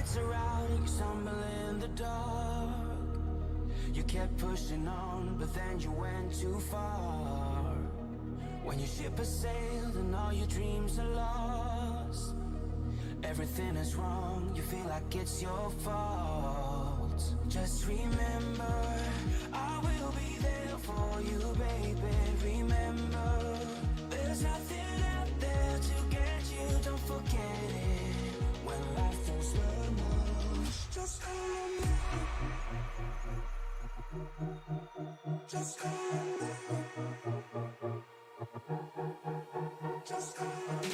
lights are out and you stumble in the dark. You kept pushing on, but then you went too far. When your ship has sailed and all your dreams are lost, everything is wrong, you feel like it's your fault. Just remember, I will be there for you, baby. Remember, there's nothing out there to get you, don't forget it. When life throws lemons, just remember. Just remember. Just remember.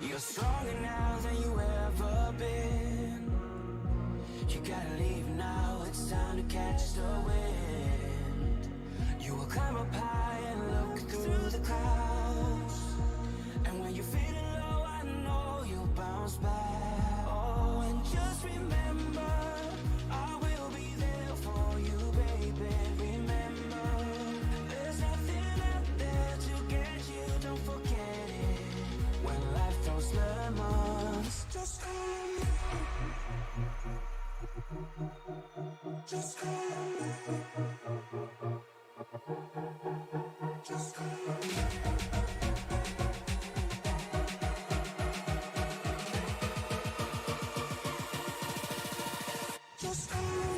You're stronger now than you ever been. You gotta leave now, it's time to catch the wind. You will climb up high and look through the clouds. And when you're feeling low, I know you'll bounce back. Oh, and just remember, I will be there for you, baby. Remember, there's nothing out there to get you, don't forget it. When life throws lemons, just remember. Just remember. Just remember. Just remember.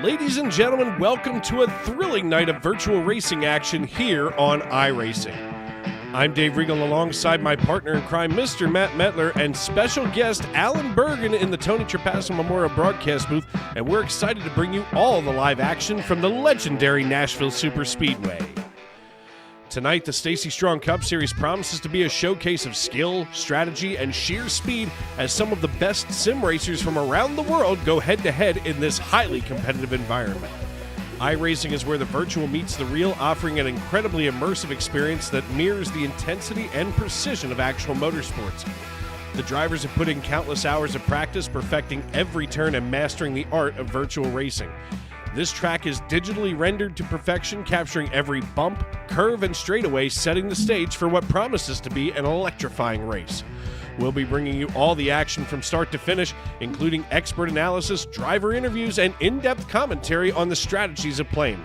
Ladies and gentlemen, welcome to a thrilling night of virtual racing action here on iRacing. I'm Dave Regal alongside my partner in crime, Mr. Matt Metler, and special guest Alan Bergen in the Tony Trapasso Memorial Broadcast booth, and we're excited to bring you all the live action from the legendary Nashville Superspeedway. Tonight, the Stacy Strong Cup Series promises to be a showcase of skill, strategy, and sheer speed as some of the best sim racers from around the world go head-to-head in this highly competitive environment. iRacing is where the virtual meets the real, offering an incredibly immersive experience that mirrors the intensity and precision of actual motorsports. The drivers have put in countless hours of practice, perfecting every turn and mastering the art of virtual racing. This track is digitally rendered to perfection, capturing every bump, curve, and straightaway, setting the stage for what promises to be an electrifying race. We'll be bringing you all the action from start to finish, including expert analysis, driver interviews, and in-depth commentary on the strategies of playing.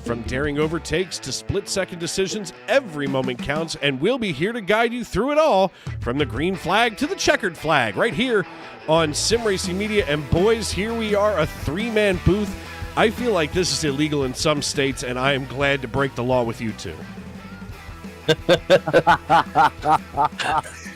From daring overtakes to split-second decisions, every moment counts, and we'll be here to guide you through it all, from the green flag to the checkered flag, right here on Sim Racing Media. And boys, here we are, a three-man booth. I feel like this is illegal in some states, and I am glad to break the law with you two.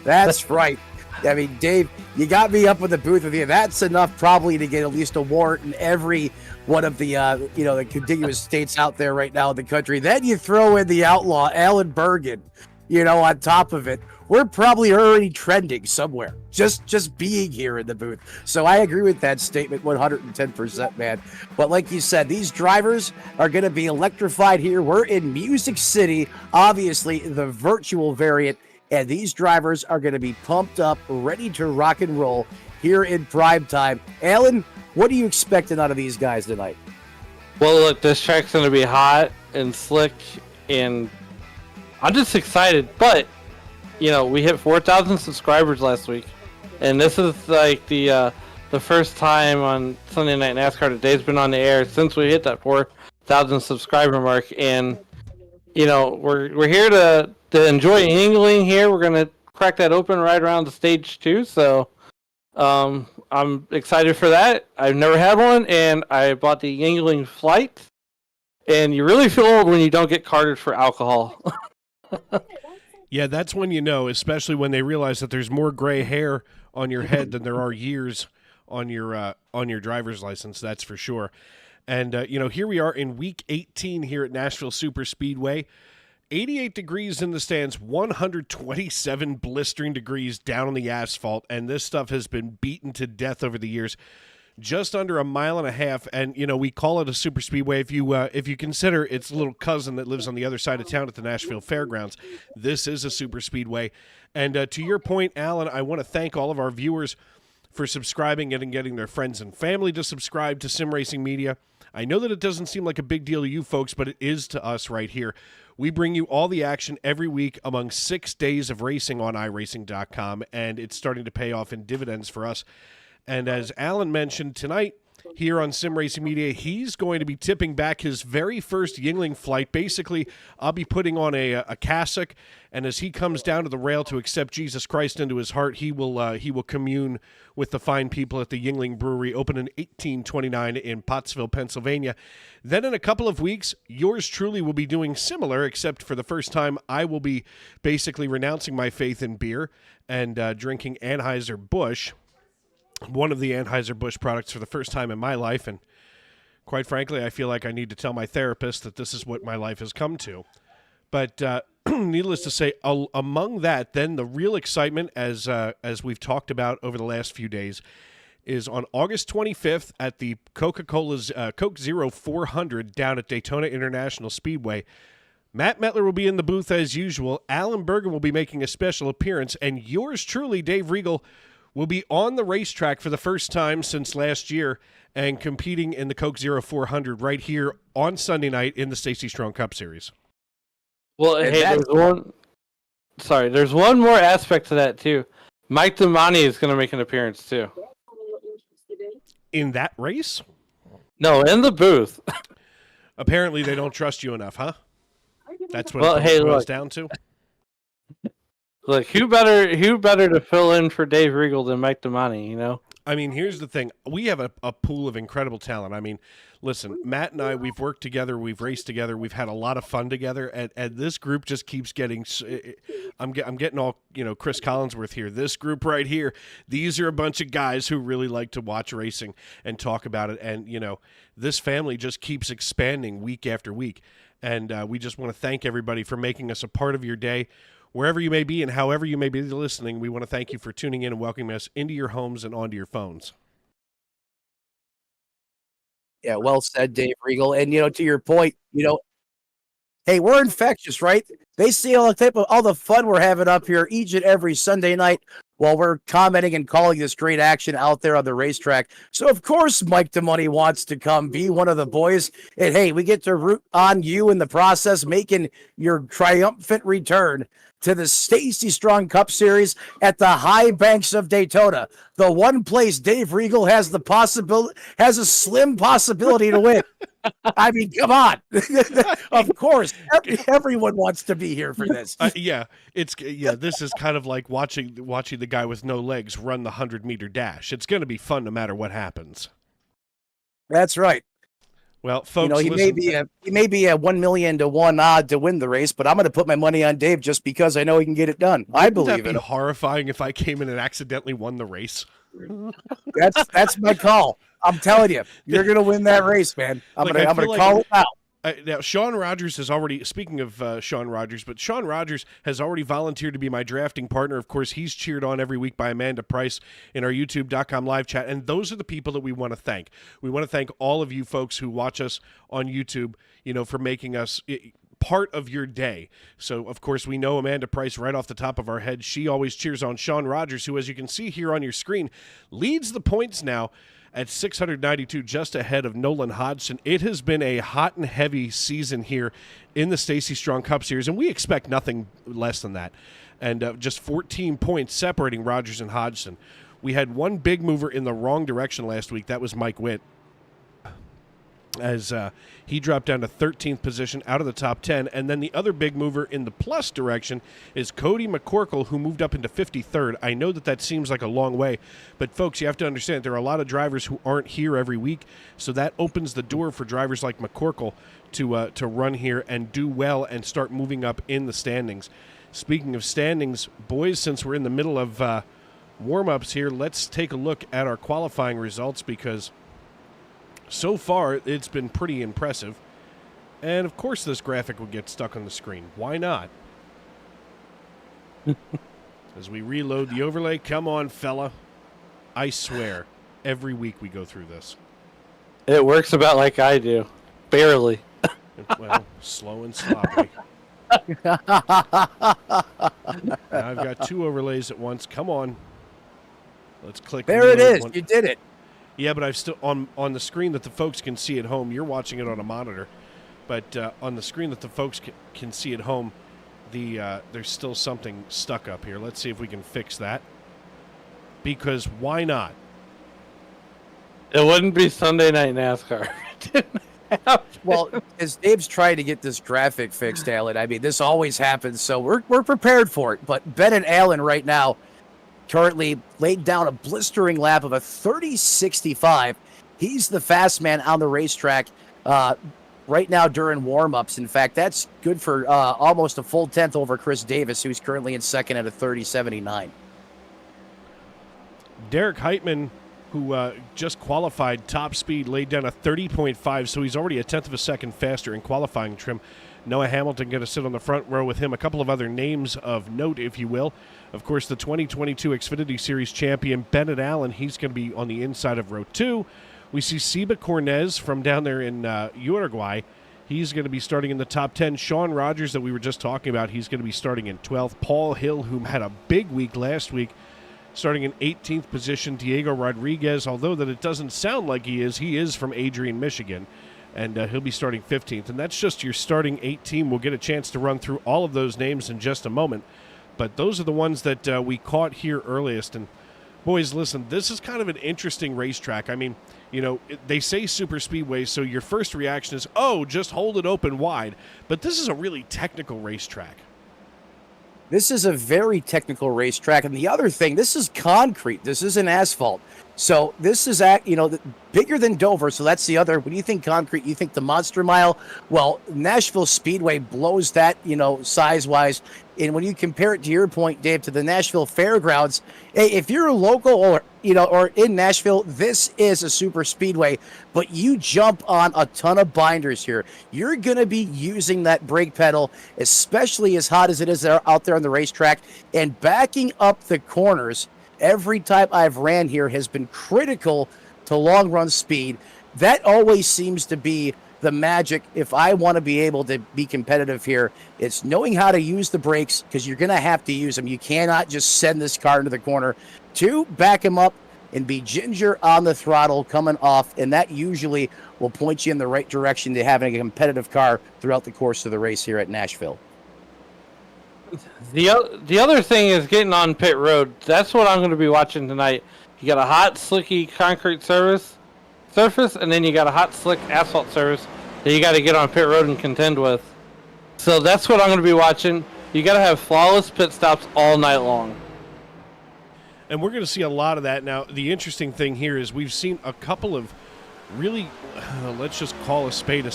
That's right. I mean, Dave, you got me up with the booth with you. That's enough probably to get at least a warrant in every one of the, the contiguous states out there right now in the country. Then you throw in the outlaw, Alan Bergen, on top of it. We're probably already trending somewhere, just being here in the booth. So I agree with that statement 110%, man. But like you said, these drivers are going to be electrified here. We're in Music City, obviously the virtual variant, and these drivers are going to be pumped up, ready to rock and roll here in prime time. Alan, what are you expecting out of these guys tonight? Well, look, this track's going to be hot and slick, and I'm just excited. But we hit 4,000 subscribers last week, and this is like the first time on Sunday Night NASCAR that Dave's been on the air since we hit that 4,000 subscriber mark. And we're here to enjoy Yingling here. We're gonna crack that open right around the stage 2. So I'm excited for that. I've never had one, and I bought the Yingling Flight. And you really feel old when you don't get carded for alcohol. Yeah, that's when especially when they realize that there's more gray hair on your head than there are years on your driver's license. That's for sure. And here we are in week 18 here at Nashville Super Speedway. 88 degrees in the stands, 127 blistering degrees down on the asphalt, and this stuff has been beaten to death over the years. Just under a mile and a half, and we call it a super speedway. If you consider its little cousin that lives on the other side of town at the Nashville Fairgrounds, this is a super speedway. And to your point, Alan, I want to thank all of our viewers for subscribing and getting their friends and family to subscribe to Sim Racing Media. I know that it doesn't seem like a big deal to you folks, but it is to us right here. We bring you all the action every week among 6 days of racing on iRacing.com, and it's starting to pay off in dividends for us. And as Alan mentioned tonight here on Sim Racing Media, he's going to be tipping back his very first Yingling flight. Basically, I'll be putting on a cassock, and as he comes down to the rail to accept Jesus Christ into his heart, he will commune with the fine people at the Yingling Brewery, open in 1829 in Pottsville, Pennsylvania. Then in a couple of weeks, yours truly will be doing similar, except for the first time, I will be basically renouncing my faith in beer and drinking Anheuser-Busch, one of the Anheuser-Busch products, for the first time in my life. And quite frankly, I feel like I need to tell my therapist that this is what my life has come to. But needless to say, among that, then the real excitement, as we've talked about over the last few days, is on August 25th at the Coca-Cola's Coke Zero 400 down at Daytona International Speedway. Matt Metler will be in the booth as usual. Alan Bergen will be making a special appearance, and yours truly, Dave Regal, will be on the racetrack for the first time since last year and competing in the Coke Zero 400 right here on Sunday night in the Stacy Strong Cup Series. Well, hey, there's one more aspect to that too. Mike Damani is going to make an appearance too. In that race? No, in the booth. Apparently they don't trust you enough, huh? That's what it goes down to. Look, who better to fill in for Dave Regal than Mike Damani, I mean, here's the thing. We have a pool of incredible talent. I mean, listen, Matt and I, we've worked together, we've raced together, we've had a lot of fun together, and this group just keeps getting I'm getting all, Chris Collinsworth here. This group right here, these are a bunch of guys who really like to watch racing and talk about it, and, this family just keeps expanding week after week, and we just want to thank everybody for making us a part of your day. Wherever you may be and however you may be listening, we want to thank you for tuning in and welcoming us into your homes and onto your phones. Yeah, well said, Dave Regal. And, to your point, hey, we're infectious, right? They see all the fun we're having up here each and every Sunday night while we're commenting and calling this great action out there on the racetrack. So, of course, Mike DeMoney wants to come be one of the boys. And, hey, we get to root on you in the process, making your triumphant return to the Stacy Strong Cup Series at the high banks of Daytona, the one place Dave Regal has a slim possibility to win. I mean, come on. Of course, everyone wants to be here for this. This is kind of like watching the guy with no legs run the 100-meter dash. It's going to be fun no matter what happens. That's right. Well, folks, he may be a 1 million to 1 odd to win the race, but I'm going to put my money on Dave just because I know he can get it done. I believe Wouldn't that it. be horrifying if I came in and accidentally won the race? That's my call. I'm telling you, you're going to win that race, man. I'm going to call it out. Now, Sean Rogers has already, speaking of Sean Rogers, but Sean Rogers has already volunteered to be my drafting partner. Of course, he's cheered on every week by Amanda Price in our YouTube.com live chat, and those are the people that we want to thank. We want to thank all of you folks who watch us on YouTube, for making us part of your day. So, of course, we know Amanda Price right off the top of our head. She always cheers on Sean Rogers, who, as you can see here on your screen, leads the points now at 692, just ahead of Nolan Hodgson. It has been a hot and heavy season here in the Stacy Strong Cup Series, and we expect nothing less than that. And just 14 points separating Rogers and Hodgson. We had one big mover in the wrong direction last week. That was Mike Witt, as he dropped down to 13th position out of the top 10. And then the other big mover in the plus direction is Cody McCorkle, who moved up into 53rd. I know that seems like a long way, but folks, you have to understand there are a lot of drivers who aren't here every week, so that opens the door for drivers like McCorkle to run here and do well and start moving up in the standings. Speaking of standings, boys, since we're in the middle of warm-ups here, let's take a look at our qualifying results, because so far, it's been pretty impressive. And, of course, this graphic will get stuck on the screen. Why not? As we reload the overlay, come on, fella. I swear, every week we go through this. It works about like I do. Barely. Well, slow and sloppy. Now I've got two overlays at once. Come on. Let's click. There it is. You did it. Yeah, but I've still on the screen that the folks can see at home. You're watching it on a monitor, but on the screen that the folks can see at home, there's still something stuck up here. Let's see if we can fix that. Because why not? It wouldn't be Sunday Night NASCAR. Well, as Dave's trying to get this graphic fixed, Alan, I mean, this always happens, so we're prepared for it. But Ben and Alan right now currently laid down a blistering lap of a 30.65. He's the fast man on the racetrack right now during warm-ups. In fact, that's good for almost a full tenth over Chris Davis, who's currently in second at a 30.79. Derek Heitman, who just qualified top speed, laid down a 30.5, so he's already a tenth of a second faster in qualifying trim. Noah Hamilton going to sit on the front row with him. A couple of other names of note, if you will. Of course, the 2022 Xfinity Series champion, Bennett Allen, he's going to be on the inside of row 2. We see Seba Cornez from down there in Uruguay. He's going to be starting in the top 10. Sean Rogers, that we were just talking about, he's going to be starting in 12th. Paul Hill, who had a big week last week, starting in 18th position. Diego Rodriguez, although that it doesn't sound like he is from Adrian, Michigan, and he'll be starting 15th. And that's just your starting 8 team. We'll get a chance to run through all of those names in just a moment, but those are the ones that we caught here earliest. And boys, listen, this is kind of an interesting racetrack. I mean, you know, they say super speedway, so your first reaction is, oh, just hold it open wide. But this is a really technical racetrack. This is a very technical racetrack. And the other thing, this is concrete. This isn't asphalt. So this is, bigger than Dover. So that's the other. When you think concrete, you think the Monster Mile. Well, Nashville Speedway blows that, size-wise. And when you compare it, to your point, Dave, to the Nashville Fairgrounds, hey, if you're a local or in Nashville, this is a super speedway, but you jump on a ton of binders here. You're going to be using that brake pedal, especially as hot as it is out there on the racetrack, and backing up the corners every time I've ran here has been critical to long run speed. That always seems to be the magic. If I want to be able to be competitive here, it's knowing how to use the brakes, because you're going to have to use them. You cannot just send this car into the corner. 2, back him up and be ginger on the throttle coming off, and that usually will point you in the right direction to having a competitive car throughout the course of the race here at Nashville. The other thing is getting on pit road. That's what I'm going to be watching tonight. You got a hot, slicky concrete surface, surface, and then you got a hot, slick asphalt surface that you got to get on pit road and contend with. So that's what I'm going to be watching. You got to have flawless pit stops all night long. And we're going to see a lot of that. Now, the interesting thing here is we've seen a couple of really, let's just call a spade,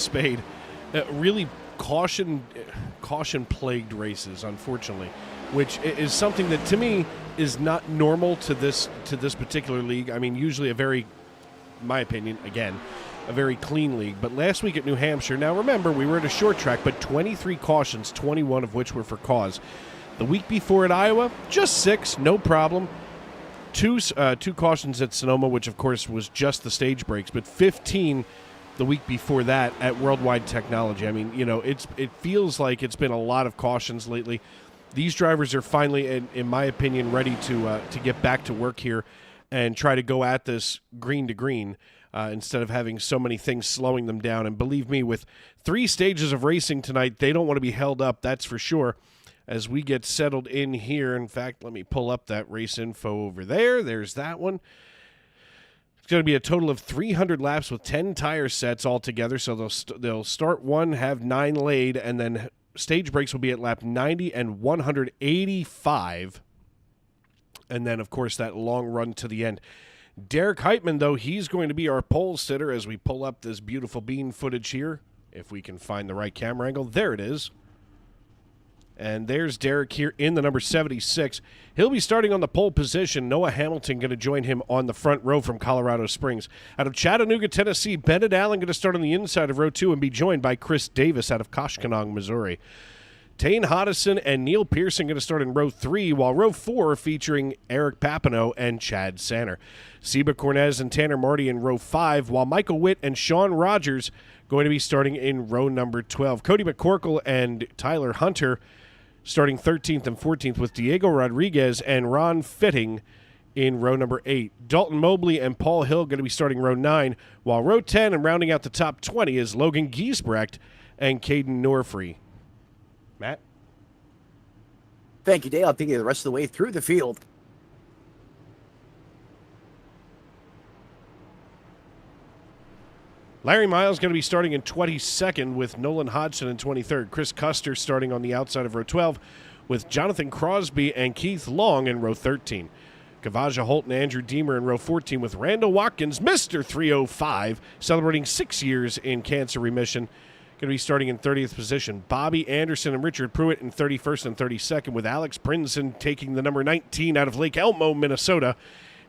really caution-plagued races, unfortunately, which is something that, to me, is not normal to this particular league. I mean, usually in my opinion, again, a very clean league. But last week at New Hampshire, now remember, we were at a short track, but 23 cautions, 21 of which were for cause. The week before at Iowa, just 6, no problem. Two cautions at Sonoma, which of course was just the stage breaks, but 15 the week before that at Worldwide Technology. I mean, it feels like it's been a lot of cautions lately. These drivers are finally, in my opinion, ready to get back to work here and try to go at this green to green instead of having so many things slowing them down. And believe me, with 3 stages of racing tonight, they don't want to be held up, that's for sure. As we get settled in here, in fact, let me pull up that race info over there. There's that one. It's going to be a total of 300 laps with 10 tire sets altogether. So they'll start one, have 9 laid, and then stage breaks will be at lap 90 and 185. And then, of course, that long run to the end. Derek Heitman, though, he's going to be our pole sitter as we pull up this beautiful bean footage here. If we can find the right camera angle. There it is. And there's Derek here in the number 76. He'll be starting on the pole position. Noah Hamilton going to join him on the front row from Colorado Springs. Out of Chattanooga, Tennessee, Bennett Allen going to start on the inside of row 2 and be joined by Chris Davis out of Koshkonong, Missouri. Tane Hodison and Neil Pearson going to start in row 3, while row 4 featuring Eric Papineau and Chad Sanner. Seba Cornez and Tanner Marty in row 5, while Michael Witt and Sean Rogers going to be starting in row number 12. Cody McCorkle and Tyler Hunter starting 13th and 14th, with Diego Rodriguez and Ron Fitting in row number 8. Dalton Mobley and Paul Hill going to be starting row 9, while row 10 and rounding out the top 20 is Logan Giesbrecht and Caden Norfree. Matt? Thank you, Dale. I'll take you the rest of the way through the field. Larry Miles going to be starting in 22nd with Nolan Hodgson in 23rd. Chris Custer starting on the outside of row 12 with Jonathan Crosby and Keith Long in row 13. Kavaja Holt and Andrew Deemer in row 14 with Randall Watkins, Mr. 305, celebrating 6 years in cancer remission. Going to be starting in 30th position. Bobby Anderson and Richard Pruitt in 31st and 32nd, with Alex Prinzen taking the number 19 out of Lake Elmo, Minnesota,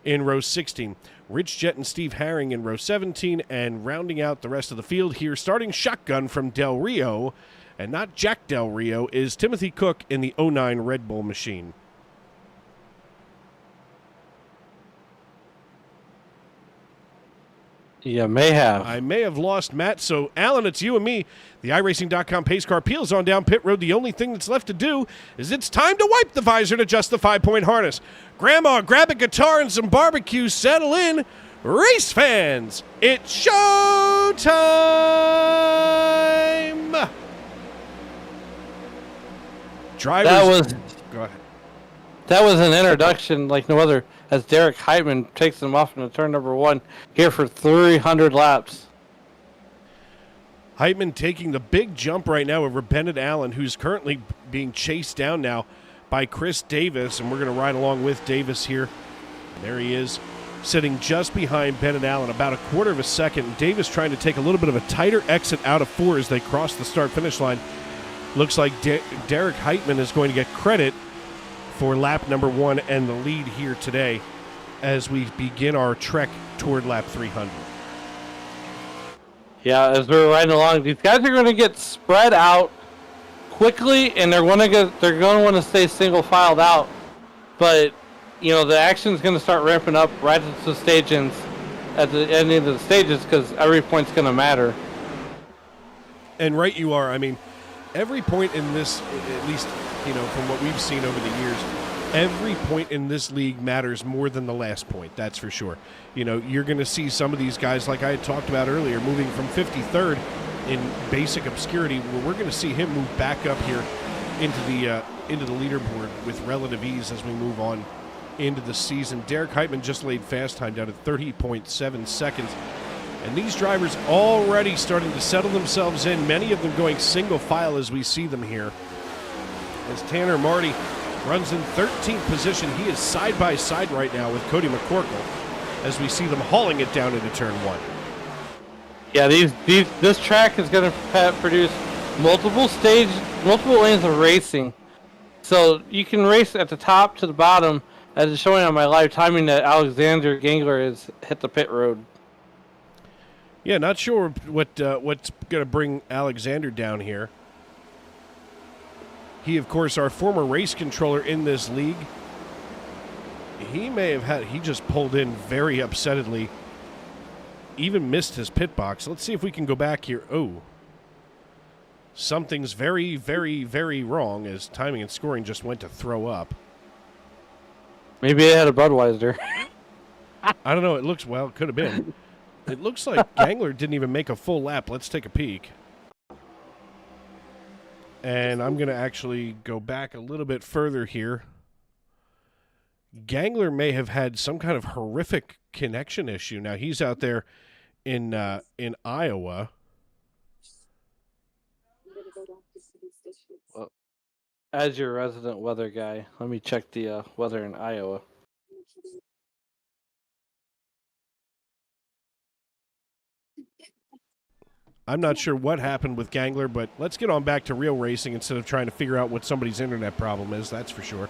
in row 16. Rich Jett and Steve Herring in row 17, and rounding out the rest of the field here, starting shotgun from Del Rio, and not Jack Del Rio, is Timothy Cook in the 09 Red Bull machine. You may have. I may have lost Matt. So, Alan, it's you and me. The iRacing.com pace car peels on down pit road. The only thing that's left to do is it's time to wipe the visor and adjust the 5-point harness. Grandma, grab a guitar and some barbecue. Settle in. Race fans, it's show time. Drivers. Go ahead. That was an introduction like no other, as Derek Heitman takes them off into turn number 1 here for 300 laps. Heitman taking the big jump right now over Bennett Allen, who's currently being chased down now by Chris Davis, and we're going to ride along with Davis here. There he is, sitting just behind Bennett Allen, about a quarter of a second. Davis trying to take a little bit of a tighter exit out of 4 as they cross the start-finish line. Looks like Derek Heitman is going to get credit for lap number 1 and the lead here today as we begin our trek toward lap 300. Yeah, as we're riding along, these guys are going to get spread out quickly, and they're going to want to stay single filed out. But the action's going to start ramping up right at the stage ends, at the ending of the stages, because every point's going to matter. And right you are. I mean, every point in this, at least from what we've seen over the years, every point in this league matters more than the last point, that's for sure. You're going to see some of these guys, like I had talked about earlier, moving from 53rd in basic obscurity, where we're going to see him move back up here into the leaderboard with relative ease as we move on into the season. Derek Heitman just laid fast time down at 30.7 seconds And these drivers already starting to settle themselves in, many of them going single file as we see them here. As Tanner Marty runs in 13th position, he is side by side right now with Cody McCorkle as we see them hauling it down into turn 1. Yeah, this track is going to produce multiple lanes of racing. So you can race at the top to the bottom, as is showing on my live timing that Alexander Gangler has hit the pit road. Yeah, not sure what's going to bring Alexander down here. He, of course, our former race controller in this league. He just pulled in very upsettedly. Even missed his pit box. Let's see if we can go back here. Oh. Something's very, very, very wrong as timing and scoring just went to throw up. Maybe it had a Budweiser. I don't know. It could have been. It looks like Gangler didn't even make a full lap. Let's take a peek. And I'm going to actually go back a little bit further here. Gangler may have had some kind of horrific connection issue. Now, he's out there in Iowa. Well, as your resident weather guy, let me check the weather in Iowa. I'm not sure what happened with Gangler, but let's get on back to real racing instead of trying to figure out what somebody's internet problem is, that's for sure.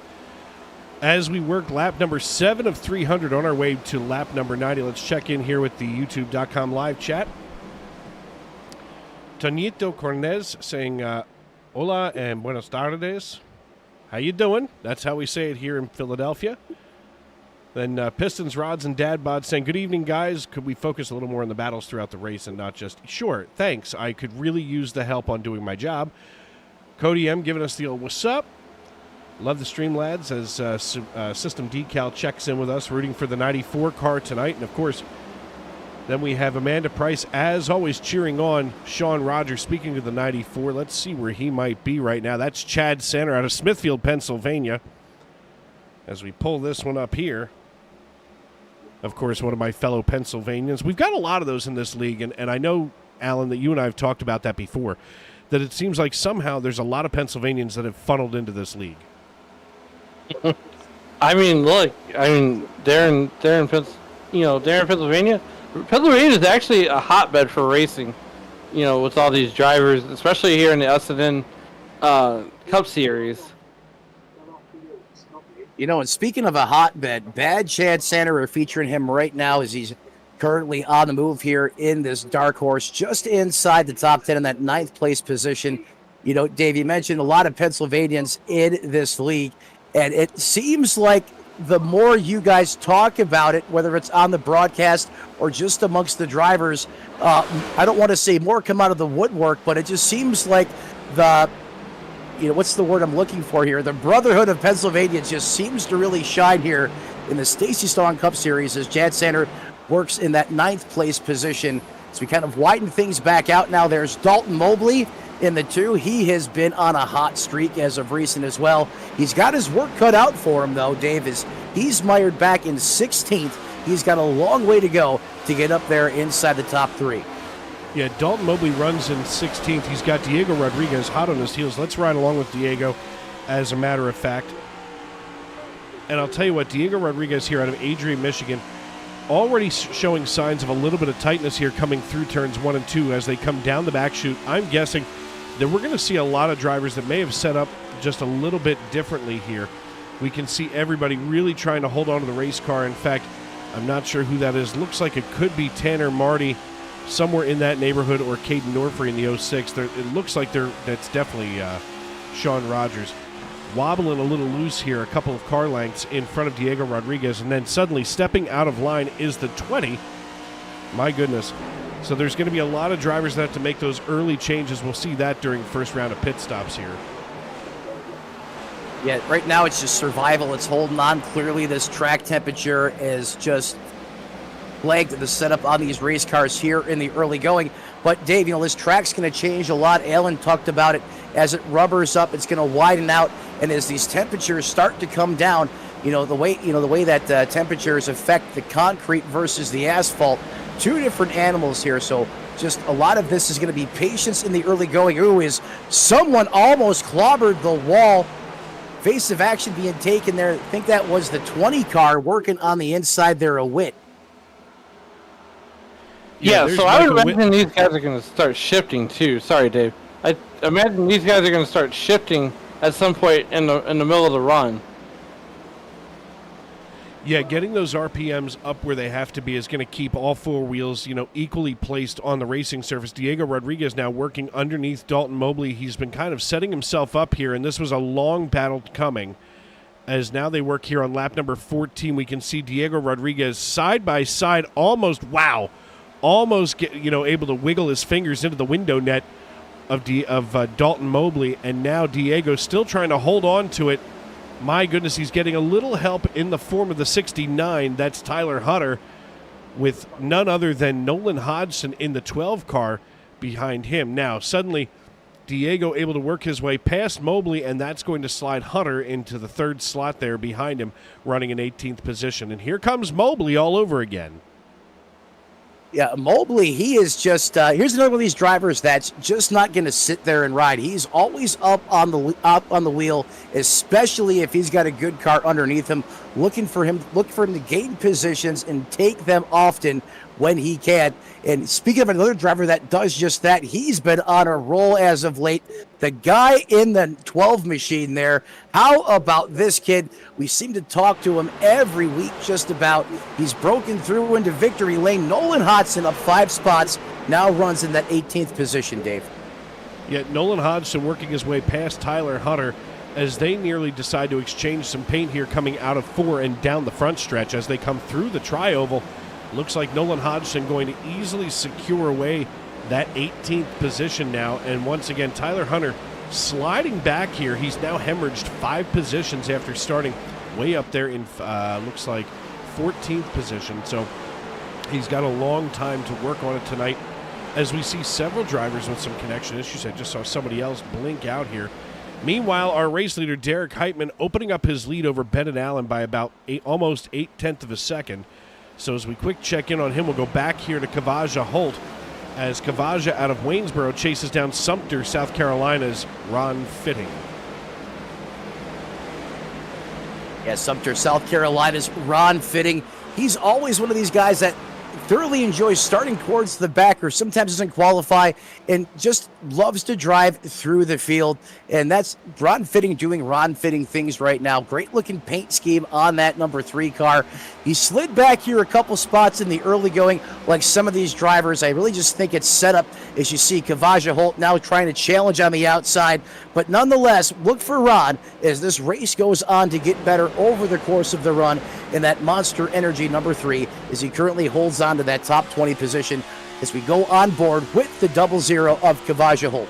As we work lap number 7 of 300 on our way to lap number 90, let's check in here with the youtube.com live chat. Tonito Cornez saying, hola and buenas tardes. How you doing? That's how we say it here in Philadelphia. Then Pistons, Rods, and Dad Bod saying, good evening, guys. Could we focus a little more on the battles throughout the race and not just, sure, thanks. I could really use the help on doing my job. Cody M giving us the old what's up. Love the stream, lads, as System Decal checks in with us, rooting for the 94 car tonight. And, of course, then we have Amanda Price, as always, cheering on Sean Rogers. Speaking of the 94, let's see where he might be right now. That's Chad Sanner out of Smithfield, Pennsylvania. As we pull this one up here. Of course, one of my fellow Pennsylvanians. We've got a lot of those in this league, and I know, Alan, that you and I have talked about that before, that it seems like somehow there's a lot of Pennsylvanians that have funneled into this league. I mean, look, they're in Pennsylvania. Pennsylvania is actually a hotbed for racing, with all these drivers, especially here in the S&N Cup Series. And speaking of a hotbed, Bad Chad Sanner, we're featuring him right now as he's currently on the move here in this dark horse, just inside the top 10 in that 9th place position. Dave, you mentioned a lot of Pennsylvanians in this league, and it seems like the more you guys talk about it, whether it's on the broadcast or just amongst the drivers, I don't want to say more come out of the woodwork, but it just seems like what's the word I'm looking for here? The Brotherhood of Pennsylvania just seems to really shine here in the Stacy Strong Cup Series as Chad Sanner works in that 9th place position. So we kind of widen things back out now. There's Dalton Mobley in the 2. He has been on a hot streak as of recent as well. He's got his work cut out for him, though, Dave, is he's mired back in 16th. He's got a long way to go to get up there inside the top 3. Yeah, Dalton Mobley runs in 16th. He's got Diego Rodriguez hot on his heels. Let's ride along with Diego, as a matter of fact. And I'll tell you what, Diego Rodriguez here out of Adrian, Michigan, already showing signs of a little bit of tightness here coming through turns 1 and 2 as they come down the back chute. I'm guessing that we're going to see a lot of drivers that may have set up just a little bit differently here. We can see everybody really trying to hold on to the race car. In fact, I'm not sure who that is. Looks like it could be Tanner Marty, somewhere in that neighborhood, or Caden Norfrey in the 06. It looks like that's definitely Sean Rogers. Wobbling a little loose here, a couple of car lengths in front of Diego Rodriguez, and then suddenly stepping out of line is the 20. My goodness. So there's going to be a lot of drivers that have to make those early changes. We'll see that during the first round of pit stops here. Yeah, right now it's just survival. It's holding on. Clearly this track temperature is just plagued the setup on these race cars here in the early going. But Dave, this track's going to change a lot. Alan talked about it. As it rubbers up, it's going to widen out And as these temperatures start to come down, the way that temperatures affect the concrete versus the asphalt, two different animals here. So just a lot of this is going to be patience in the early going. Ooh, is someone almost clobbered the wall. Evasive action being taken there. I think that was the 20 car working on the inside there a whit. Yeah, so I would imagine these guys are going to start shifting too. Sorry, Dave. I imagine these guys are going to start shifting at some point in the middle of the run. Yeah, getting those RPMs up where they have to be is going to keep all four wheels, equally placed on the racing surface. Diego Rodriguez now working underneath Dalton Mobley. He's been kind of setting himself up here, and this was a long battle coming. As now they work here on lap number 14, we can see Diego Rodriguez side by side, almost able to wiggle his fingers into the window net of Dalton Mobley, and now Diego still trying to hold on to it. My goodness, he's getting a little help in the form of the 69. That's Tyler Hutter, with none other than Nolan Hodgson in the 12 car behind him. Now, suddenly, Diego able to work his way past Mobley, and that's going to slide Hutter into the third slot there behind him, running in 18th position. And here comes Mobley all over again. Yeah, Mobley, he is just, here's another one of these drivers that's just not going to sit there and ride. He's always up on the wheel, especially if he's got a good car underneath him, looking for him to gain positions and take them often when he can. And speaking of another driver that does just that, he's been on a roll as of late. The guy in the 12 machine there, how about this kid? We seem to talk to him every week just about. He's broken through into victory lane. Nolan Hodgson up 5 spots, now runs in that 18th position, Dave. Yet Nolan Hodgson working his way past Tyler Hutter as they nearly decide to exchange some paint here coming out of 4 and down the front stretch as they come through the tri-oval. Looks like Nolan Hodgson going to easily secure away that 18th position now. And once again, Tyler Hutter sliding back here. He's now hemorrhaged 5 positions after starting way up there in, looks like, 14th position. So he's got a long time to work on it tonight as we see several drivers with some connection issues. I just saw somebody else blink out here. Meanwhile, our race leader, Derek Heitman, opening up his lead over Bennett Allen by about almost 0.8 of a second. So as we quick check in on him, we'll go back here to Kavaja Holt as Kavaja out of Waynesboro chases down Sumter, South Carolina's Ron Fitting. Yeah, Sumter, South Carolina's Ron Fitting. He's always one of these guys that thoroughly enjoys starting towards the back or sometimes doesn't qualify and just loves to drive through the field. And that's Ron Fitting doing Ron Fitting things right now. Great looking paint scheme on that number 3 car. He slid back here a couple spots in the early going like some of these drivers. I really just think it's set up as you see Kavaja Holt now trying to challenge on the outside. But nonetheless, look for Ron as this race goes on to get better over the course of the run in that Monster Energy number 3 as he currently holds on to that top 20 position as we go on board with the 00 of Kavaja Holt.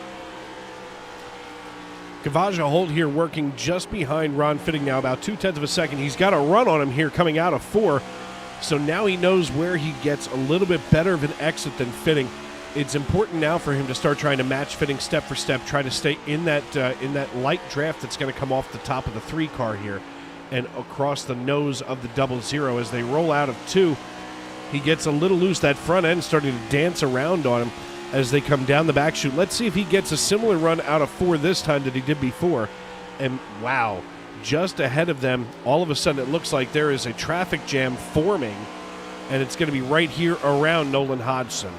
Kavaja Holt here working just behind Ron Fitting now, about 0.2 of a second. He's got a run on him here coming out of 4, so now he knows where he gets a little bit better of an exit than Fitting. It's important now for him to start trying to match Fitting step for step, try to stay in that light draft that's going to come off the top of the 3 car here and across the nose of the 00 as they roll out of 2. He gets a little loose. That front end starting to dance around on him as they come down the back chute. Let's see if he gets a similar run out of 4 this time that he did before. And wow, just ahead of them, all of a sudden it looks like there is a traffic jam forming, and it's going to be right here around Nolan Hodgson.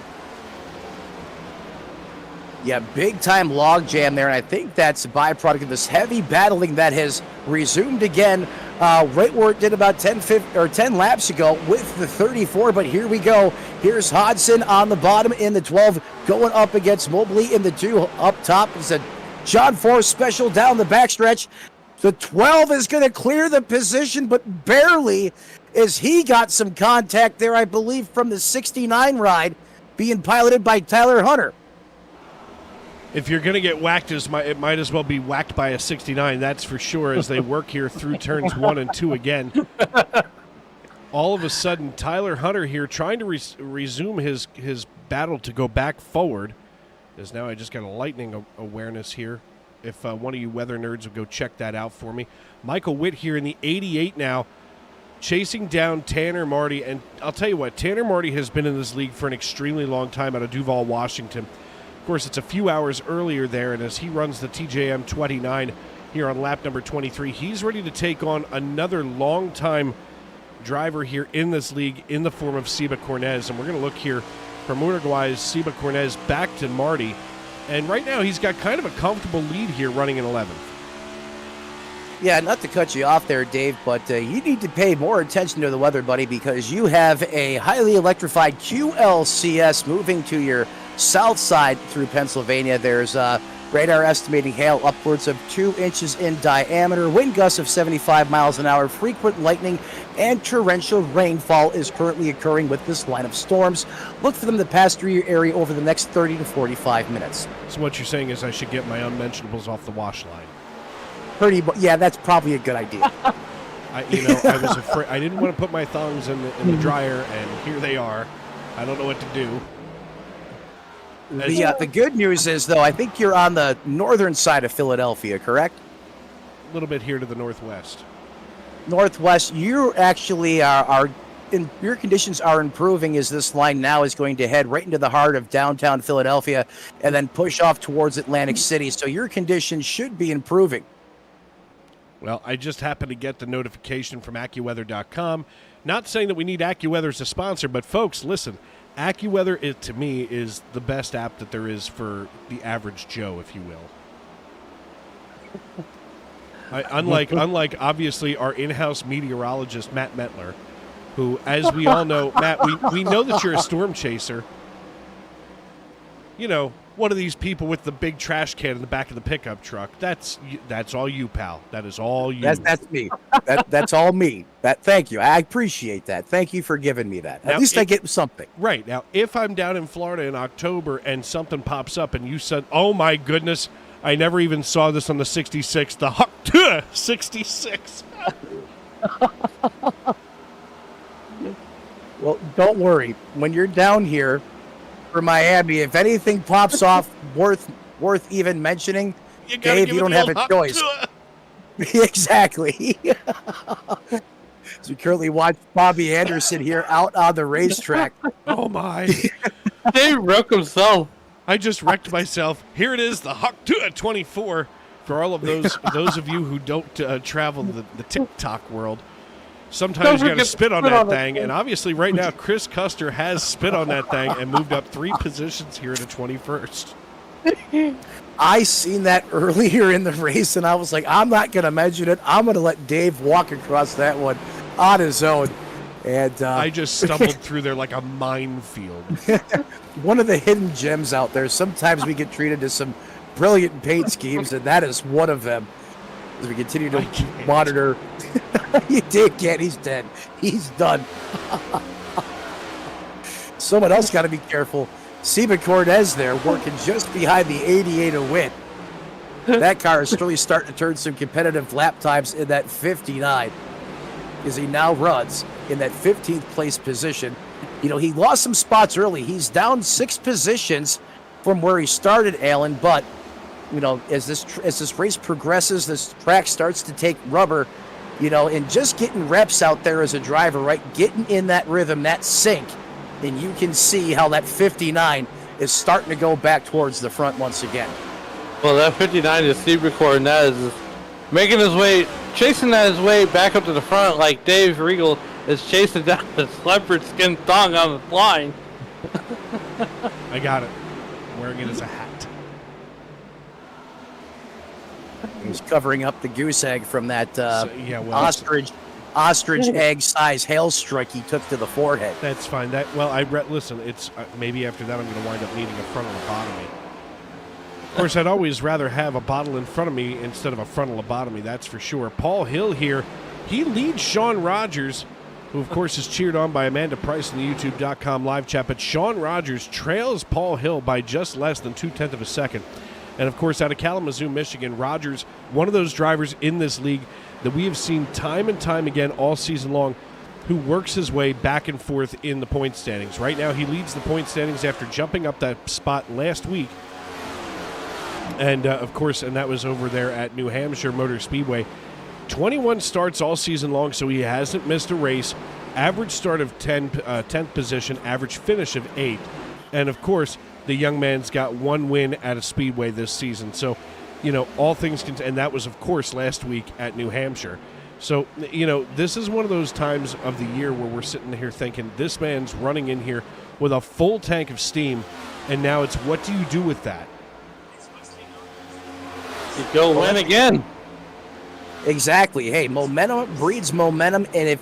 Yeah, big-time log jam there, and I think that's a byproduct of this heavy battling that has resumed again right where it did about 10 laps ago with the 34, but here we go. Here's Hodgson on the bottom in the 12, going up against Mobley in the 2. Up top is a John Force special down the backstretch. The 12 is going to clear the position, but barely, as he got some contact there, I believe, from the 69 ride being piloted by Tyler Hutter. If you're going to get whacked, it might as well be whacked by a 69, that's for sure, as they work here through turns 1 and 2 again. All of a sudden, Tyler Hutter here trying to resume his battle to go back forward. As now I just got a lightning awareness here if one of you weather nerds would go check that out for me. Michael Witt here in the 88 now, chasing down Tanner Marty. And I'll tell you what, Tanner Marty has been in this league for an extremely long time out of Duval, Washington. Of course, it's a few hours earlier there, and as he runs the TJM 29 here on lap number 23, he's ready to take on another long-time driver here in this league in the form of Seba Cornez. And we're going to look here from Uruguay's Seba Cornez back to Marty. And right now he's got kind of a comfortable lead here running in 11th. Yeah, not to cut you off there, Dave, but you need to pay more attention to the weather, buddy, because you have a highly electrified QLCS moving to your south side through Pennsylvania. There's radar estimating hail upwards of 2 inches in diameter, wind gusts of 75 miles an hour, frequent lightning, and torrential rainfall is currently occurring with this line of storms. Look for them to pass through your area over the next 30 to 45 minutes. So what you're saying is I should get my unmentionables off the wash line. Yeah, that's probably a good idea. I was afraid. I didn't want to put my thongs in the dryer, and here they are. I don't know what to do. The good news is, though, I think you're on the northern side of Philadelphia, correct? A little bit here to the northwest. Northwest, you actually your conditions are improving as this line now is going to head right into the heart of downtown Philadelphia and then push off towards Atlantic City. So your conditions should be improving. Well, I just happened to get the notification from AccuWeather.com. Not saying that we need AccuWeather as a sponsor, but folks, listen. AccuWeather, to me, is the best app that there is for the average Joe, if you will. Unlike obviously our in-house meteorologist, Matt Metler, who, as we all know, Matt, we know that you're a storm chaser. You know, one of these people with the big trash can in the back of the pickup truck. That's all you, pal. That is all you. That's me. That's all me. Thank you. I appreciate that. Thank you for giving me that. At least I get something. Right. Now, if I'm down in Florida in October and something pops up and you said, oh my goodness, I never even saw this on the 66, the 66. Well, don't worry. When you're down here for Miami, if anything pops off worth even mentioning, Dave, you don't have a choice. Exactly. So you currently watch Bobby Anderson here out on the racetrack. Oh my! Dave wrecked himself. I just wrecked myself. Here it is, the Hawk 24. For all of those of you who don't travel the TikTok world, sometimes you got to spit on that thing. And obviously, right now, Chris Custer has spit on that thing and moved up 3 positions here to 21st. I seen that earlier in the race, and I was like, I'm not going to mention it. I'm going to let Dave walk across that one on his own. And I just stumbled through there like a minefield. One of the hidden gems out there. Sometimes we get treated to some brilliant paint schemes, and that is one of them. As we continue to monitor. You can't. He's dead. He's done. Someone else got to be careful. Seba Cornez there working just behind the 88 of Witt. That car is really starting to turn some competitive lap times in that 59 as he now runs in that 15th place position. You know, he lost some spots early. He's down 6 positions from where he started, Alan, but you know, as this race progresses, this track starts to take rubber, you know, and just getting reps out there as a driver, right? Getting in that rhythm, that sync, and you can see how that 59 is starting to go back towards the front once again. Well, that 59 is Seba Cornez is making his way, chasing his way back up to the front like Dave Regal is chasing down his leopard skin thong on the line. I got it. I'm wearing it as a hat. He's covering up the goose egg from that ostrich egg size hail strike he took to the forehead. That's fine. Listen, it's maybe after that I'm going to wind up needing a frontal lobotomy. Of course, I'd always rather have a bottle in front of me instead of a frontal lobotomy, that's for sure. Paul Hill here, he leads Sean Rogers, who of course is cheered on by Amanda Price in the YouTube.com live chat, but Sean Rogers trails Paul Hill by just less than 0.2 of a second. And, of course, out of Kalamazoo, Michigan, Rogers, one of those drivers in this league that we have seen time and time again all season long, who works his way back and forth in the point standings. Right now, he leads the point standings after jumping up that spot last week And, of course, and that was over there at New Hampshire Motor Speedway. 21 starts all season long, so he hasn't missed a race. Average start of 10th position, average finish of 8th. And, of course, the young man's got one win at a Speedway this season. So, you know, all things and that was, of course, last week at New Hampshire. So, you know, this is one of those times of the year where we're sitting here thinking this man's running in here with a full tank of steam, and now it's what do you do with that? You go win again. Exactly. Hey, momentum breeds momentum, and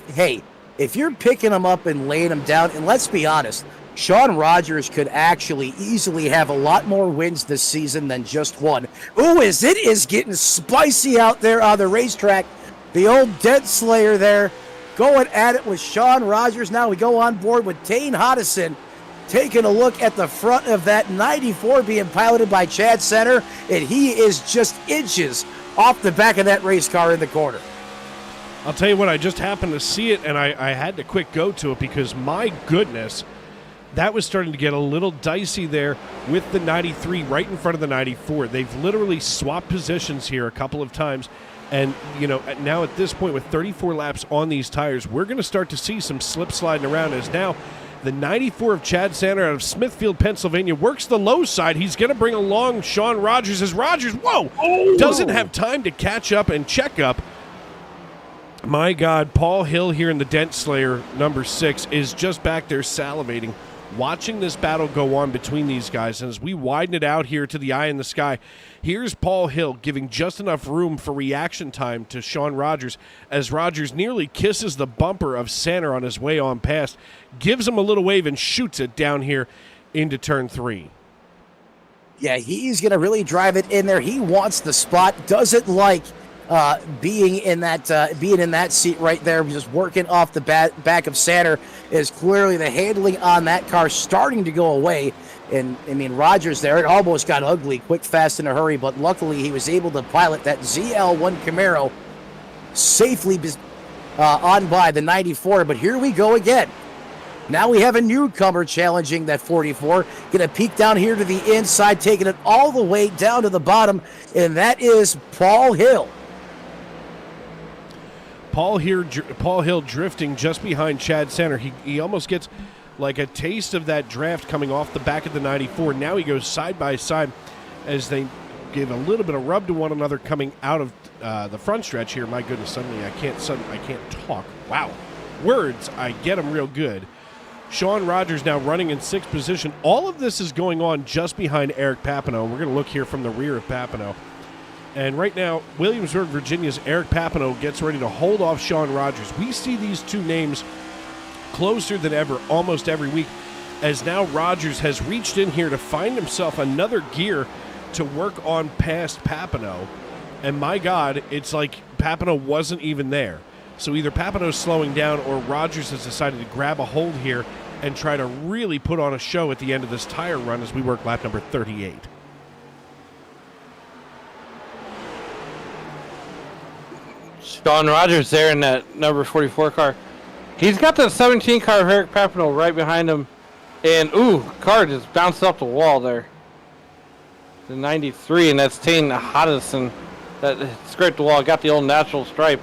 if you're picking them up and laying them down, and let's be honest, Sean Rogers could actually easily have a lot more wins this season than just one. Ooh, it is getting spicy out there on the racetrack. The old Dead Slayer there going at it with Sean Rogers. Now we go on board with Tane Hodison, taking a look at the front of that 94 being piloted by Chad Center, and he is just inches off the back of that race car in the corner. I'll tell you what, I just happened to see it, and I had to quick go to it because, my goodness, that was starting to get a little dicey there with the 93 right in front of the 94. They've literally swapped positions here a couple of times, and, you know, now at this point with 34 laps on these tires, we're going to start to see some slip sliding around as now the 94 of Chad Sander out of Smithfield, Pennsylvania, works the low side. He's going to bring along Sean Rogers as Rogers, doesn't have time to catch up and check up. My God, Paul Hill here in the Dent Slayer, number 6, is just back there salivating, watching this battle go on between these guys. And as we widen it out here to the eye in the sky, here's Paul Hill giving just enough room for reaction time to Sean Rogers as Rogers nearly kisses the bumper of Sander on his way on past, gives him a little wave and shoots it down here into turn 3. Yeah, he's going to really drive it in there. He wants the spot, doesn't like being in that seat right there, just working off the back of Sander. Is clearly the handling on that car starting to go away. And, I mean, Rogers there, it almost got ugly quick, fast, in a hurry, but luckily he was able to pilot that ZL1 Camaro safely on by the 94. But here we go again. Now we have a newcomer challenging that 44. Going to peek down here to the inside, taking it all the way down to the bottom, and that is Paul Hill. Paul Hill drifting just behind Chad Sander. He almost gets like a taste of that draft coming off the back of the 94. Now he goes side by side as they give a little bit of rub to one another coming out of the front stretch here. My goodness, suddenly I can't talk. Wow. Words, I get them real good. Sean Rogers now running in 6th position. All of this is going on just behind Eric Papineau. We're going to look here from the rear of Papineau. And right now, Williamsburg, Virginia's Eric Papineau gets ready to hold off Sean Rogers. We see these two names closer than ever almost every week, as now Rogers has reached in here to find himself another gear to work on past Papineau. And my God, it's like Papineau wasn't even there. So either Papineau's slowing down or Rogers has decided to grab a hold here and try to really put on a show at the end of this tire run as we work lap number 38. Sean Rogers there in that number 44 car. He's got the 17 car of Eric Papineau right behind him. And, car just bounced off the wall there. The 93, and that's Tane Hodison. That scraped the wall, got the old natural stripe.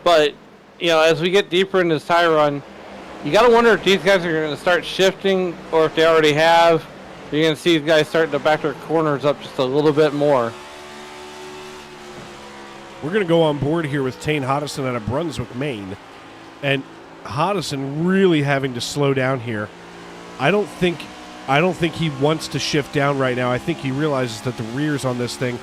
But, you know, as we get deeper in this tire run, you got to wonder if these guys are going to start shifting or if they already have. You're going to see these guys starting to back their corners up just a little bit more. We're going to go on board here with Tane Hodison out of Brunswick, Maine. And Hodison really having to slow down here. I don't think he wants to shift down right now. I think he realizes that the rears on this thing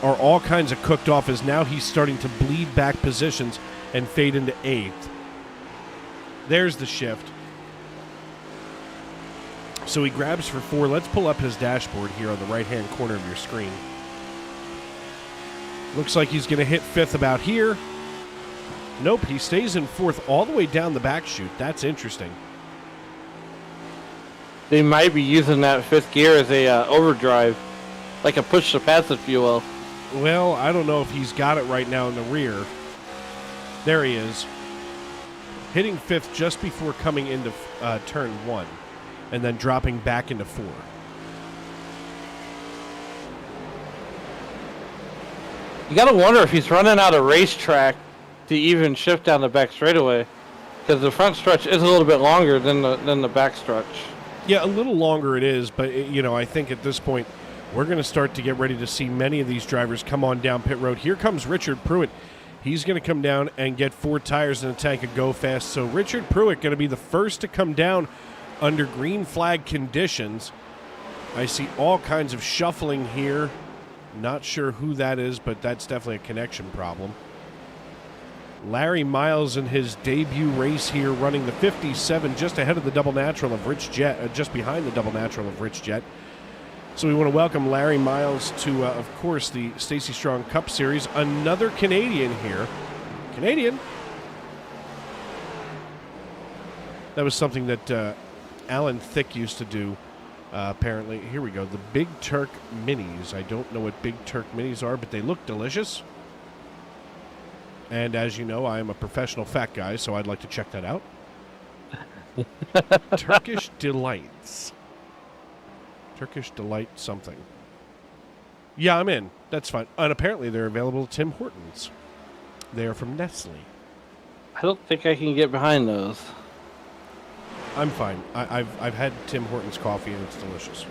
are all kinds of cooked off as now he's starting to bleed back positions and fade into 8th. There's the shift. So he grabs for 4. Let's pull up his dashboard here on the right-hand corner of your screen. Looks like he's going to hit 5th about here. Nope, he stays in 4th all the way down the back chute. That's interesting. They might be using that 5th gear as a overdrive, like a push to pass, if you will. Well, I don't know if he's got it right now in the rear. There he is. Hitting 5th just before coming into turn 1, and then dropping back into 4. You gotta wonder if he's running out of racetrack to even shift down the back straightaway, because the front stretch is a little bit longer than the back stretch. Yeah, a little longer it is, but I think at this point we're going to start to get ready to see many of these drivers come on down pit road. Here comes Richard Pruitt. He's going to come down and get 4 tires and a tank of Go Fast. So Richard Pruitt going to be the first to come down under green flag conditions. I see all kinds of shuffling here. Not sure who that is, but that's definitely a connection problem. Larry Miles in his debut race here, running the 57, just ahead of the double natural of Rich Jet, just behind the double natural of Rich Jet. So we want to welcome Larry Miles to, of course, the Stacy Strong Cup Series. Another Canadian here. Canadian. That was something that Alan Thicke used to do, apparently. Here we go. The Big Turk Minis. I don't know what Big Turk Minis are, but they look delicious. And as you know, I am a professional fat guy, so I'd like to check that out. Turkish Delights. Turkish Delight something. Yeah, I'm in. That's fine. And apparently they're available at Tim Hortons. They are from Nestle. I don't think I can get behind those. I'm fine. I've had Tim Hortons coffee, and it's delicious.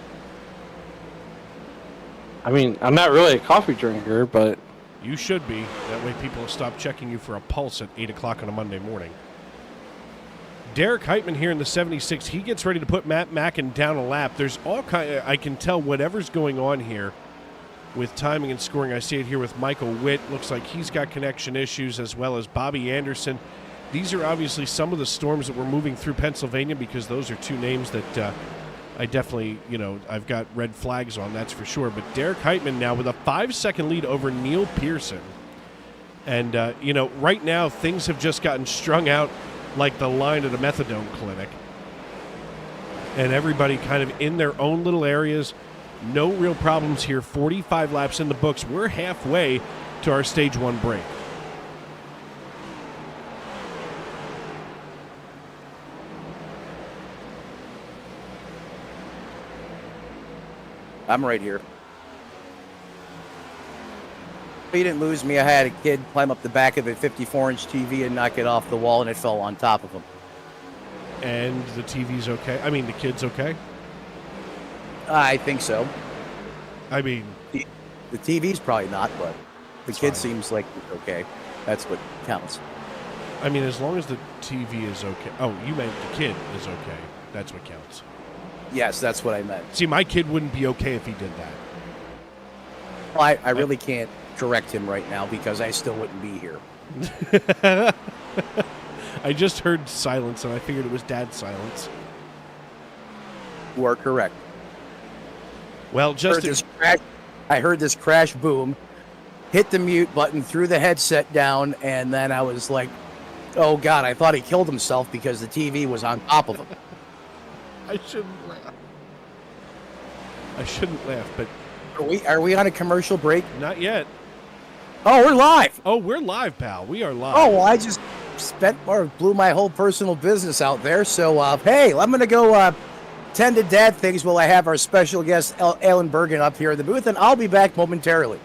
I mean, I'm not really a coffee drinker, but... You should be. That way people will stop checking you for a pulse at 8 o'clock on a Monday morning. Derek Heitman here in the 76. He gets ready to put Matt Mackin down a lap. There's all kind. I can tell whatever's going on here with timing and scoring. I see it here with Michael Witt. Looks like he's got connection issues, as well as Bobby Anderson. These are obviously some of the storms that were moving through Pennsylvania, because those are two names that I definitely, I've got red flags on, that's for sure. But Derek Heitman now with a 5-second lead over Neil Pearson. And, right now things have just gotten strung out like the line at a methadone clinic. And everybody kind of in their own little areas. No real problems here. 45 laps in the books. We're halfway to our stage 1 break. I'm right here. He didn't lose me. I had a kid climb up the back of a 54-inch TV and knock it off the wall, and it fell on top of him. And the TV's okay? I mean, the kid's okay? I think so. I mean... The TV's probably not, but the kid seems like it's okay. That's what counts. I mean, as long as the TV is okay. Oh, you meant the kid is okay. That's what counts. Yes, that's what I meant. See, my kid wouldn't be okay if he did that. Well, I really can't correct him right now because I still wouldn't be here. I just heard silence, and I figured it was Dad's silence. You are correct. Well, I heard this crash boom, hit the mute button, threw the headset down, and then I was like, oh, God, I thought he killed himself because the TV was on top of him. I shouldn't laugh. I shouldn't laugh, but... Are we on a commercial break? Not yet. Oh, we're live. Oh, we're live, pal. We are live. Oh, well, I just blew my whole personal business out there. So, hey, I'm going to go tend to dad things while I have our special guest, Alan Bergen, up here in the booth, and I'll be back momentarily.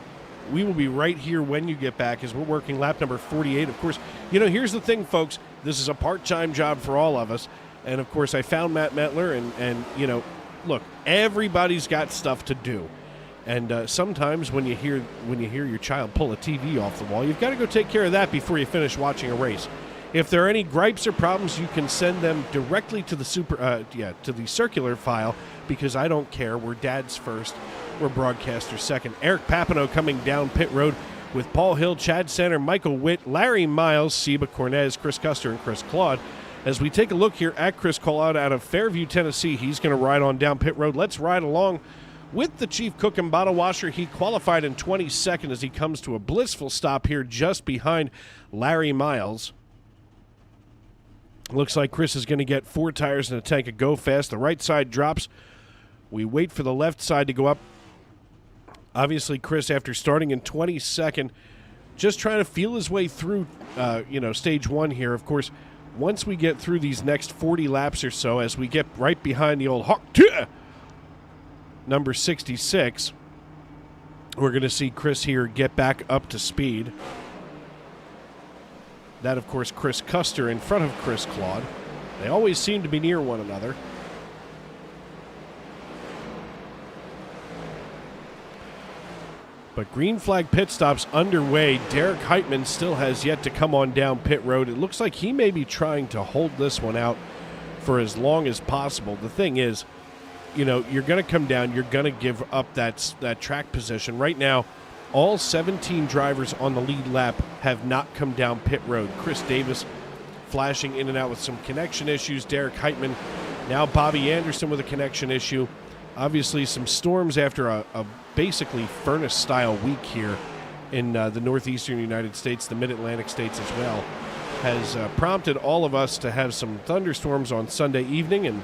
We will be right here when you get back, as we're working lap number 48. Of course, here's the thing, folks. This is a part-time job for all of us. And, of course, I found Matt Metler, and look, everybody's got stuff to do. And sometimes when you hear your child pull a TV off the wall, you've got to go take care of that before you finish watching a race. If there are any gripes or problems, you can send them directly to the to the circular file, because I don't care. We're dads first. We're broadcasters second. Eric Papineau coming down pit road with Paul Hill, Chad Sander, Michael Witt, Larry Miles, Seba Cornez, Chris Custer, and Chris Claude. As we take a look here at Chris Claude out of Fairview, Tennessee, he's going to ride on down pit road. Let's ride along with the chief cook and bottle washer. He qualified in 22nd as he comes to a blissful stop here just behind Larry Miles. Looks like Chris is going to get 4 tires and a tank of Go Fast. The right side drops. We wait for the left side to go up. Obviously, Chris, after starting in 22nd, just trying to feel his way through, stage 1 here. Of course, once we get through these next 40 laps or so, as we get right behind the old Hawk number 66, We're going to see Chris here get back up to speed. That, of course, Chris Custer in front of Chris Claude. They always seem to be near one another. But green flag pit stops underway. Derek Heitman still has yet to come on down pit road. It looks like he may be trying to hold this one out for as long as possible. The thing is, you know, you're going to come down, you're going to give up that track position. Right now, all 17 drivers on the lead lap have not come down pit road. Chris Davis flashing in and out with some connection issues. Derek Heitman, now Bobby Anderson with a connection issue. Obviously, some storms after a basically furnace-style week here in the northeastern United States, the mid-Atlantic states as well, has prompted all of us to have some thunderstorms on Sunday evening. And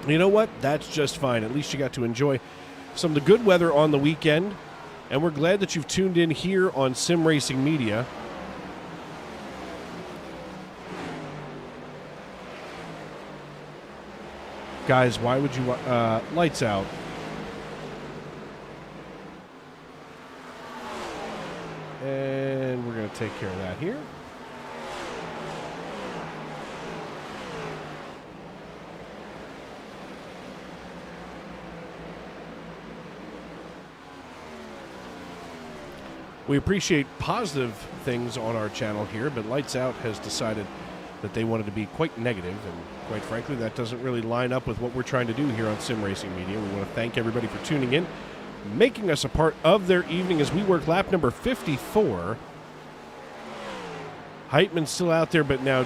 you know what? That's just fine. At least you got to enjoy some of the good weather on the weekend. And we're glad that you've tuned in here on Sim Racing Media. Guys, why would you... lights out. And we're going to take care of that here. We appreciate positive things on our channel here, but Lights Out has decided that they wanted to be quite negative, and quite frankly, that doesn't really line up with what we're trying to do here on Sim Racing Media. We want to thank everybody for tuning in, making us a part of their evening as we work lap number 54. Heitman's still out there, but now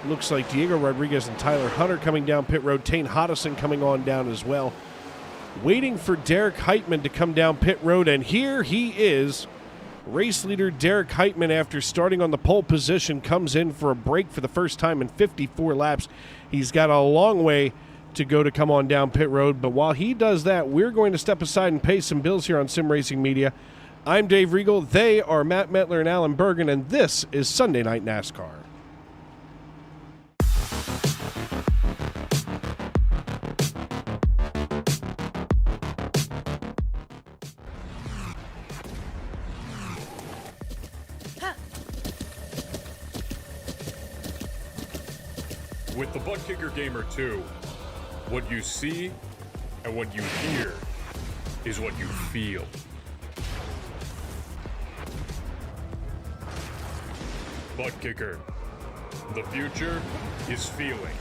looks like Diego Rodriguez and Tyler Hunter coming down pit road. Tane Hodison coming on down as well. Waiting for Derek Heitman to come down pit road, and here he is. Race leader Derek Heitman, after starting on the pole position, comes in for a break for the first time in 54 laps. He's got a long way to go to come on down pit road, but while he does that, we're going to step aside and pay some bills here on Sim Racing Media. I'm Dave Riegel, they are Matt Metler and Alan Bergen, and this is Sunday Night NASCAR. With the Butt Kicker Gamer 2, what you see and what you hear is what you feel. Butt Kicker. The future is feeling.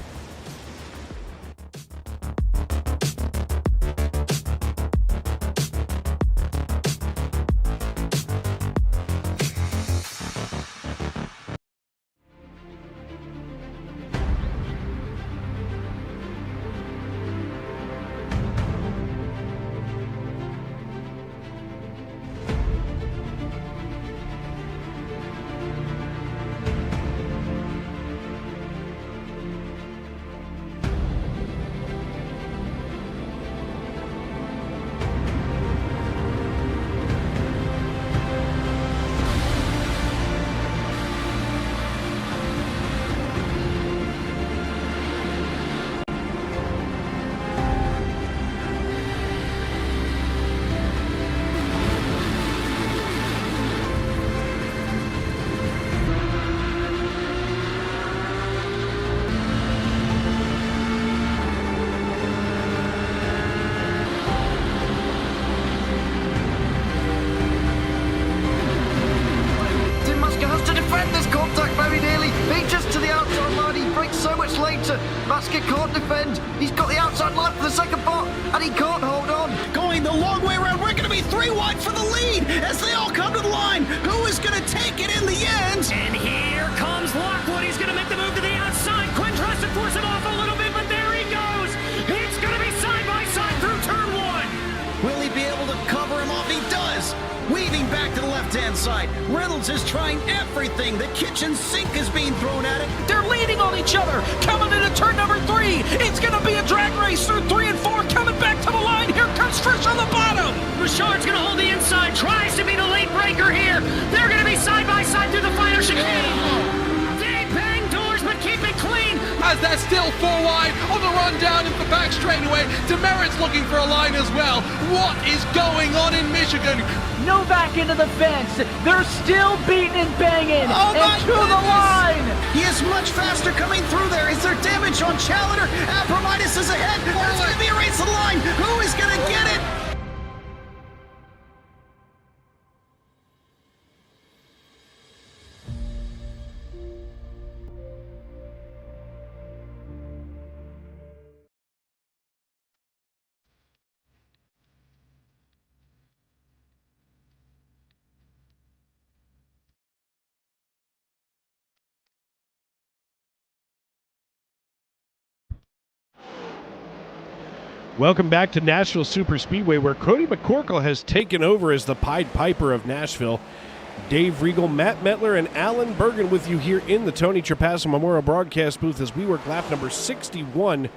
Basket can't defend. He's got the outside line for the second part, and he can't hold on. Going the long way around. We're going to be 3 wide for the lead as they all come to the line. Who is going to take it in the end? And here comes Lockwood. He's going to make the move to the outside. Quinn tries to force it off a little bit, but there he goes. It's going to be side by side through turn 1. Will he be able to cover him off? He does. Weaving back to the left-hand side. Reynolds is trying everything. The kitchen sink is being thrown at it. They're leaning on each other. Coming into turn number 3. It's going to be a drag race through 3 and 4. Coming back to the line. Here comes Frisch on the bottom. Richard's going to hold the inside. Tries to be the late breaker here. They're going to be side by side through the final chicane. They bang doors, but keep it clean. has that still 4 wide on the run down into the back straightaway. Demerit's looking for a line as well. What is going on in Michigan? Novak into the fence. They're still beating and banging. Oh my and to the line. He is much faster coming through there. Is there damage on Challenger? Aphrodite is ahead. There's going to be a race to the line. Who is going to get it? Welcome back to Nashville Super Speedway, where Cody McCorkle has taken over as the Pied Piper of Nashville. Dave Regal, Matt Metler, and Alan Bergen with you here in the Tony Trapasso Memorial Broadcast booth as we work lap number 61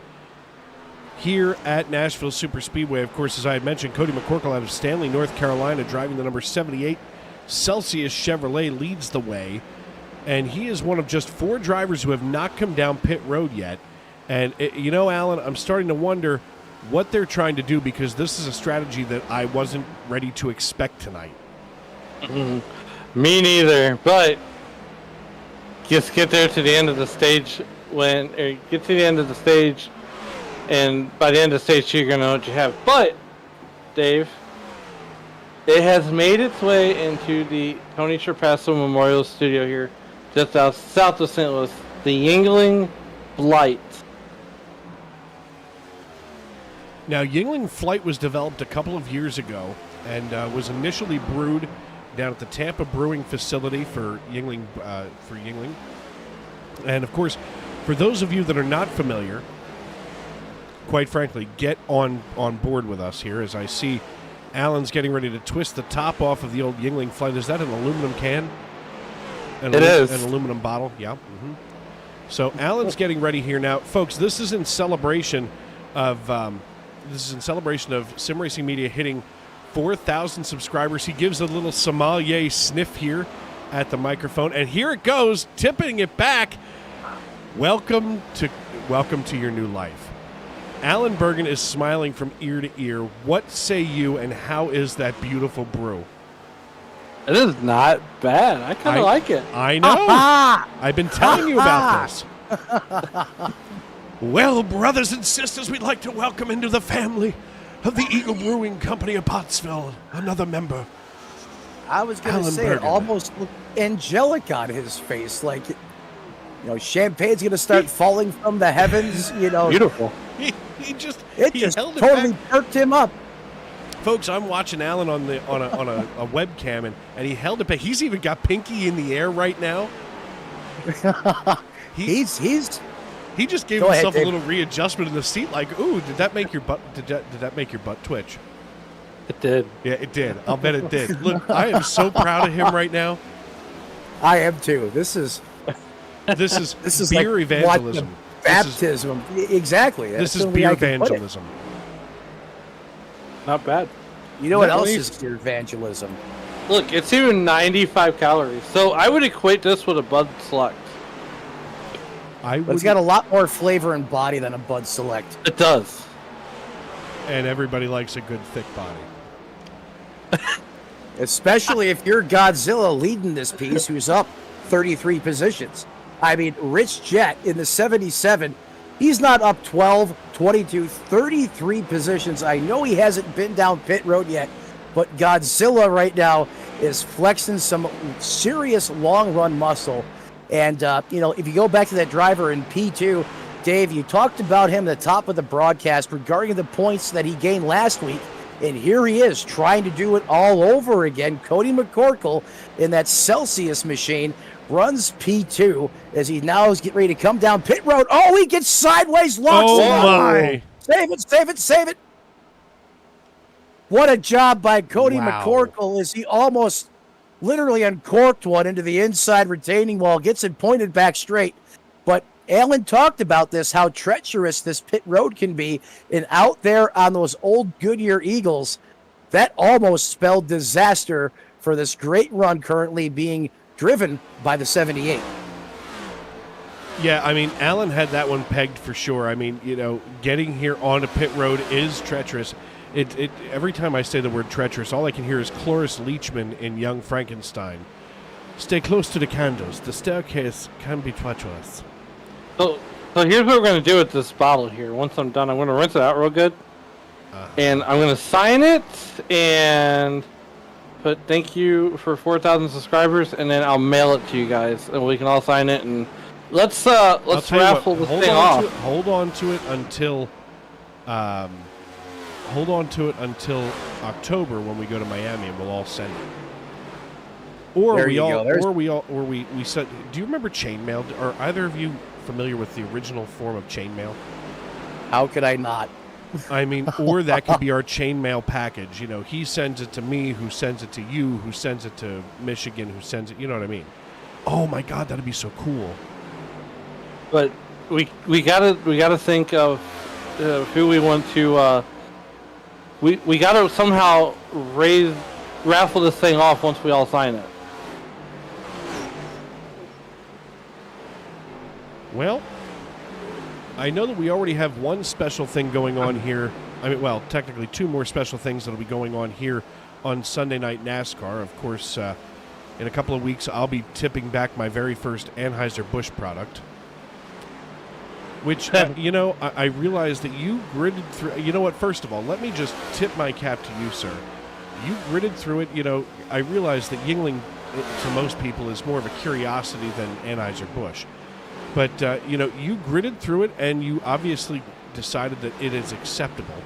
here at Nashville Super Speedway. Of course, as I had mentioned, Cody McCorkle out of Stanley, North Carolina, driving the number 78 Celsius Chevrolet, leads the way. And he is one of just 4 drivers who have not come down pit road yet. And, Alan, I'm starting to wonder what they're trying to do, because this is a strategy that I wasn't ready to expect tonight. Me neither, but just get there to the end of the stage and by the end of the stage you're going to know what you have. But, Dave, it has made its way into the Tony Trapasso Memorial Studio here, just south of St. Louis, the Yuengling Blight. Now, Yuengling Flight was developed a couple of years ago and was initially brewed down at the Tampa Brewing Facility for Yuengling. And, of course, for those of you that are not familiar, quite frankly, get on board with us here as I see Alan's getting ready to twist the top off of the old Yuengling Flight. Is that an aluminum can? It is. An aluminum bottle, yeah. Mm-hmm. So Alan's getting ready here now. Folks, this is in celebration of... Sim Racing Media hitting 4,000 subscribers. He gives a little sommelier sniff here at the microphone, and here it goes, tipping it back. Welcome to your new life. Alan Bergen is smiling from ear to ear. What say you, and how is that beautiful brew? It is not bad. I kind of like it. I know. I've been telling you about this. Well, brothers and sisters, we'd like to welcome into the family of the Eagle Brewing Company of Pottsville another member. I was going to say, Bergen. it almost looked angelic on his face. Like, champagne's going to start falling from the heavens, Beautiful. He just held totally it perked him up. Folks, I'm watching Alan on a webcam, and he held it back. He's even got pinky in the air right now. He just gave himself a little readjustment in the seat, like, "Ooh, did that make your butt? Did that make your butt twitch?" It did. Yeah, it did. I'll bet it did. Look, I am so proud of him right now. I am too. This is beer like evangelism. Baptism. Exactly. This is beer evangelism. Not bad. You know what else is beer evangelism? Look, it's even 95 calories. So I would equate this with a Bud Select. It's got a lot more flavor and body than a Bud Select. It does. And everybody likes a good thick body. Especially if you're Godzilla leading this piece, who's up 33 positions. I mean, Rich Jet in the 77, he's not up 12, 22, 33 positions. I know he hasn't been down pit road yet, but Godzilla right now is flexing some serious long-run muscle. And, if you go back to that driver in P2, Dave, you talked about him at the top of the broadcast regarding the points that he gained last week. And here he is trying to do it all over again. Cody McCorkle in that Celsius machine runs P2 as he now is getting ready to come down pit road. Oh, he gets sideways, locks it up. My. Save it. What a job by Cody McCorkle as he almost literally uncorked one into the inside retaining wall, gets it pointed back straight. But Alan talked about this, how treacherous this pit road can be. And out there on those old Goodyear Eagles, that almost spelled disaster for this great run currently being driven by the 78. Yeah, I mean, Alan had that one pegged for sure. I mean, getting here onto pit road is treacherous. It every time I say the word treacherous, all I can hear is Cloris Leachman in Young Frankenstein. Stay close to the candles. The staircase can be treacherous. So here's what we're going to do with this bottle here. Once I'm done, I'm going to rinse it out real good. And I'm going to sign it and put thank you for 4,000 subscribers, and then I'll mail it to you guys, and we can all sign it. And let's raffle this thing off. Hold on to it until October when we go to Miami, and we'll all send it. Or we said. Do you remember chainmail? Are either of you familiar with the original form of chainmail? How could I not? I mean, or that could be our chainmail package. He sends it to me, who sends it to you, who sends it to Michigan, who sends it. You know what I mean? Oh my God, that'd be so cool. But we gotta think of who we want to. We gotta somehow raffle this thing off once we all sign it. Well, I know that we already have one special thing going on here. I mean, well, technically two more special things that'll be going on here on Sunday Night NASCAR. Of course, in a couple of weeks, I'll be tipping back my very first Anheuser-Busch product. Which, I realize that you gritted through. You know what? First of all, let me just tip my cap to you, sir. You gritted through it. I realize that Yuengling, to most people, is more of a curiosity than Anheuser-Busch. But, you gritted through it, and you obviously decided that it is acceptable.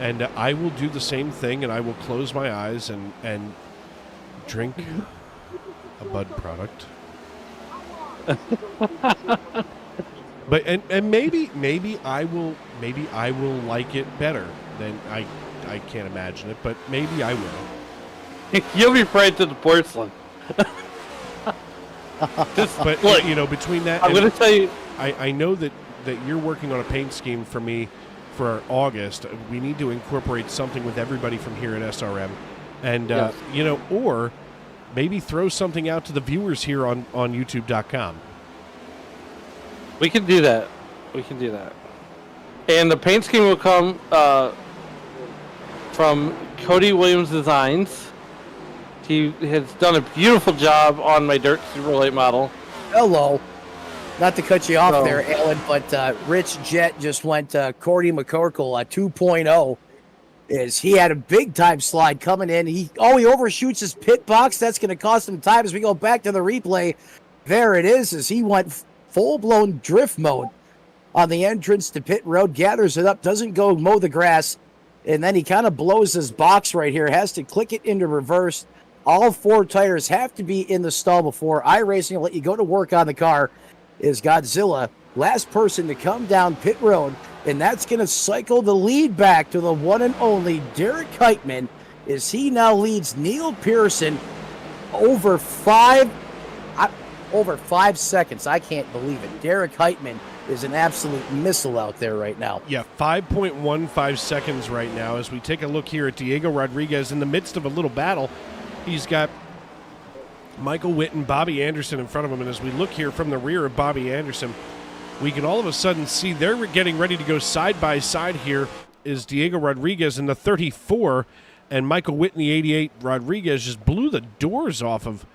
And I will do the same thing, and I will close my eyes and drink a Bud product. But and maybe I will like it better than I can't imagine it, but maybe I will. You'll be afraid to the porcelain. But look, between that, I'm going to tell you. I know that you're working on a paint scheme for me for August. We need to incorporate something with everybody from here at SRM, and yes. Or maybe throw something out to the viewers here on YouTube.com. We can do that. And the paint scheme will come from Cody Williams Designs. He has done a beautiful job on my Dirt Super Late model. Hello. Not to cut you off there, Alan, but Rich Jet just went Cordy McCorkle 2.0. He had a big-time slide coming in. He overshoots his pit box. That's going to cost him time as we go back to the replay. There it is, as he went full-blown drift mode on the entrance to pit road, gathers it up, doesn't go mow the grass, and then he kind of blows his box right here, has to click it into reverse. All four tires have to be in the stall before iRacing will let you go to work on the car. Is Godzilla, last person to come down pit road, and that's going to cycle the lead back to the one and only Derek Heitman, as he now leads Neil Pearson over 5 seconds. I can't believe it. Derek Heitman is an absolute missile out there right now. Yeah, 5.15 seconds right now as we take a look here at Diego Rodriguez in the midst of a little battle. He's got Michael Witt and Bobby Anderson in front of him, and as we look here from the rear of Bobby Anderson, we can all of a sudden see they're getting ready to go side by side here. Is Diego Rodriguez in the 34 and Michael Witt in the 88. Rodriguez just blew the doors off of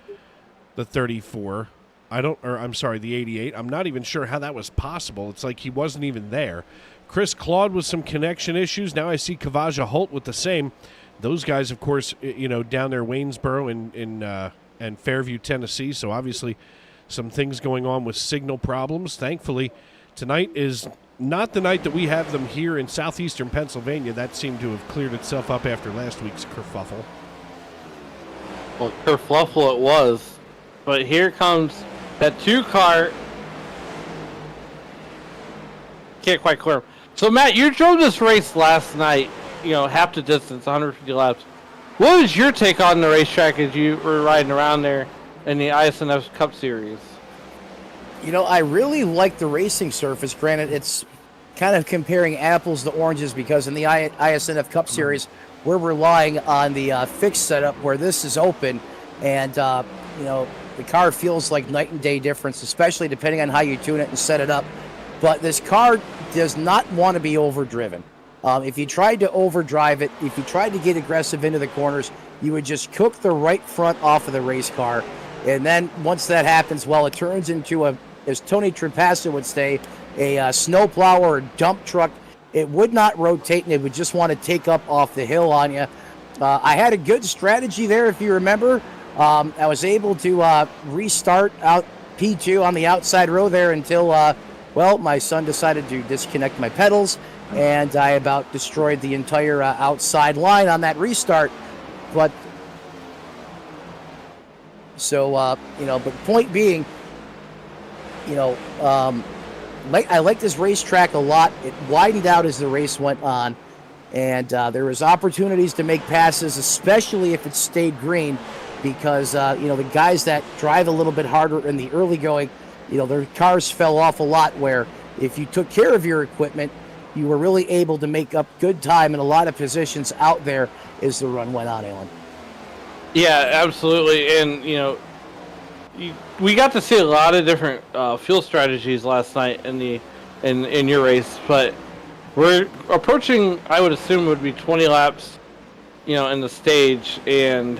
the 34. The 88. I'm not even sure how that was possible. It's like he wasn't even there. Chris Claude with some connection issues. Now I see Kavaja Holt with the same. Those guys, of course, down there, Waynesboro and Fairview, Tennessee. So obviously some things going on with signal problems. Thankfully, tonight is not the night that we have them here in southeastern Pennsylvania. That seemed to have cleared itself up after last week's kerfuffle. Well, kerfuffle it was. But here comes that two-car. Can't quite clear him. So, Matt, you drove this race last night, half the distance, 150 laps. What was your take on the racetrack as you were riding around there in the ISNF Cup Series? I really like the racing surface. Granted, it's kind of comparing apples to oranges because in the ISNF Cup Series, we're relying on the fixed setup where this is open. And, the car feels like night and day difference, especially depending on how you tune it and set it up. But this car does not want to be overdriven. If you tried to overdrive it, if you tried to get aggressive into the corners, you would just cook the right front off of the race car. And then once that happens, well, it turns into a, as Tony Trapassa would say, a snowplow or a dump truck. It would not rotate, and it would just want to take up off the hill on you. I had a good strategy there, if you remember. I was able to restart out P2 on the outside row there until, well, my son decided to disconnect my pedals, and I about destroyed the entire outside line on that restart. But, so, you know, but point being, you know, I like this racetrack a lot. It widened out as the race went on, and there was opportunities to make passes, especially if it stayed green, because, you know, the guys that drive a little bit harder in the early going, you know, their cars fell off a lot, where if you took care of your equipment, you were really able to make up good time in a lot of positions out there as the run went on, Alan. Yeah, absolutely. And, you know, we got to see a lot of different fuel strategies last night in your race, but we're approaching, I would assume, would be 20 laps, you know, in the stage, and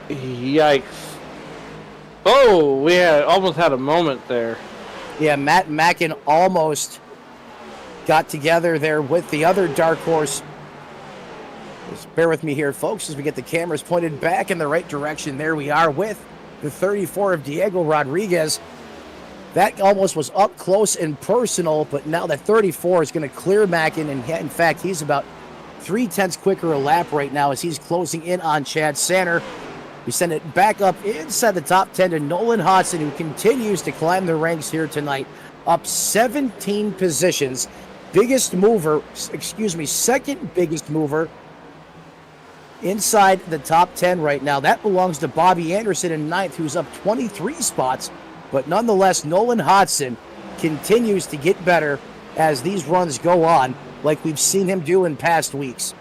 yikes! Oh, we almost had a moment there. Yeah, Matt Mackin almost got together there with the other dark horse. Just bear with me here, folks, as we get the cameras pointed back in the right direction. There we are with the 34 of Diego Rodriguez. That almost was up close and personal, but now the 34 is going to clear Mackin, and in fact, he's about 0.3 quicker a lap right now as he's closing in on Chad Sanner. We send it back up inside the top 10 to Nolan Hodson, who continues to climb the ranks here tonight, up 17 positions. Second biggest mover inside the top 10 right now. That belongs to Bobby Anderson in 9th, who's up 23 spots. But nonetheless, Nolan Hodson continues to get better as these runs go on, like we've seen him do in past weeks.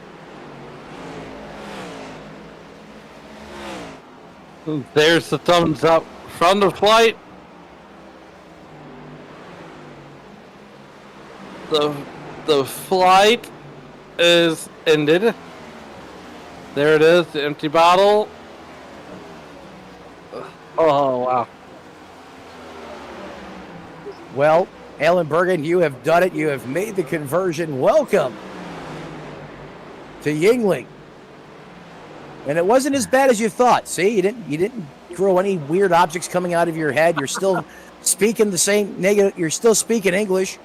There's the thumbs up from the flight. The flight is ended. There it is, the empty bottle. Oh, wow. Well, Alan Bergen, you have done it. You have made the conversion. Welcome to Yingling. And it wasn't as bad as you thought. See, you didn't grow any weird objects coming out of your head. You're still speaking the same negative. You're still speaking English.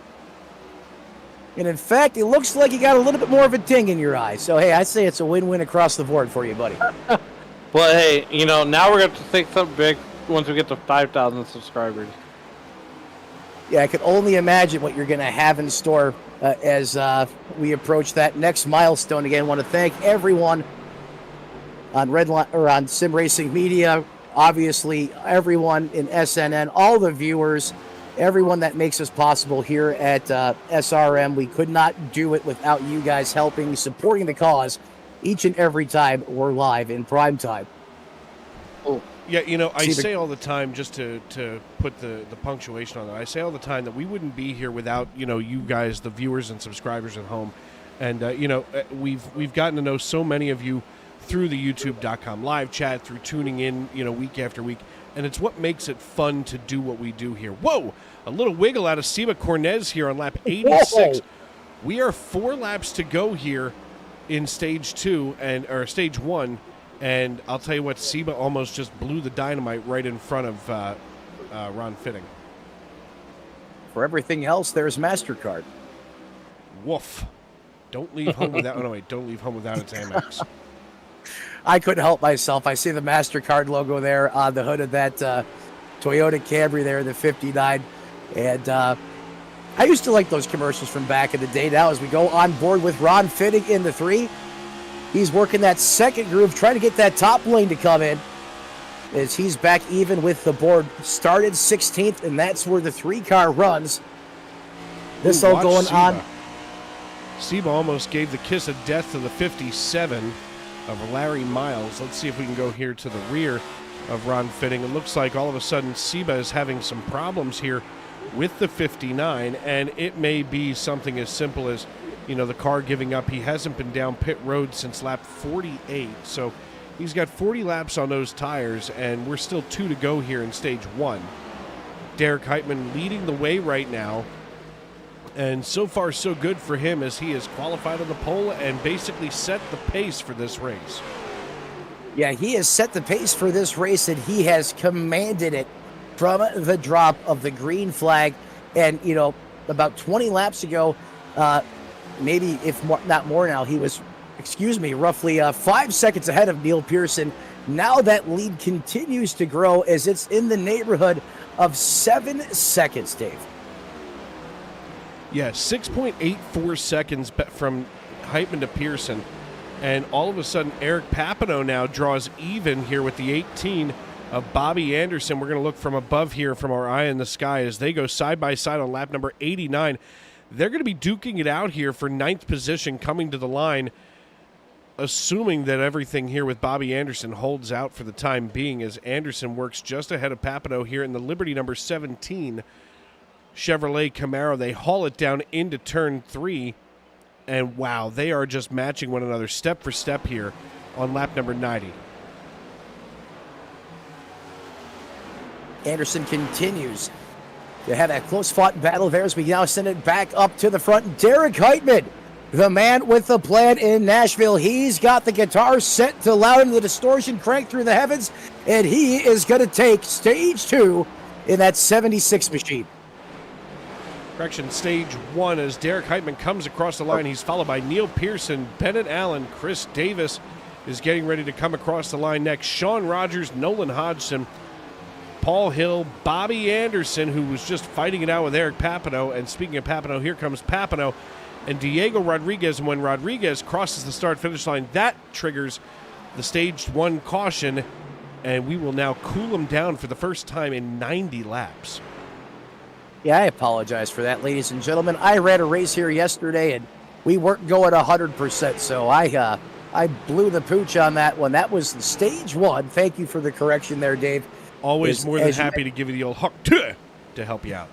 And in fact, it looks like you got a little bit more of a ting in your eye. So, hey, I say it's a win-win across the board for you, buddy. Well, hey, you know, now we're going to think something big once we get to 5,000 subscribers. Yeah, I could only imagine what you're going to have in store as we approach that next milestone. Again, I want to thank everyone on on Sim Racing Media, obviously everyone in SNN, all the viewers, everyone that makes us possible here at SRM. We could not do it without you guys helping, supporting the cause each and every time we're live in prime time. Oh. Yeah, you know, I say all the time, just to put the punctuation on it, I say all the time that we wouldn't be here without, you know, you guys, the viewers and subscribers at home. And, you know, we've gotten to know so many of you through the YouTube.com live chat, through tuning in, you know, week after week. And it's what makes it fun to do what we do here. Whoa! A little wiggle out of Seba Cornez here on lap 86. Whoa. We are 4 laps to go here in stage 2, or stage 1. And I'll tell you what, Seba almost just blew the dynamite right in front of Ron Fitting. For everything else, there's MasterCard. Woof. Don't leave home without... Oh, no, wait. Don't leave home without its Amex. I couldn't help myself. I see the MasterCard logo there on the hood of that Toyota Camry there, the 59. And I used to like those commercials from back in the day. Now, as we go on board with Ron Fitting in the 3, he's working that second groove, trying to get that top lane to come in. As he's back even with the board. Started 16th, and that's where the 3-car runs. This all going Seba. on. Seba almost gave the kiss of death to the 57 of Larry Miles. Let's see if we can go here to the rear. of Ron Fitting. It looks like all of a sudden Seba is having some problems here with the 59, and it may be something as simple as, the car giving up. He hasn't been down pit road since lap 48, so he's got 40 laps on those tires, and we're still 2 to go here in stage 1. Derek Heitman leading the way right now, and so far so good for him as he has qualified on the pole and basically set the pace for this race. Yeah, he has set the pace for this race, and he has commanded it from the drop of the green flag. And, about 20 laps ago, maybe if not more now, he was, roughly 5 seconds ahead of Neil Pearson. Now that lead continues to grow as it's in the neighborhood of 7 seconds, Dave. Yeah, 6.84 seconds from Heitman to Pearson. And all of a sudden, Eric Papineau now draws even here with the 18 of Bobby Anderson. We're going to look from above here from our eye in the sky as they go side by side on lap number 89. They're going to be duking it out here for 9th position coming to the line, assuming that everything here with Bobby Anderson holds out for the time being as Anderson works just ahead of Papineau here in the Liberty number 17 Chevrolet Camaro. They haul it down into turn 3, and wow, they are just matching one another step for step here on lap number 90. Anderson continues to have that close-fought battle there as we now send it back up to the front. Derek Heitman, the man with the plan in Nashville. He's got the guitar set to loud and the distortion crank through the heavens, and he is going to take stage 2 in that 76 machine. Correction, stage 1 as Derek Heitman comes across the line. He's followed by Neil Pearson, Bennett Allen, Chris Davis is getting ready to come across the line next. Sean Rogers, Nolan Hodgson, Paul Hill, Bobby Anderson, who was just fighting it out with Eric Papineau. And speaking of Papineau, here comes Papineau and Diego Rodriguez. And when Rodriguez crosses the start-finish line, that triggers the stage 1 caution, and we will now cool him down for the first time in 90 laps. Yeah, I apologize for that, ladies and gentlemen. I ran a race here yesterday, and we weren't going 100%, so I blew the pooch on that one. That was stage 1. Thank you for the correction there, Dave. Always more than happy to give you the old huck to help you out.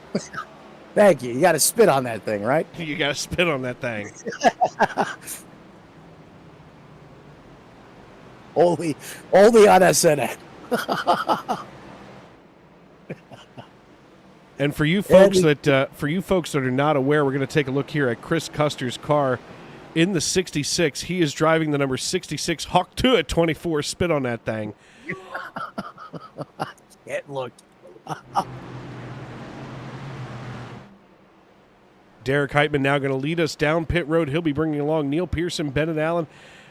Thank you. You got to spit on that thing, right? You got to spit on that thing. only on SNN. And for you folks that are not aware, we're going to take a look here at Chris Custer's car in the 66. He is driving the number 66 Hawk 2 at 24. Spit on that thing. It looked. Derek Heitman now going to lead us down pit road. He'll be bringing along Neil Pearson, Bennett Allen,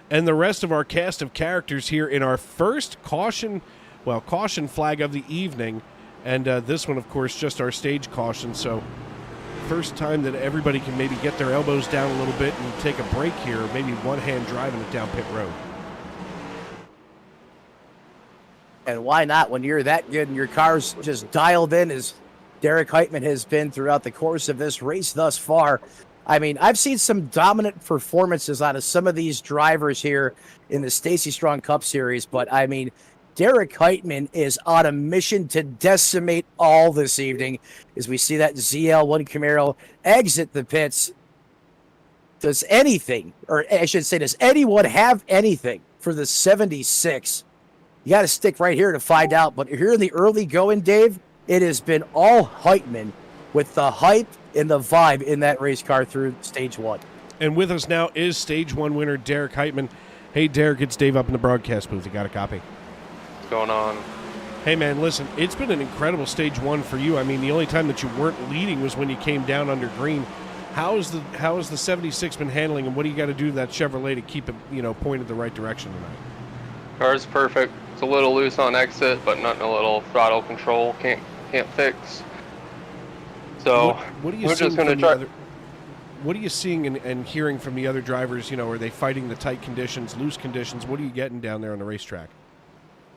and the rest of our cast of characters here in our first caution flag of the evening. And this one, of course, just our stage caution. So first time that everybody can maybe get their elbows down a little bit and take a break here, or maybe one hand driving it down pit road. And why not when you're that good and your car's just dialed in as Derek Heitman has been throughout the course of this race thus far. I mean, I've seen some dominant performances out of some of these drivers here in the Stacy Strong Cup Series, but I mean, Derek Heitman is on a mission to decimate all this evening as we see that ZL1 Camaro exit the pits. Does anything, or I should say, does anyone have anything for the 76? You got to stick right here to find out. But here in the early going, Dave, it has been all Heitman with the hype and the vibe in that race car through stage 1. And with us now is stage 1 winner Derek Heitman. Hey, Derek, it's Dave up in the broadcast booth. You got a copy? What's going on? Hey, man, listen, it's been an incredible stage 1 for you. I mean, the only time that you weren't leading was when you came down under green. How is the 76 been handling, and what do you got to do to that Chevrolet to keep it, pointed the right direction tonight? Car's perfect. It's a little loose on exit, but nothing a little throttle control can't fix. So what are you we're seeing just going to try. What are you seeing and hearing from the other drivers? Are they fighting the tight conditions, loose conditions? What are you getting down there on the racetrack?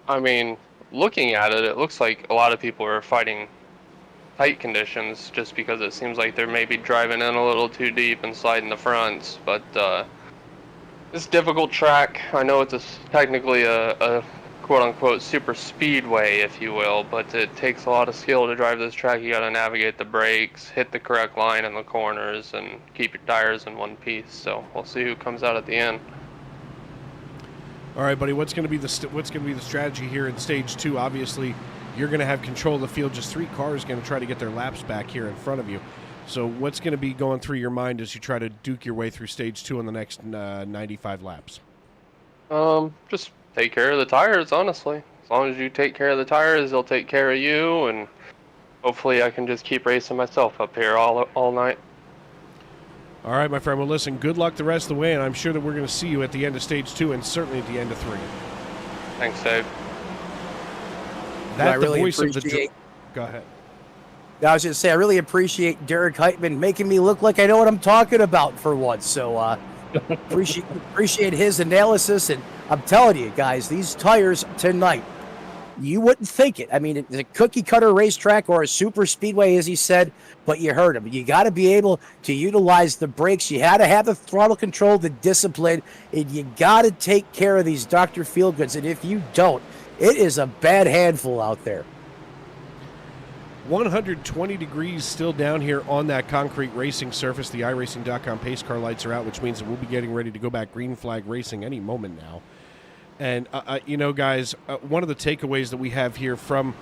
I mean, looking at it, it looks like a lot of people are fighting tight conditions just because it seems like they're maybe driving in a little too deep and sliding the fronts. But it's a difficult track. I know it's technically a quote-unquote super speedway, if you will, but it takes a lot of skill to drive this track. You got to navigate the brakes, hit the correct line in the corners, and keep your tires in one piece. So we'll see who comes out at the end. All right, buddy. What's going to be the strategy here in stage 2? Obviously, you're going to have control of the field. Just 3 cars going to try to get their laps back here in front of you. So what's going to be going through your mind as you try to duke your way through stage 2 on the next 95 laps? Just take care of the tires, honestly. As long as you take care of the tires, they'll take care of you, and hopefully I can just keep racing myself up here all night. All right, my friend. Well, listen, good luck the rest of the way, and I'm sure that we're going to see you at the end of stage 2 and certainly at the end of 3. Thanks, Dave. That's really the voice of the... appreciate- Go ahead. I was going to say, I really appreciate Derek Heitman making me look like I know what I'm talking about for once. So appreciate his analysis. And I'm telling you guys, these tires tonight, you wouldn't think it. I mean, it's a cookie cutter racetrack or a super speedway, as he said, but you heard him. You got to be able to utilize the brakes. You had to have the throttle control, the discipline, and you got to take care of these Dr. Feelgoods. And if you don't, it is a bad handful out there. 120 degrees still down here on that concrete racing surface. The iRacing.com pace car lights are out, which means that we'll be getting ready to go back green flag racing any moment now. And, guys, one of the takeaways that we have here from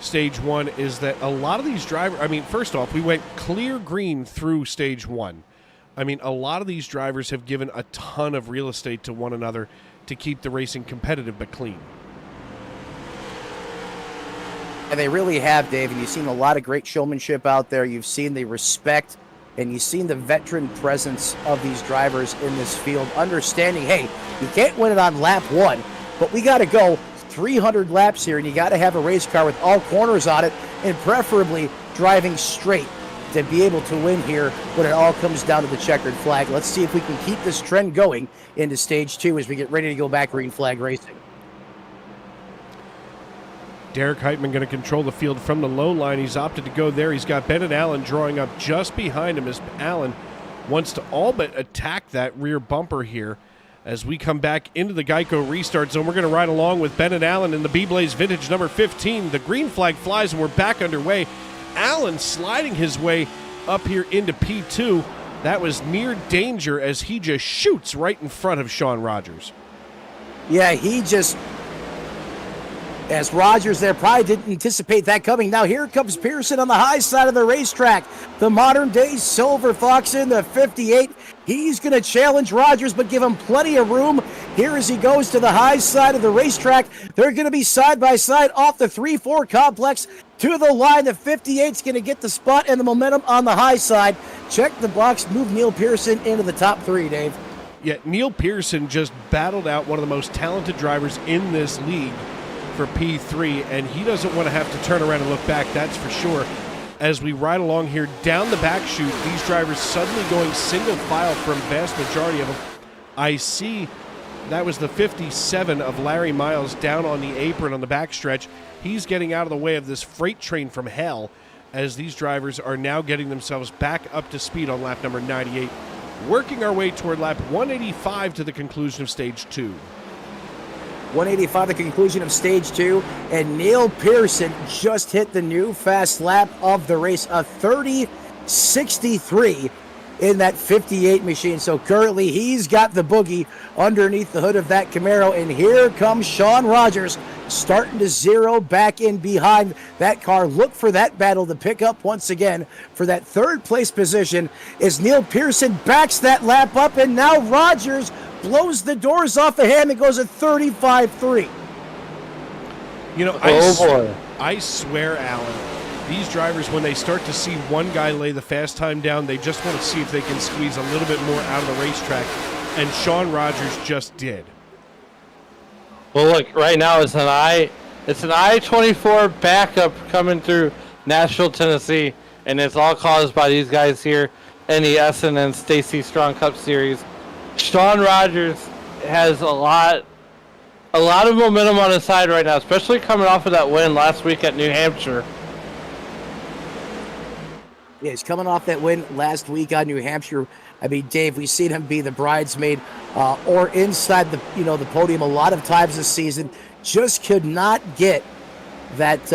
stage 1 is that a lot of these drivers, first off, we went clear green through stage 1. A lot of these drivers have given a ton of real estate to one another to keep the racing competitive but clean. And they really have, Dave. And you've seen a lot of great showmanship out there. You've seen the respect and you've seen the veteran presence of these drivers in this field, understanding, hey, you can't win it on lap 1, but we got to go 300 laps here, and you got to have a race car with all corners on it and preferably driving straight to be able to win here when it all comes down to the checkered flag. Let's see if we can keep this trend going into stage 2 as we get ready to go back green flag racing. Derek Heitman going to control the field from the low line. He's opted to go there. He's got Bennett Allen drawing up just behind him as Allen wants to all but attack that rear bumper here as we come back into the Geico restart zone. We're going to ride along with Bennett Allen in the B-Blaze Vintage number 15. The green flag flies and we're back underway. Allen sliding his way up here into P2. That was near danger as he just shoots right in front of Sean Rogers. Yeah, he just... As Rogers there probably didn't anticipate that coming. Now here comes Pearson on the high side of the racetrack. The modern-day Silver Fox in the 58. He's going to challenge Rogers, but give him plenty of room. Here as he goes to the high side of the racetrack. They're going to be side-by-side off the 3-4 complex to the line. The 58's going to get the spot and the momentum on the high side. Check the box, move Neil Pearson into the top 3, Dave. Yeah, Neil Pearson just battled out one of the most talented drivers in this league for P3, and he doesn't want to have to turn around and look back, that's for sure. As we ride along here down the back chute, these drivers suddenly going single file from vast majority of them. I see that was the 57 of Larry Miles down on the apron on the back stretch. He's getting out of the way of this freight train from hell as these drivers are now getting themselves back up to speed on lap number 98, working our way toward lap 185 to the conclusion of stage 2. 185, the conclusion of stage 2, and Neil Pearson just hit the new fast lap of the race, a 30.63 in that 58 machine. So currently he's got the boogie underneath the hood of that Camaro, and here comes Sean Rogers starting to zero back in behind that car. Look for that battle to pick up once again for that third place position as Neil Pearson backs that lap up, and now Rogers blows the doors off of him and goes at 35.3. I swear, Alan, these drivers, when they start to see one guy lay the fast time down, they just want to see if they can squeeze a little bit more out of the racetrack, and Sean Rogers just did. Well, look, right now it's an I-24 backup coming through Nashville, Tennessee, and it's all caused by these guys here in the SRM Stacy Strong Cup Series. Sean Rogers has a lot of momentum on his side right now, especially coming off of that win last week at New Hampshire. Yeah, he's coming off that win last week on New Hampshire. I mean, Dave, we've seen him be the bridesmaid or inside the podium a lot of times this season. just could not get that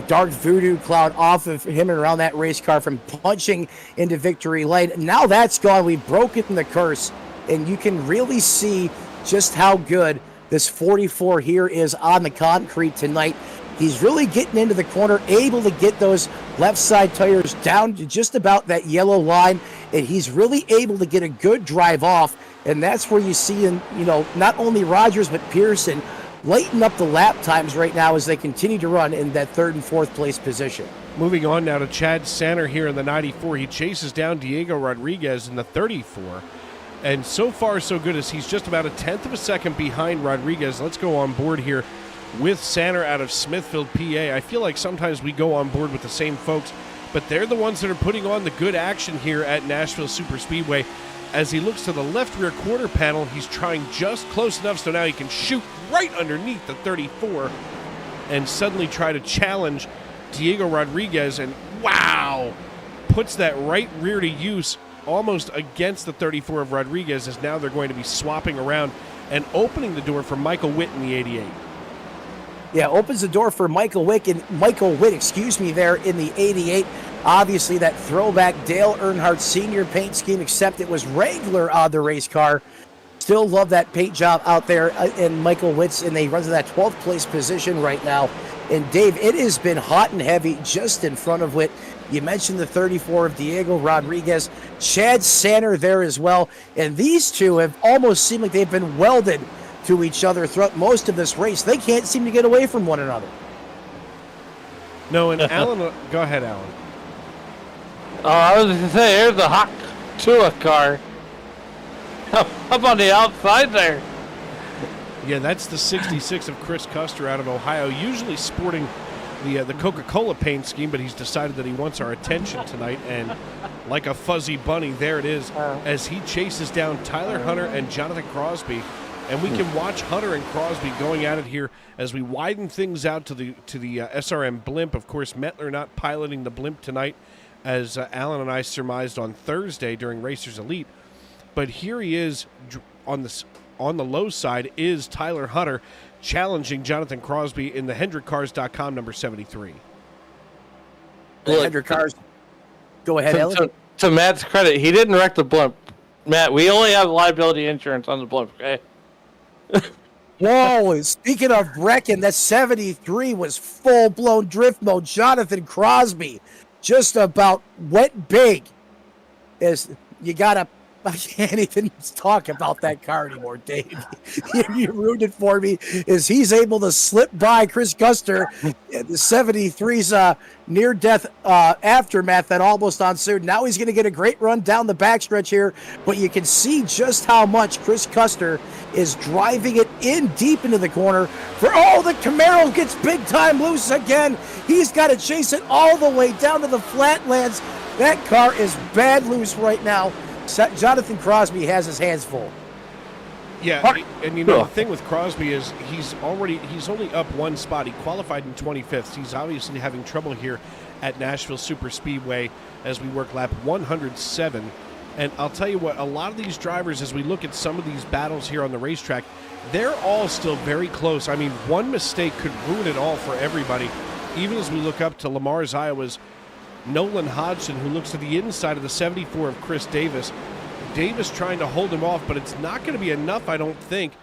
dark voodoo cloud off of him and around that race car from punching into victory lane. Now that's gone. We've broken the curse, and you can really see just how good this 44 here is on the concrete tonight. He's really getting into the corner, able to get those left side tires down to just about that yellow line, and he's really able to get a good drive off, and that's where you see him, not only Rogers but Pearson lighten up the lap times right now as they continue to run in that 3rd and 4th place position. Moving on now to Chad Sanner here in the 94. He chases down Diego Rodriguez in the 34. And so far, so good, as he's just about a 1/10 of a second behind Rodriguez. Let's go on board here with Sanner out of Smithfield, PA. I feel like sometimes we go on board with the same folks, but they're the ones that are putting on the good action here at Nashville Superspeedway. As he looks to the left rear quarter panel, he's trying just close enough so now he can shoot right underneath the 34 and suddenly try to challenge Diego Rodriguez, and wow, puts that right rear to use almost against the 34 of Rodriguez, as now they're going to be swapping around and opening the door for Michael Witt in the 88. Yeah, opens the door for Michael Witt, there in the 88. Obviously, that throwback Dale Earnhardt Sr. paint scheme, except it was Wrangler on the race car. Still love that paint job out there in Michael Witt's, and they run to that 12th place position right now. And Dave, it has been hot and heavy just in front of Witt. You mentioned the 34 of Diego Rodriguez, Chad Sanner there as well. And these two have almost seemed like they've been welded to each other throughout most of this race. They can't seem to get away from one another. No, and Alan, go ahead, Alan. Oh, I was going to say, here's the Hawk Tua car. Up on the outside there. Yeah, that's the 66 of Chris Custer out of Ohio, usually sporting the Coca-Cola paint scheme, but he's decided that he wants our attention tonight, and like a fuzzy bunny, there it is, as he chases down Tyler Hunter and Jonathan Crosby. And we can watch Hunter and Crosby going at it here as we widen things out to the SRM blimp. Of course, Mettler not piloting the blimp tonight, as Alan and I surmised on Thursday during Racers Elite. But here he is on the low side is Tyler Hunter challenging Jonathan Crosby in the HendrickCars.com number 73. Hendrick Cars. Go ahead, Alan. To Matt's credit, he didn't wreck the blimp. Matt, we only have liability insurance on the blimp, okay? Whoa, speaking of wrecking, that 73 was full-blown drift mode. Jonathan Crosby just about went big. I can't even talk about that car anymore, Dave. You ruined it for me. Is he's able to slip by Chris Custer, the 73's near-death aftermath that almost ensued. Now he's going to get a great run down the backstretch here, but you can see just how much Chris Custer is driving it in deep into the corner. The Camaro gets big time loose again. He's got to chase it all the way down to the flatlands. That car is bad loose right now. Jonathan Crosby has his hands full. Yeah, and the thing with Crosby is he's only up one spot. He qualified in 25th. He's obviously having trouble here at Nashville Superspeedway as we work lap 107. And I'll tell you what, a lot of these drivers, as we look at some of these battles here on the racetrack, they're all still very close. I mean, one mistake could ruin it all for everybody. Even as we look up to Lamar's Iowa's Nolan Hodgson, who looks to the inside of the 74 of Chris Davis. Davis trying to hold him off, but it's not going to be enough, I don't think,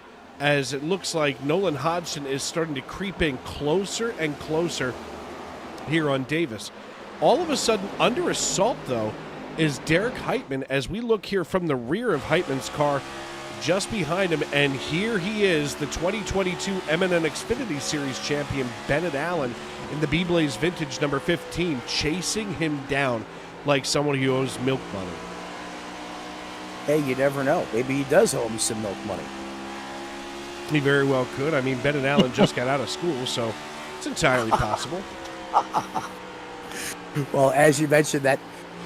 as it looks like Nolan Hodgson is starting to creep in closer and closer here on Davis. All of a sudden, under assault, though, is Derek Heitman, as we look here from the rear of Heitman's car just behind him, and here he is, the 2022 M&N Xfinity Series champion, Bennett Allen, in the B-Blaze Vintage number 15, chasing him down like someone who owes milk money. Hey, you never know. Maybe he does owe him some milk money. He very well could. I mean, Bennett Allen just got out of school, so it's entirely possible. Well, as you mentioned, that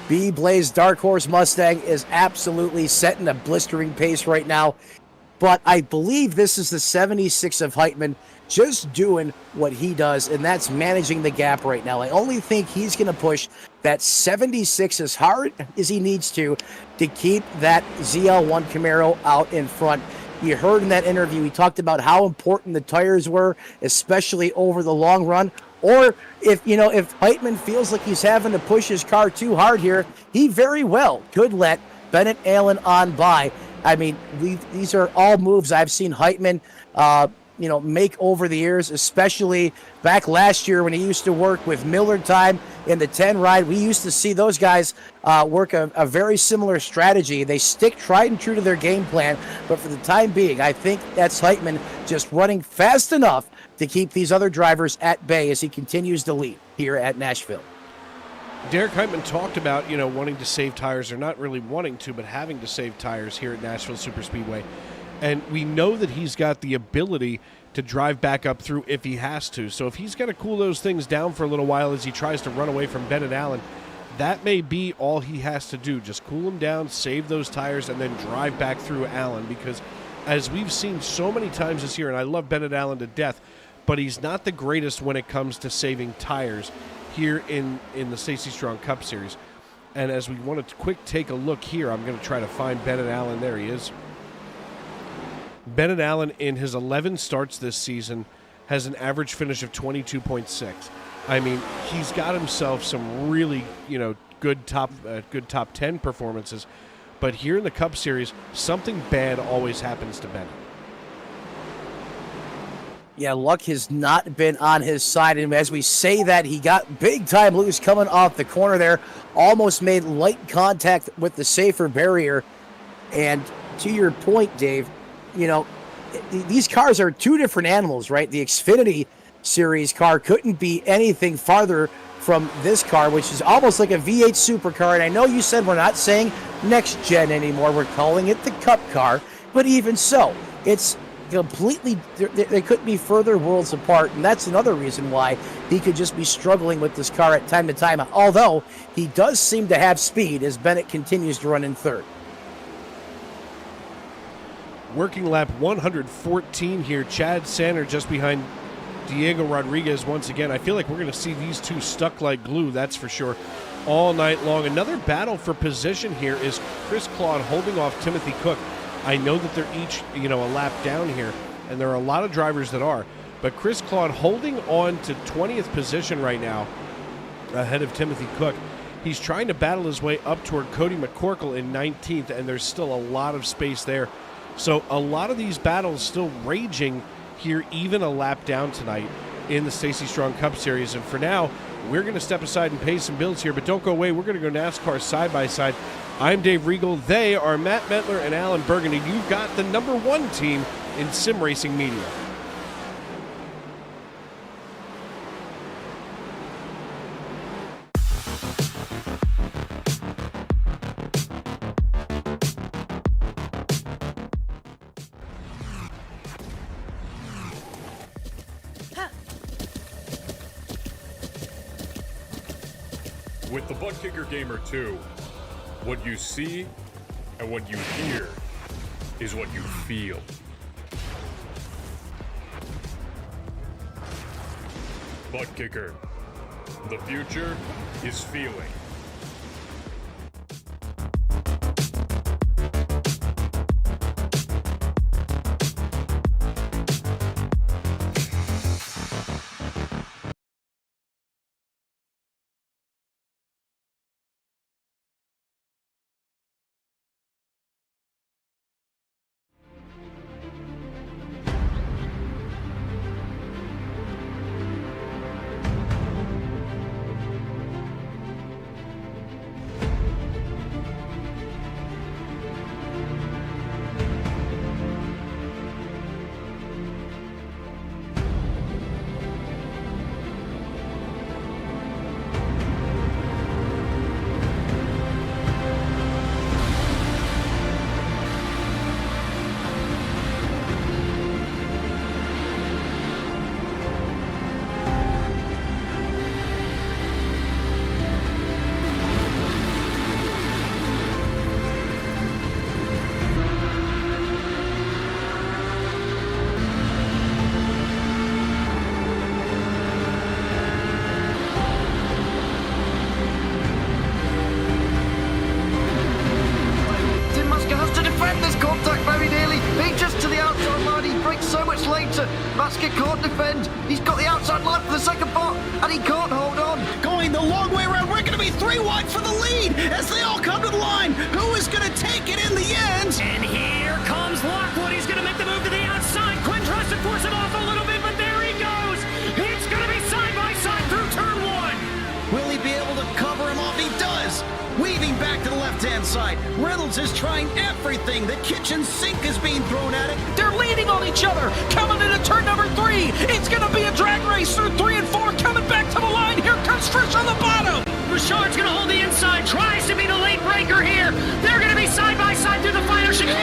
B-Blaze Dark Horse Mustang is absolutely setting a blistering pace right now. But I believe this is the 76 of Heitman just doing what he does, and that's managing the gap right now. I only think he's going to push that 76 as hard as he needs to keep that ZL1 Camaro out in front. You heard in that interview, he talked about how important the tires were, especially over the long run. Or if Heitman feels like he's having to push his car too hard here, he very well could let Bennett Allen on by. I mean, these are all moves I've seen Heitman, make over the years, especially back last year when he used to work with Miller time in the 10 ride. We used to see those guys work a very similar strategy. They stick tried and true to their game plan, but for the time being, I think that's Heitman just running fast enough to keep these other drivers at bay as he continues to lead here at Nashville. Derek Heitman talked about, wanting to save tires, or not really wanting to, but having to save tires here at Nashville Superspeedway. And we know that he's got the ability to drive back up through if he has to. So if he's got to cool those things down for a little while as he tries to run away from Bennett Allen, that may be all he has to do. Just cool him down, save those tires, and then drive back through Allen. Because as we've seen so many times this year, and I love Bennett Allen to death, but he's not the greatest when it comes to saving tires here in the Stacy Strong Cup Series. And as we want to quick take a look here, I'm going to try to find Bennett Allen. There he is. Bennett Allen, in his 11 starts this season, has an average finish of 22.6. I mean, he's got himself some really, good top 10 performances. But here in the Cup Series, something bad always happens to Bennett. Yeah, luck has not been on his side. And as we say that, he got big time loose coming off the corner there. Almost made light contact with the safer barrier. And to your point, Dave, these cars are two different animals, right? The Xfinity Series car couldn't be anything farther from this car, which is almost like a V8 supercar. And I know you said we're not saying next gen anymore. We're calling it the Cup car. But even so, it's completely, they couldn't be further worlds apart, and that's another reason why he could just be struggling with this car at time to time, although he does seem to have speed as Bennett continues to run in third. Working lap 114 here, Chad Sanner just behind Diego Rodriguez once again. I feel like we're going to see these two stuck like glue, that's for sure, all night long. Another battle for position here is Chris Claude holding off Timothy Cook. I know that they're each, a lap down here, and there are a lot of drivers that are. But Chris Claude holding on to 20th position right now ahead of Timothy Cook. He's trying to battle his way up toward Cody McCorkle in 19th, and there's still a lot of space there. So a lot of these battles still raging here, even a lap down tonight in the Stacy Strong Cup Series. And for now, we're going to step aside and pay some bills here, but don't go away. We're going to go NASCAR side by side. I'm Dave Regal. They are Matt Metler and Alan Burgundy. You've got the #1 team in sim racing media. With the Butt Kicker Gamer 2, what you see and what you hear is what you feel. Butt Kicker. The future is feeling. straight. Basket can't defend. He's got the outside line for the second part, and he can't hold on. Going the long way around. We're going to be 3 wide for the lead as they all come to the line. Who is going to take it in the end? And here comes Lockwood. He's going to make the move to the outside. Quinn tries to force it off a little bit, but there he goes. It's going to be side by side through turn 1. Will he be able to cover him off? He does. Weaving back to the left-hand side. Reynolds is trying everything. The kitchen sink is being thrown at it. They're leaning on each other. Coming into turn number 3. It's going to be a drag race through 3 and 4. Coming back to the line. Here comes Frisch on the bottom. Richard's going to hold the inside. Tries to be the late breaker here. They're going to be side by side through the final chicane.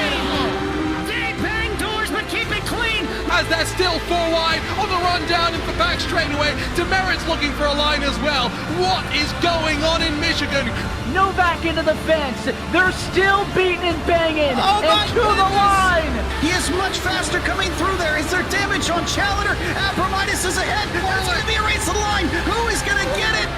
They bang doors, but keep it clean. As they're still 4 wide on the run down into the back straightaway. Demerit's looking for a line as well. What is going on in Michigan? Novak into the fence. They're still beating and banging. Oh my and to the line. He is much faster coming through there. Is there damage on Challenger? Apromitis is ahead. There's going to be a race to the line. Who is going to get it?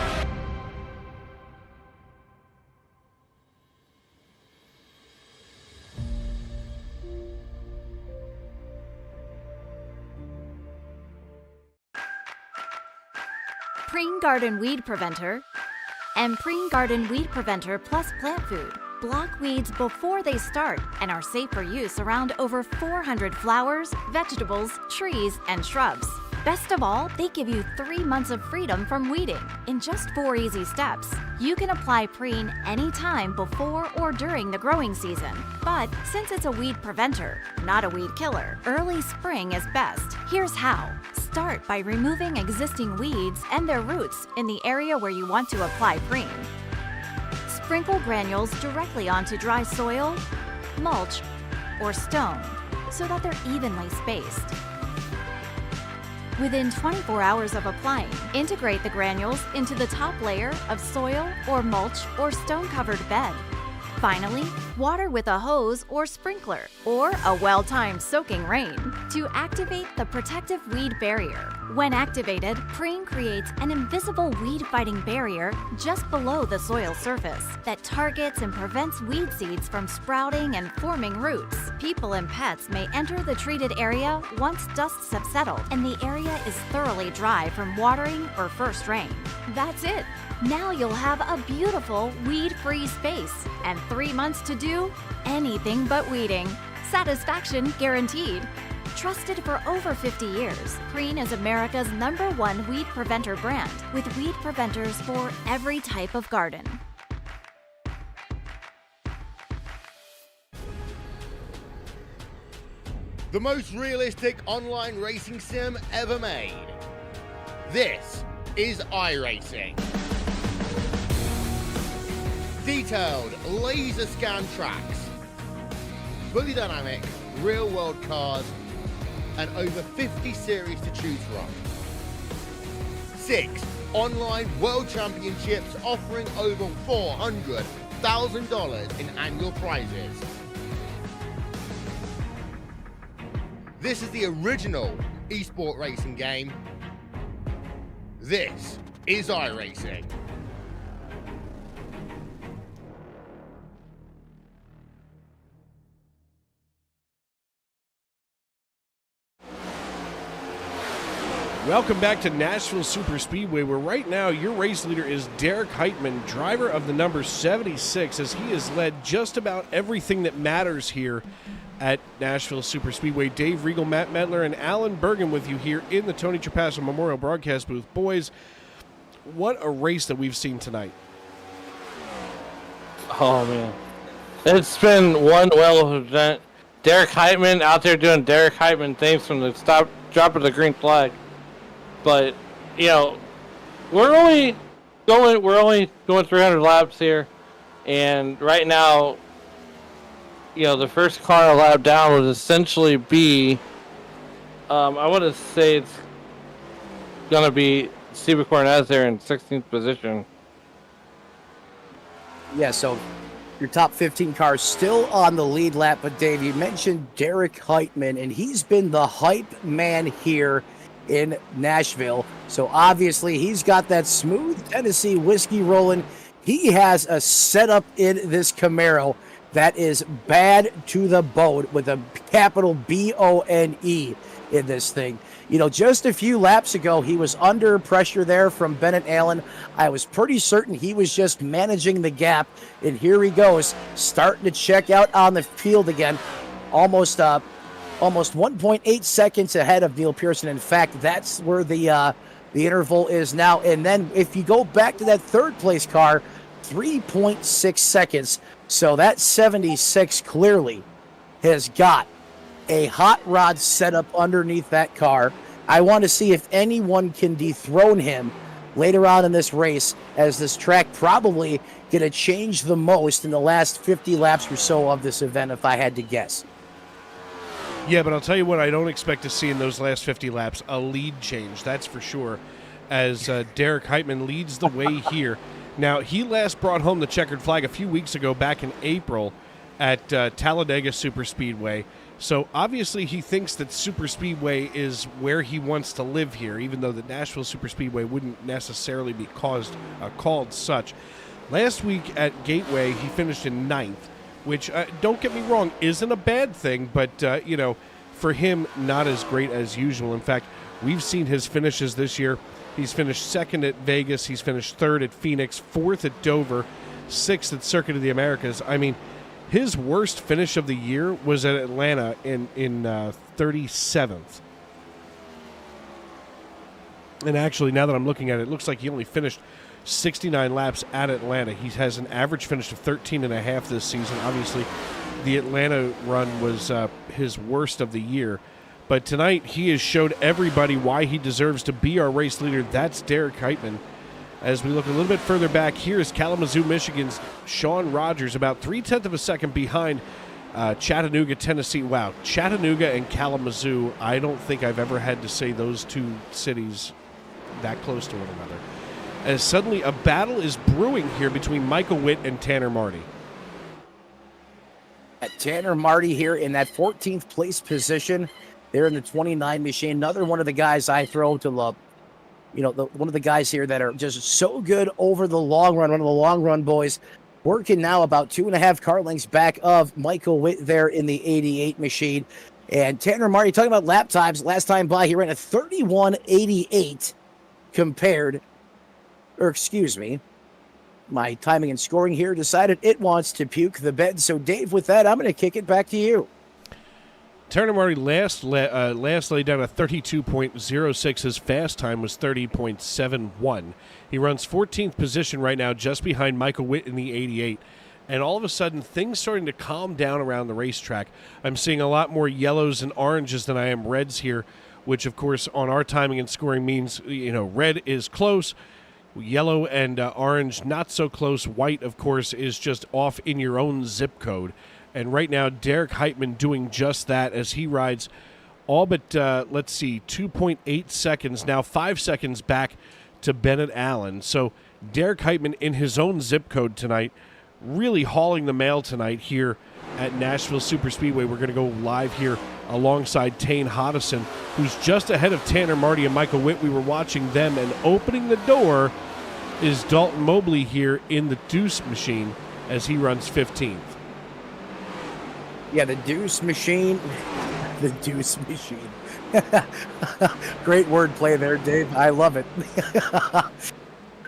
Preen Garden Weed Preventer and Preen Garden Weed Preventer Plus Plant Food block weeds before they start and are safe for use around over 400 flowers, vegetables, trees, and shrubs. Best of all, they give you 3 months of freedom from weeding in just 4 easy steps. You can apply Preen anytime before or during the growing season. But since it's a weed preventer, not a weed killer, early spring is best. Here's how. Start by removing existing weeds and their roots in the area where you want to apply Preen. Sprinkle granules directly onto dry soil, mulch, or stone so that they're evenly spaced. Within 24 hours of applying, integrate the granules into the top layer of soil or mulch or stone-covered bed. Finally, water with a hose or sprinkler, or a well-timed soaking rain to activate the protective weed barrier. When activated, Preen creates an invisible weed-fighting barrier just below the soil surface that targets and prevents weed seeds from sprouting and forming roots. People and pets may enter the treated area once dusts have settled and the area is thoroughly dry from watering or first rain. That's it. Now you'll have a beautiful weed-free space and 3 months to do anything but weeding. Satisfaction guaranteed. Trusted for over 50 years, Preen is America's #1 weed preventer brand with weed preventers for every type of garden. The most realistic online racing sim ever made. This is iRacing. Detailed laser scan tracks, fully dynamic real world cars, and over 50 series to choose from. 6 online world championships offering over $400,000 in annual prizes. This is the original esport racing game. This is iRacing. Welcome back to Nashville Super Speedway, where right now your race leader is Derek Heitman, driver of the number 76, as he has led just about everything that matters here at Nashville Super Speedway. Dave Riegel, Matt Medler, and Alan Bergen with you here in the Tony Trapasso Memorial Broadcast booth. Boys, what a race that we've seen tonight. Oh, man. It's been one well of an event. Derek Heitman out there doing Derek Heitman things from the drop of the green flag. But, you know, we're only going 300 laps here, and right now, you know, the first car allowed down would essentially be, I want to say it's gonna be Steve Cornez there in 16th position. Yeah, so your top 15 cars still on the lead lap, but Dave, you mentioned Derek Heitman, and he's been the hype man here in Nashville. So obviously he's got that smooth Tennessee whiskey rolling. He has a setup in this Camaro that is bad to the bone with a capital B-O-N-E. in this thing. Just a few laps ago, he was under pressure there from Bennett Allen. I was pretty certain he was just managing the gap, and here he goes, starting to check out on the field again, almost 1.8 seconds ahead of Neil Pearson. In fact, that's where the interval is now. And then if you go back to that third place car, 3.6 seconds. So that 76 clearly has got a hot rod set up underneath that car. I want to see if anyone can dethrone him later on in this race, as this track probably going to change the most in the last 50 laps or so of this event, if I had to guess. Yeah, but I'll tell you what I don't expect to see in those last 50 laps, a lead change, that's for sure, as Derek Heitman leads the way here. Now, he last brought home the checkered flag a few weeks ago, back in April at Talladega Superspeedway. So obviously he thinks that Superspeedway is where he wants to live here, even though the Nashville Superspeedway wouldn't necessarily be called such. Last week at Gateway, he finished in 9th, which, don't get me wrong, isn't a bad thing, but, for him, not as great as usual. In fact, we've seen his finishes this year. He's finished 2nd at Vegas. He's finished 3rd at Phoenix, 4th at Dover, 6th at Circuit of the Americas. I mean, his worst finish of the year was at Atlanta in 37th. And actually, now that I'm looking at it, it looks like he only finished 69 laps at Atlanta. He has an average finish of 13.5 this season. Obviously, the Atlanta run was his worst of the year. But tonight, he has showed everybody why he deserves to be our race leader. That's Derek Heitman. As we look a little bit further back, here is Kalamazoo, Michigan's Sean Rogers, about 0.3 of a second behind Chattanooga, Tennessee. Wow, Chattanooga and Kalamazoo, I don't think I've ever had to say those two cities that close to one another. As suddenly a battle is brewing here between Michael Witt and Tanner Marty. Tanner Marty here in that 14th place position. They're in the 29 machine. Another one of the guys I throw to love. One of the guys here that are just so good over the long run, one of the long run boys, working now about 2.5 car lengths back of Michael Witt there in the 88 machine. And Tanner Marty, talking about lap times, last time by, he ran a 31.88 my timing and scoring here decided it wants to puke the bed. So, Dave, with that, I'm going to kick it back to you. Tanner Marty last laid down a 32.06. His fast time was 30.71. He runs 14th position right now, just behind Michael Witt in the 88. And all of a sudden, things starting to calm down around the racetrack. I'm seeing a lot more yellows and oranges than I am reds here, which, of course, on our timing and scoring means, red is close, yellow and orange not so close. White, of course, is just off in your own zip code. And right now, Derek Heitman doing just that as he rides all but, 2.8 seconds, now 5 seconds back to Bennett Allen. So Derek Heitman in his own zip code tonight, really hauling the mail tonight here at Nashville Superspeedway. We're going to go live here alongside Tane Hodison, who's just ahead of Tanner Marty and Michael Witt. We were watching them, and opening the door is Dalton Mobley here in the Deuce machine as he runs 15th. Yeah, the Deuce machine. The Deuce machine. Great wordplay there, Dave. I love it.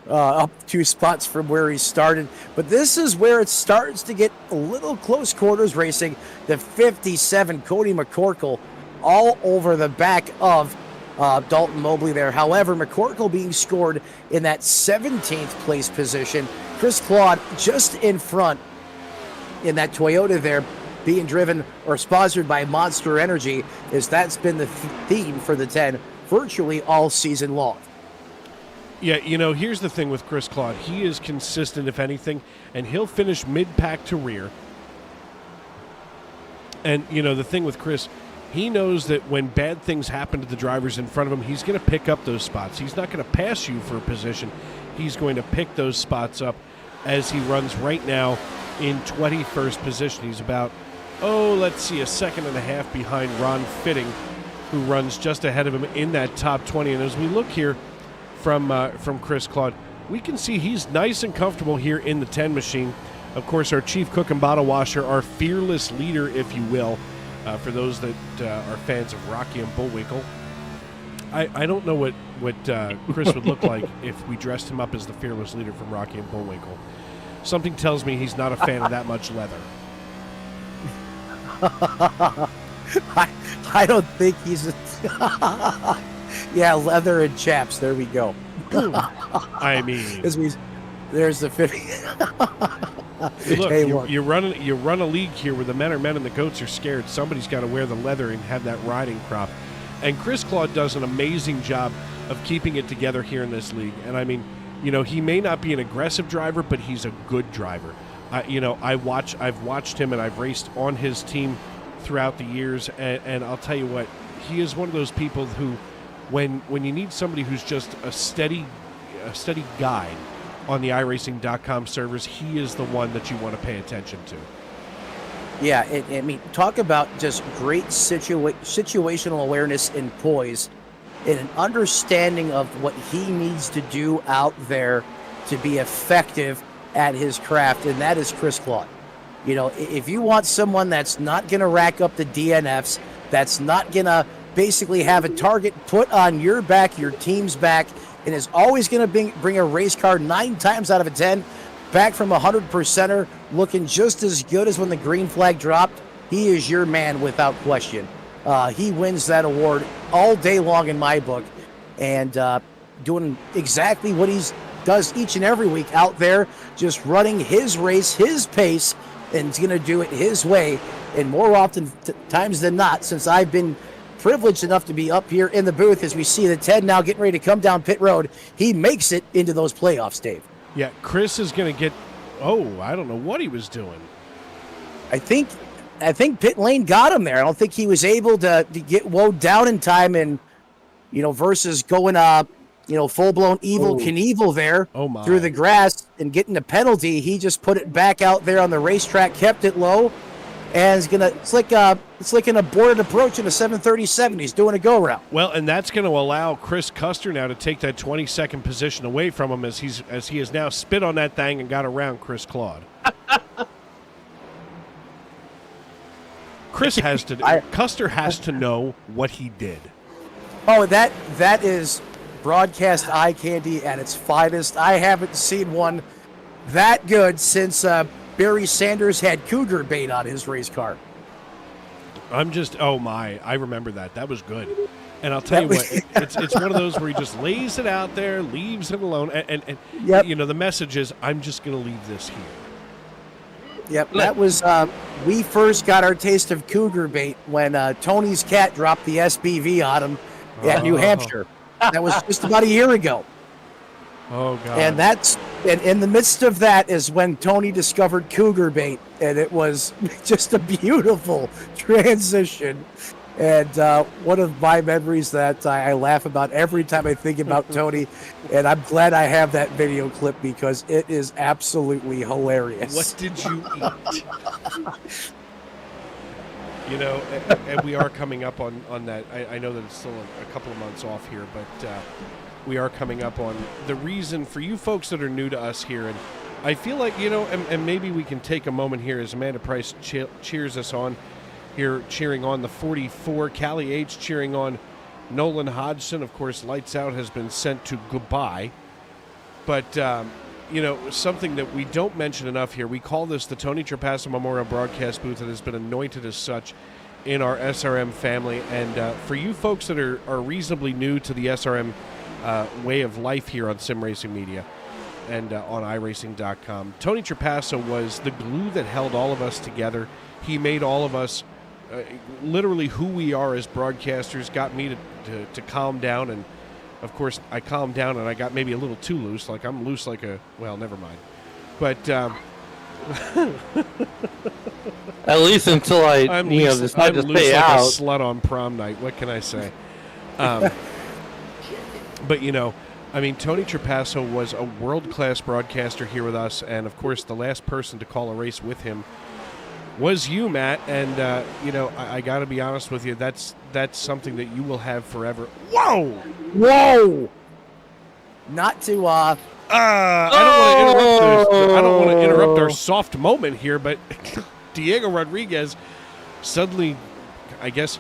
Up 2 spots from where he started. But this is where it starts to get a little close quarters racing. The 57, Cody McCorkle, all over the back of Dalton Mobley there. However, McCorkle being scored in that 17th place position. Chris Claude just in front in that Toyota there, being driven or sponsored by Monster Energy, as that's been the theme for the 10 virtually all season long. Yeah, here's the thing with Chris Claude. He is consistent, if anything, and he'll finish mid-pack to rear. And, the thing with Chris, he knows that when bad things happen to the drivers in front of him, he's going to pick up those spots. He's not going to pass you for a position. He's going to pick those spots up as he runs right now in 21st position. He's about, a second and a half behind Ron Fitting, who runs just ahead of him in that top 20. And as we look here from Chris Claude, we can see he's nice and comfortable here in the 10 machine. Of course, our chief cook and bottle washer, our fearless leader, if you will, For those that are fans of Rocky and Bullwinkle, I don't know what Chris would look like if we dressed him up as the fearless leader from Rocky and Bullwinkle. Something tells me he's not a fan of that much leather. I don't think he's yeah, leather and chaps. There we go. I mean, there's the 50. Look, Hey, you run a league here where the men are men and the goats are scared. Somebody's got to wear the leather and have that riding crop. And Chris Claude does an amazing job of keeping it together here in this league. And I mean, he may not be an aggressive driver, but he's a good driver. I've watched him and I've raced on his team throughout the years. And I'll tell you what, he is one of those people who, when you need somebody who's just a steady guide on the iRacing.com servers, he is the one that you want to pay attention to. Yeah, I mean, talk about just great situational awareness and poise and an understanding of what he needs to do out there to be effective at his craft, and that is Chris Claude. If you want someone that's not going to rack up the DNFs, that's not going to basically have a target put on your back, your team's back, and is always going to bring a race car 9 times out of 10 back from 100%er, looking just as good as when the green flag dropped, he is your man without question. He wins that award all day long in my book, and doing exactly what he does each and every week out there, just running his race, his pace, and he's going to do it his way. And more often times than not, since I've been privileged enough to be up here in the booth as we see the Ted now getting ready to come down pit road, he makes it into those playoffs, Dave. Yeah, Chris is going to get. Oh, I don't know what he was doing. I think pit lane got him there. I don't think he was able to get woed down in time, and versus going full blown evil Knievel there through the grass and getting a penalty. He just put it back out there on the racetrack, kept it low, and is gonna. It's like an aborted approach in a 737. He's doing a go round. Well, and that's going to allow Chris Custer now to take that 22nd position away from him as he has now spit on that thing and got around Chris Claude. Custer has to know what he did. Oh, that is broadcast eye candy at its finest. I haven't seen one that good since Barry Sanders had cougar bait on his race car. I remember that. That was good. And I'll tell you what, it's one of those where he just lays it out there, leaves it alone, and yep. The message is, I'm just going to leave this here. Yep, that was, we first got our taste of cougar bait when Tony's cat dropped the SBV on him at New Hampshire. That was just about a year ago. Oh, God. And in the midst of that is when Tony discovered cougar bait, and it was just a beautiful transition. And one of my memories that I laugh about every time I think about Tony, and I'm glad I have that video clip because it is absolutely hilarious. What did you eat? And we are coming up on that. I know that it's still a couple of months off here, but we are coming up on the reason for you folks that are new to us here. And I feel like, and maybe we can take a moment here as Amanda Price cheers us on here, cheering on the 44. Callie H cheering on Nolan Hodgson. Of course, Lights Out has been sent to goodbye. But, something that we don't mention enough here, we call this the Tony Trapasso Memorial Broadcast Booth. It has been anointed as such in our SRM family. And for you folks that are reasonably new to the SRM way of life here on Sim Racing Media and on iRacing.com, Tony Trapasso was the glue that held all of us together. He made all of us literally who we are as broadcasters, got me to calm down. And, of course, I calmed down and I got maybe a little too loose. Like I'm loose like well, never mind. But at least until I decide to stay like out. A slut on prom night. What can I say? But, Tony Trapasso was a world-class broadcaster here with us. And, of course, the last person to call a race with him was you, Matt. And, I got to be honest with you. That's something that you will have forever. Whoa! Not to, I don't want to interrupt our soft moment here, but Diego Rodriguez suddenly I guess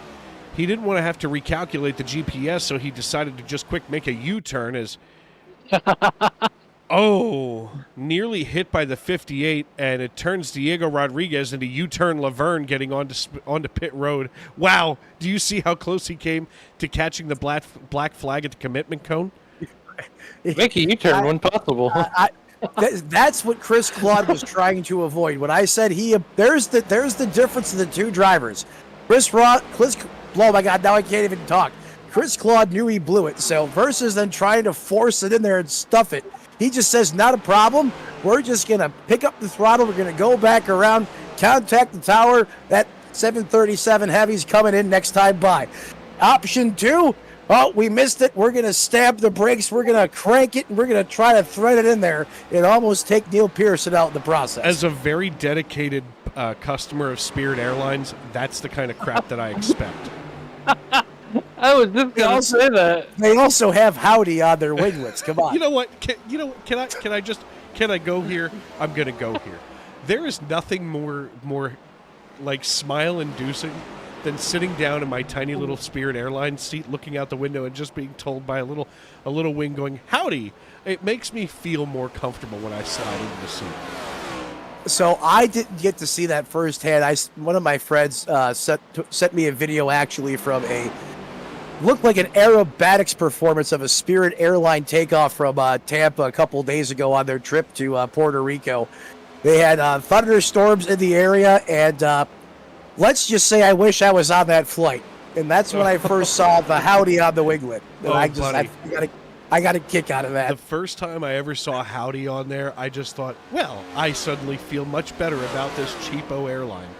he didn't want to have to recalculate the GPS, so he decided to just quick make a U-turn as nearly hit by the 58, and it turns Diego Rodriguez into U-turn Laverne getting onto pit road. Wow, do you see how close he came to catching the black flag at the commitment cone? Make a U-turn when possible. That's what Chris Claude was trying to avoid. When I said there's the difference in the two drivers. Oh my God, now I can't even talk. Chris Claude knew he blew it. So versus then trying to force it in there and stuff it, he just says, not a problem. We're just going to pick up the throttle. We're going to go back around, contact the tower. That 737 Heavy's coming in next time by. Option 2, we missed it. We're going to stab the brakes. We're going to crank it, and we're going to try to thread it in there and almost take Neil Pearson out in the process. As a very dedicated customer of Spirit Airlines, that's the kind of crap that I expect. I was just going to say that. They also have Howdy on their winglets. Come on. You know what? Can I go here? I'm going to go here. There is nothing more like smile-inducing than sitting down in my tiny little Spirit Airlines seat, looking out the window and just being told by a little wing going, "Howdy." It makes me feel more comfortable when I slide into the seat. So I didn't get to see that firsthand. One of my friends sent me a video actually from looked like an aerobatics performance of a Spirit airline takeoff from Tampa a couple days ago on their trip to Puerto Rico. They had thunderstorms in the area, and let's just say I wish I was on that flight. And that's when I first saw the Howdy on the winglet. And I got a kick out of that. The first time I ever saw Howdy on there, I just thought, well, I suddenly feel much better about this cheapo airline.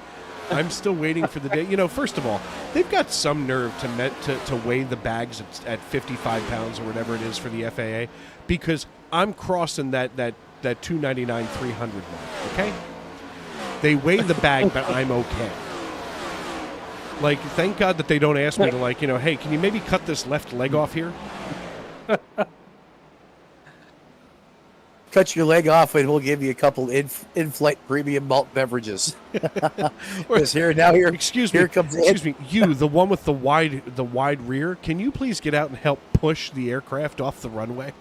I'm still waiting for the day. You know, first of all, they've got some nerve to weigh the bags at 55 pounds or whatever it is for the FAA, because I'm crossing that 299, 300 mark, okay? They weigh the bag, but I'm okay. Like, thank God that they don't ask me to, hey, can you maybe cut this left leg off here? Cut your leg off and we'll give you a couple in-flight premium malt beverages. Excuse me, you, the one with the wide rear, can you please get out and help push the aircraft off the runway?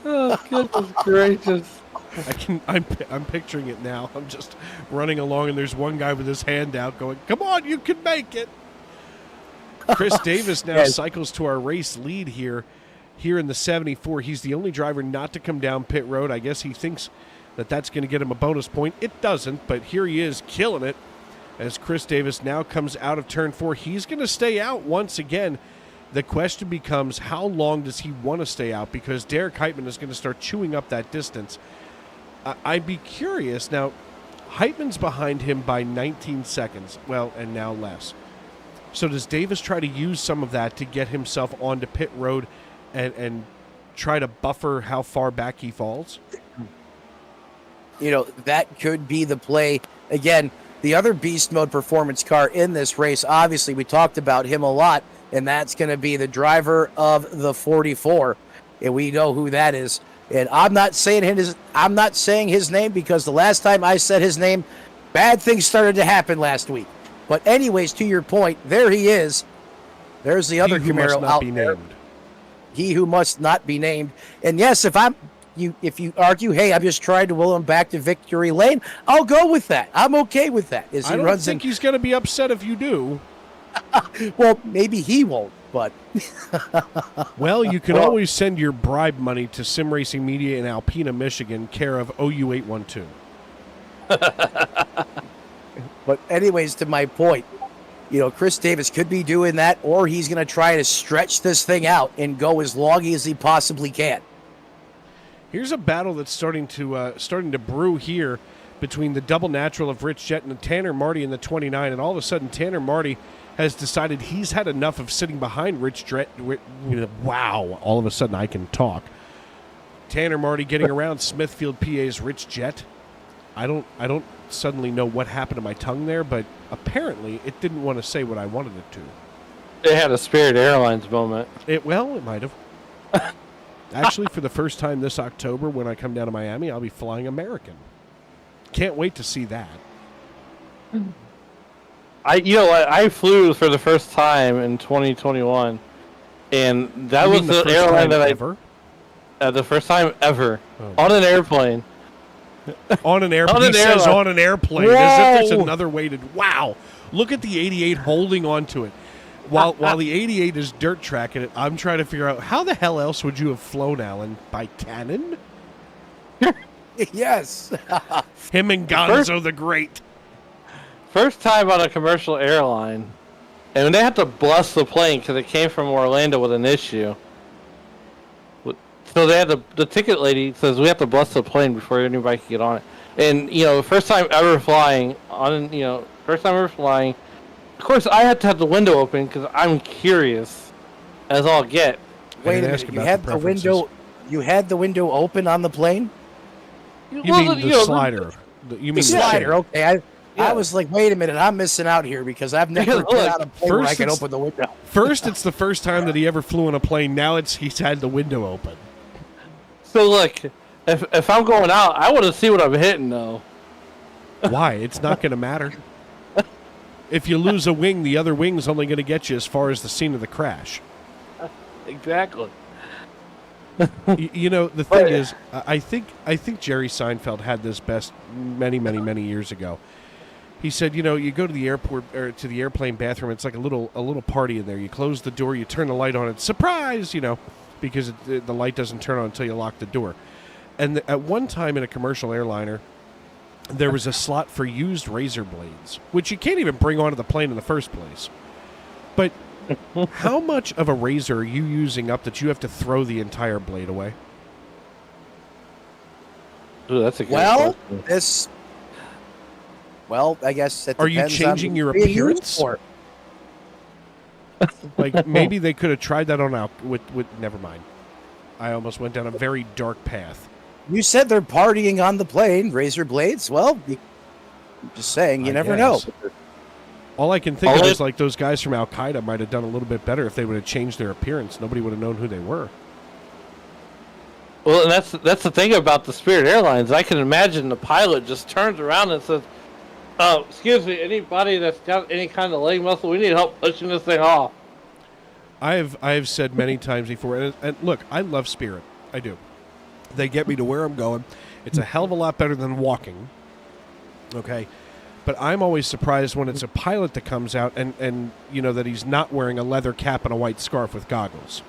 Oh, goodness gracious. I'm picturing it now. I'm just running along and there's one guy with his hand out going, "Come on, you can make it." Chris Davis now cycles to our race lead here in the 74. He's the only driver not to come down pit road. I guess he thinks that that's going to get him a bonus point. It doesn't, but here he is killing it as Chris Davis now comes out of turn 4. He's going to stay out once again. The question becomes, how long does he want to stay out? Because Derek Heitman is going to start chewing up that distance. I'd be curious. Now, Heitman's behind him by 19 seconds. Well, and now less. So does Davis try to use some of that to get himself onto pit road and try to buffer how far back he falls? That could be the play. Again, the other beast mode performance car in this race, obviously we talked about him a lot, and that's going to be the driver of the 44, and we know who that is. And I'm not saying his name because the last time I said his name, bad things started to happen last week. But anyways, to your point, there he is. There's the other Camaro out there. He who must not be named. And yes, if you argue, hey, I'm just trying to will him back to victory lane, I'll go with that. I'm okay with that. I don't think he's going to be upset if you do. Well, maybe he won't, but... Well, you can always send your bribe money to Sim Racing Media in Alpena, Michigan, care of OU812. But anyways, to my point, Chris Davis could be doing that, or he's going to try to stretch this thing out and go as long as he possibly can. Here's a battle that's starting to brew here between the double natural of Rich Jett and Tanner Marty in the 29, and all of a sudden Tanner Marty has decided he's had enough of sitting behind Rich Jett. Wow, all of a sudden I can talk. Tanner Marty getting around Smithfield, PA's Rich Jett. I don't suddenly know what happened to my tongue there, but apparently it didn't want to say what I wanted it to. It had a Spirit Airlines moment. It might have. Actually, for the first time this October, when I come down to Miami, I'll be flying American. Can't wait to see that. I flew for the first time in 2021, and that was the airline that the first time ever on an airplane. On an airplane. He says on an airplane. Whoa. As if there's another way to. Wow! Look at the 88 holding on to it. While the 88 is dirt tracking it, I'm trying to figure out how the hell else would you have flown, Alan? By cannon? Yes. Him and Gonzo the Great. First time on a commercial airline, and they had to bless the plane because it came from Orlando with an issue. So they had the ticket lady says we have to bless the plane before anybody can get on it. And first time ever flying on, first time ever flying. Of course, I had to have the window open because I'm curious, as all get. Wait a minute, you had the window. You had the window open on the plane. You mean the slider? You mean the slider? Okay, I was like, wait a minute, I'm missing out here because I've never been on a plane where I can open the window. First, it's the first time that he ever flew on a plane. Now he's had the window open. So look, if I'm going out, I want to see what I'm hitting, though. Why? It's not going to matter. If you lose a wing, the other wing's only going to get you as far as the scene of the crash. Exactly. The thing is, I think Jerry Seinfeld had this best many years ago. He said, you go to the airport or to the airplane bathroom. It's like a little party in there. You close the door, you turn the light on. It's surprise, because the light doesn't turn on until you lock the door. And at one time in a commercial airliner, there was a slot for used razor blades, which you can't even bring onto the plane in the first place. But how much of a razor are you using up that you have to throw the entire blade away? Ooh, that's a good question. Well, I guess it are you changing your appearance? Like maybe they could have tried that on with. Never mind. I almost went down a very dark path. You said they're partying on the plane, razor blades. Well, I'm just saying, you never know. All I can think of is like those guys from Al Qaeda might have done a little bit better if they would have changed their appearance. Nobody would have known who they were. Well, and that's the thing about the Spirit Airlines. I can imagine the pilot just turns around and says, excuse me, anybody that's got any kind of leg muscle, we need help pushing this thing off. I've said many times before, and look, I love Spirit. I do. They get me to where I'm going. It's a hell of a lot better than walking. Okay? But I'm always surprised when it's a pilot that comes out and that he's not wearing a leather cap and a white scarf with goggles.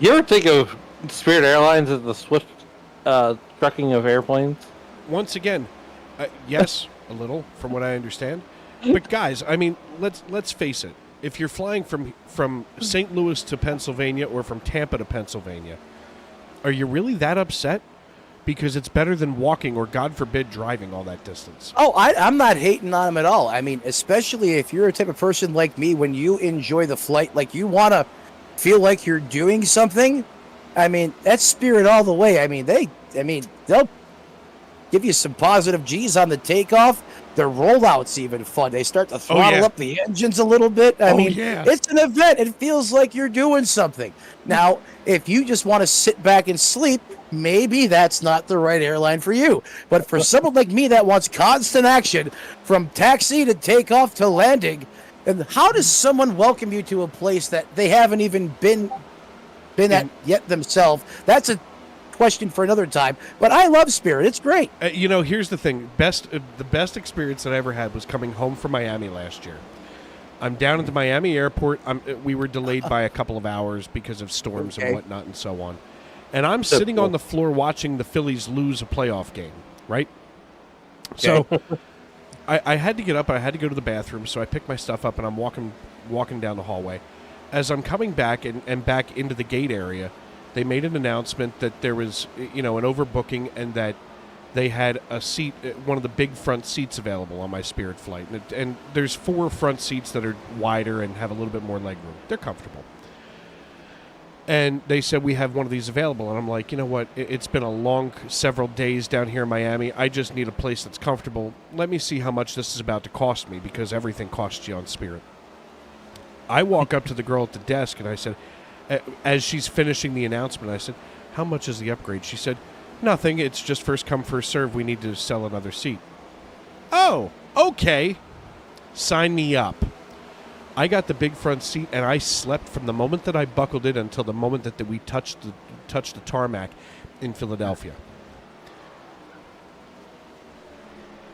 You ever think of Spirit Airlines as the swift trucking of airplanes? Once again, yes, a little, from what I understand. But guys, I mean, let's face it. If you're flying from St. Louis to Pennsylvania or from Tampa to Pennsylvania, are you really that upset? Because it's better than walking or, God forbid, driving all that distance. Oh, I'm not hating on them at all. I mean, especially if you're a type of person like me, when you enjoy the flight, like you want to feel like you're doing something. I mean, that's Spirit all the way. I mean, they'll give you some positive G's on the takeoff. Their rollout's even fun. They start to throttle up the engines a little bit. I mean, it's an event. It feels like you're doing something. Now, if you just want to sit back and sleep, maybe that's not the right airline for you. But for someone like me that wants constant action from taxi to takeoff to landing, and how does someone welcome you to a place that they haven't even been at yet themselves? That's a question for another time, but I love Spirit. It's great. Here's the thing. The best experience that I ever had was coming home from Miami last year. I'm down at the Miami airport. We were delayed by a couple of hours because of storms and whatnot and so on. And I'm sitting on the floor watching the Phillies lose a playoff game, right? Okay. So I had to get up. I had to go to the bathroom, so I picked my stuff up, and I'm walking down the hallway. As I'm coming back and back into the gate area, they made an announcement that there was, an overbooking and that they had a seat, one of the big front seats available on my Spirit flight. And there's 4 front seats that are wider and have a little bit more leg room. They're comfortable. And they said, we have one of these available. And I'm like, you know what? It's been a long several days down here in Miami. I just need a place that's comfortable. Let me see how much this is about to cost me, because everything costs you on Spirit. I walk up to the girl at the desk and I said, as she's finishing the announcement, I said, how much is the upgrade? She said, nothing. It's just first come, first serve. We need to sell another seat. Oh, okay. Sign me up. I got the big front seat, and I slept from the moment that I buckled in until the moment that we touched the tarmac in Philadelphia.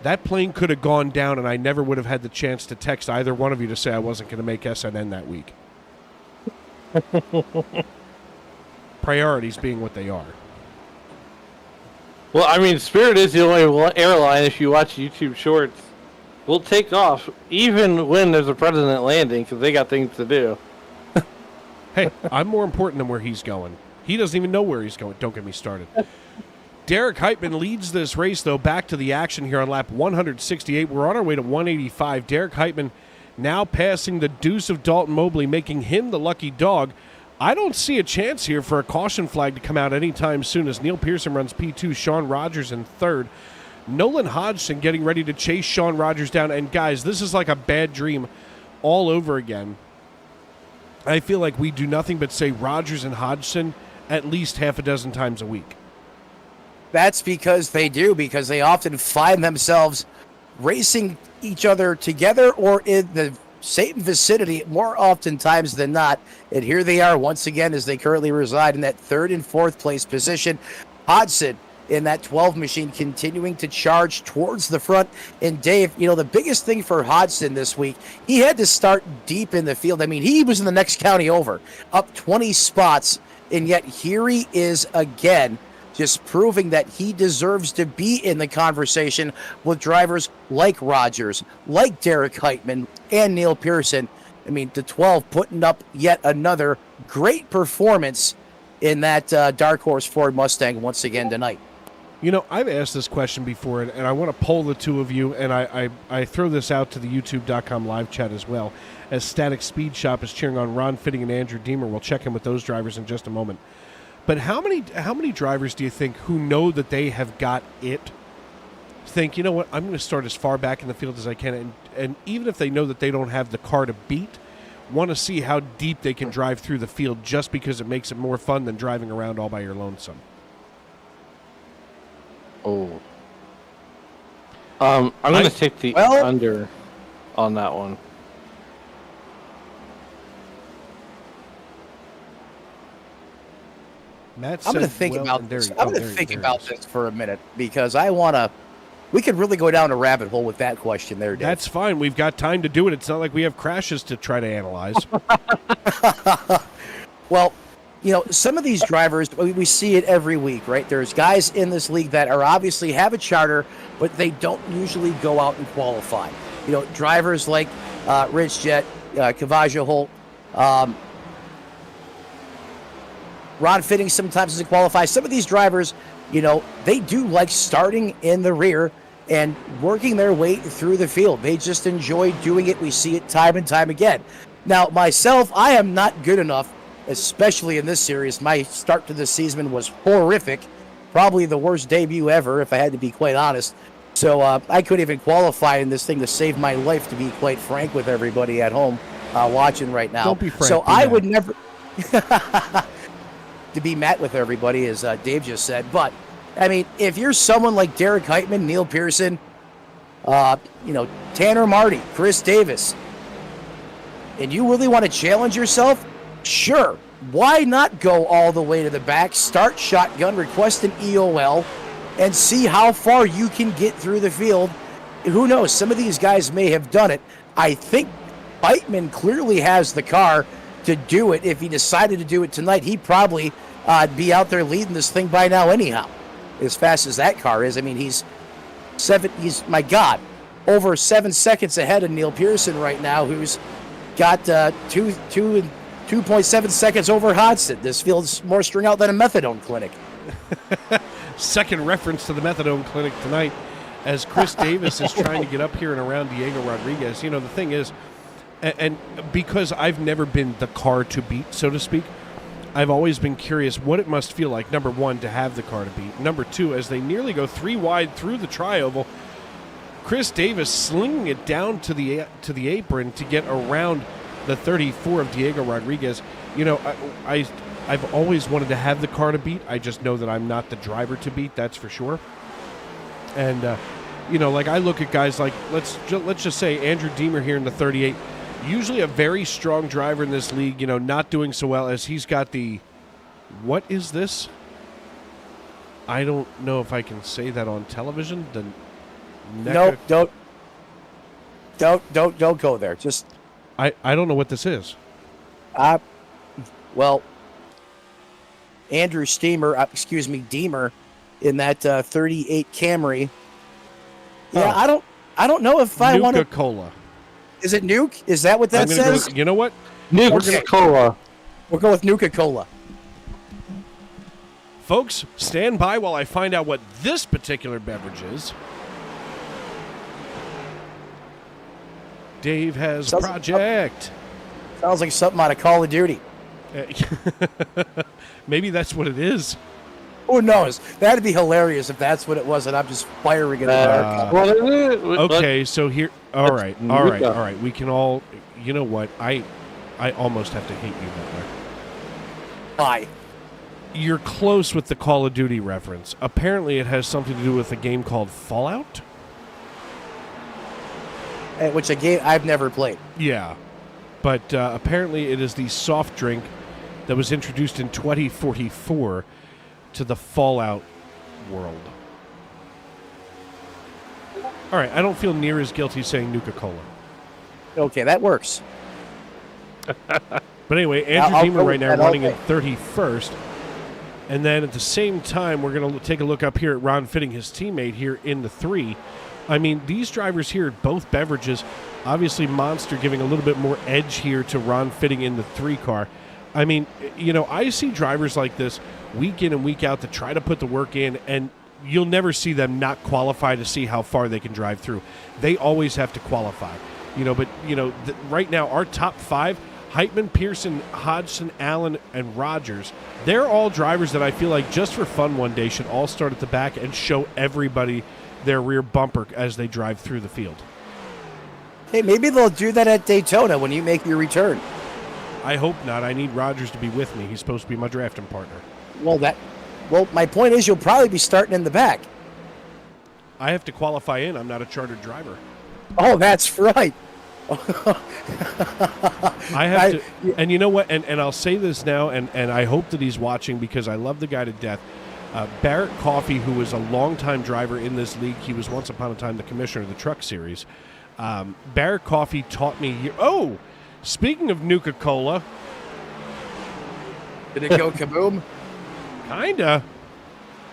That plane could have gone down, and I never would have had the chance to text either one of you to say I wasn't going to make SNN that week. Priorities being what they are. Well, I mean, Spirit is the only airline, if you watch YouTube Shorts, will take off even when there's a president landing because they got things to do. Hey, I'm more important than where he's going. He doesn't even know where he's going. Don't get me started. Derek Heitman leads this race, though, back to the action here on lap 168. We're on our way to 185. Derek Heitman now passing the deuce of Dalton Mobley, making him the lucky dog. I don't see a chance here for a caution flag to come out anytime soon as Neil Pearson runs P2, Sean Rogers in third. Nolan Hodgson getting ready to chase Sean Rogers down. And, guys, this is like a bad dream all over again. I feel like we do nothing but say Rogers and Hodgson at least half a dozen times a week. That's because they do, because they often find themselves racing each other together or in the same vicinity more oftentimes than not. And here they are once again as they currently reside in that third and fourth place position. Hodgson in that 12 machine continuing to charge towards the front. And Dave, you know, the biggest thing for Hodgson this week, he had to start deep in the field. I mean, he was in the next county over, up 20 spots. And yet here he is again, just proving that he deserves to be in the conversation with drivers like Rogers, like Derek Heitman, and Neil Pearson. I mean, the 12 putting up yet another great performance in that Dark Horse Ford Mustang once again tonight. You know, I've asked this question before, and I want to poll the two of you, and I throw this out to the YouTube.com live chat as well, as Static Speed Shop is cheering on Ron Fitting and Andrew Deemer. We'll check in with those drivers in just a moment. But how many drivers do you think who know that they have got it think, you know what, I'm going to start as far back in the field as I can, and even if they know that they don't have the car to beat, want to see how deep they can drive through the field just because it makes it more fun than driving around all by your lonesome? Oh. I'm going to take the under on that one. Matt I'm going to think about this. I'm going to think about this for a minute because I want to. We could really go down a rabbit hole with that question there, Dave. That's fine. We've got time to do it. It's not like we have crashes to try to analyze. Well, you know, some of these drivers, we see it every week, right? There's guys in this league that are obviously have a charter, but they don't usually go out and qualify. You know, drivers like Rich Jet, Kavaja Holt, Ron Fitting sometimes doesn't qualify. Some of these drivers, you know, they do like starting in the rear and working their way through the field. They just enjoy doing it. We see it time and time again. Now, myself, I am not good enough, especially in this series. My start to this season was horrific. Probably the worst debut ever, if I had to be quite honest. So I couldn't even qualify in this thing to save my life, to be quite frank with everybody at home watching right now. Don't be frank. So I would never... to be met with everybody, as Dave just said. But, I mean, if you're someone like Derek Heitman, Neil Pearson, you know, Tanner Marty, Chris Davis, and you really want to challenge yourself, sure. Why not go all the way to the back, start shotgun, request an EOL, and see how far you can get through the field? Who knows? Some of these guys may have done it. I think Heitman clearly has the car to do it. If he decided to do it tonight, he'd probably be out there leading this thing by now anyhow, as fast as that car is. I mean, he's my God, over 7 seconds ahead of Neil Pearson right now, who's got 2.7 seconds over Hodgson. This field's more string out than a methadone clinic. Second reference to the methadone clinic tonight as Chris Davis is trying to get up here and around Diego Rodriguez. You know, the thing is, and because I've never been the car to beat, so to speak, I've always been curious what it must feel like, number one, to have the car to beat. Number two, as they nearly go three wide through the tri-oval, Chris Davis slinging it down to the apron to get around the 34 of Diego Rodriguez. You know, I've always wanted to have the car to beat. I just know that I'm not the driver to beat, that's for sure. And like I look at guys like, let's just say Andrew Deemer here in the 38, usually a very strong driver in this league, not doing so well as he's got the, what is this? I don't know if I can say that on television. Nope, don't go there. Just I don't know what this is. Well, Andrew Deemer in that 38 Camry. Yeah, I don't know if I want to. Nuka-Cola. Is it Nuke? Is that what that says? You know what? Nuka-Cola. We'll go with Nuka-Cola. Folks, stand by while I find out what this particular beverage is. Dave has a project. Sounds like something out of Call of Duty. Maybe that's what it is. Who knows? That'd be hilarious if that's what it was, and I'm just firing in the dark. Okay, so here. All right. We can all. You know what? I almost have to hate you, Butler. Why? You're close with the Call of Duty reference. Apparently, it has something to do with a game called Fallout. Which a game I've never played. Yeah, but apparently it is the soft drink that was introduced in 2044 to the Fallout world. All right, I don't feel near as guilty saying Nuka-Cola. Okay, that works. But anyway, Andrew Deemer right now running in 31st. And then at the same time, we're going to take a look up here at Ron Fitting, his teammate here in the 3. I mean, these drivers here at both beverages, obviously Monster giving a little bit more edge here to Ron Fitting in the 3 car. I mean, I see drivers like this week in and week out that try to put the work in, and you'll never see them not qualify to see how far they can drive through. They always have to qualify. Right now, our top 5, Heitman, Pearson, Hodgson, Allen, and Rogers, they're all drivers that I feel like just for fun one day should all start at the back and show everybody their rear bumper as they drive through the field. Hey, maybe they'll do that at Daytona when you make your return. I hope not. I need Rogers to be with me. He's supposed to be my drafting partner. Well, my point is you'll probably be starting in the back. I have to qualify in. I'm not a chartered driver. Oh, that's right. I have to, and you know what? And I'll say this now, and I hope that he's watching because I love the guy to death. Barrett Coffey, who was a longtime driver in this league, he was once upon a time the commissioner of the Truck Series. Barrett Coffey taught me. Speaking of Nuka-Cola, did it go kaboom? Kinda.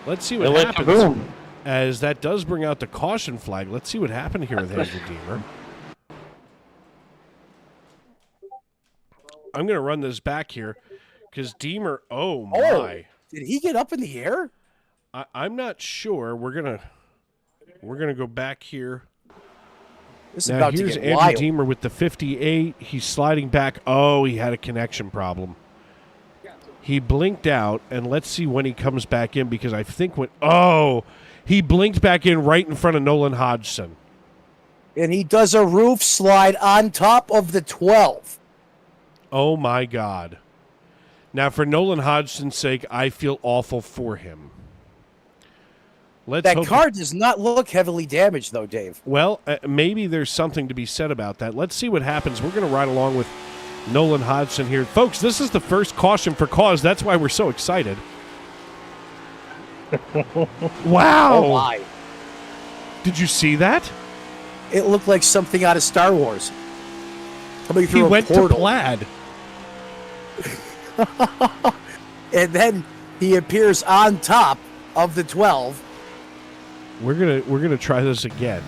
Let's see what happens. Kaboom. As that does bring out the caution flag. Let's see what happened here with Andrew Deemer. I'm going to run this back here because Deemer. Oh my! Did he get up in the air? I'm not sure. We're gonna go back here. This is now about here's to get Andrew wild. Deemer with the 58. He's sliding back. Oh, he had a connection problem. He blinked out, and let's see when he comes back in because I think he blinked back in right in front of Nolan Hodgson. And he does a roof slide on top of the 12. Oh, my God. Now, for Nolan Hodgson's sake, I feel awful for him. That car does not look heavily damaged, though, Dave. Well, maybe there's something to be said about that. Let's see what happens. We're going to ride along with Nolan Hodgson here. Folks, this is the first caution for cause. That's why we're so excited. Wow. Oh, my. Did you see that? It looked like something out of Star Wars. He went to Plaid. And then he appears on top of the 12. We're gonna try this again.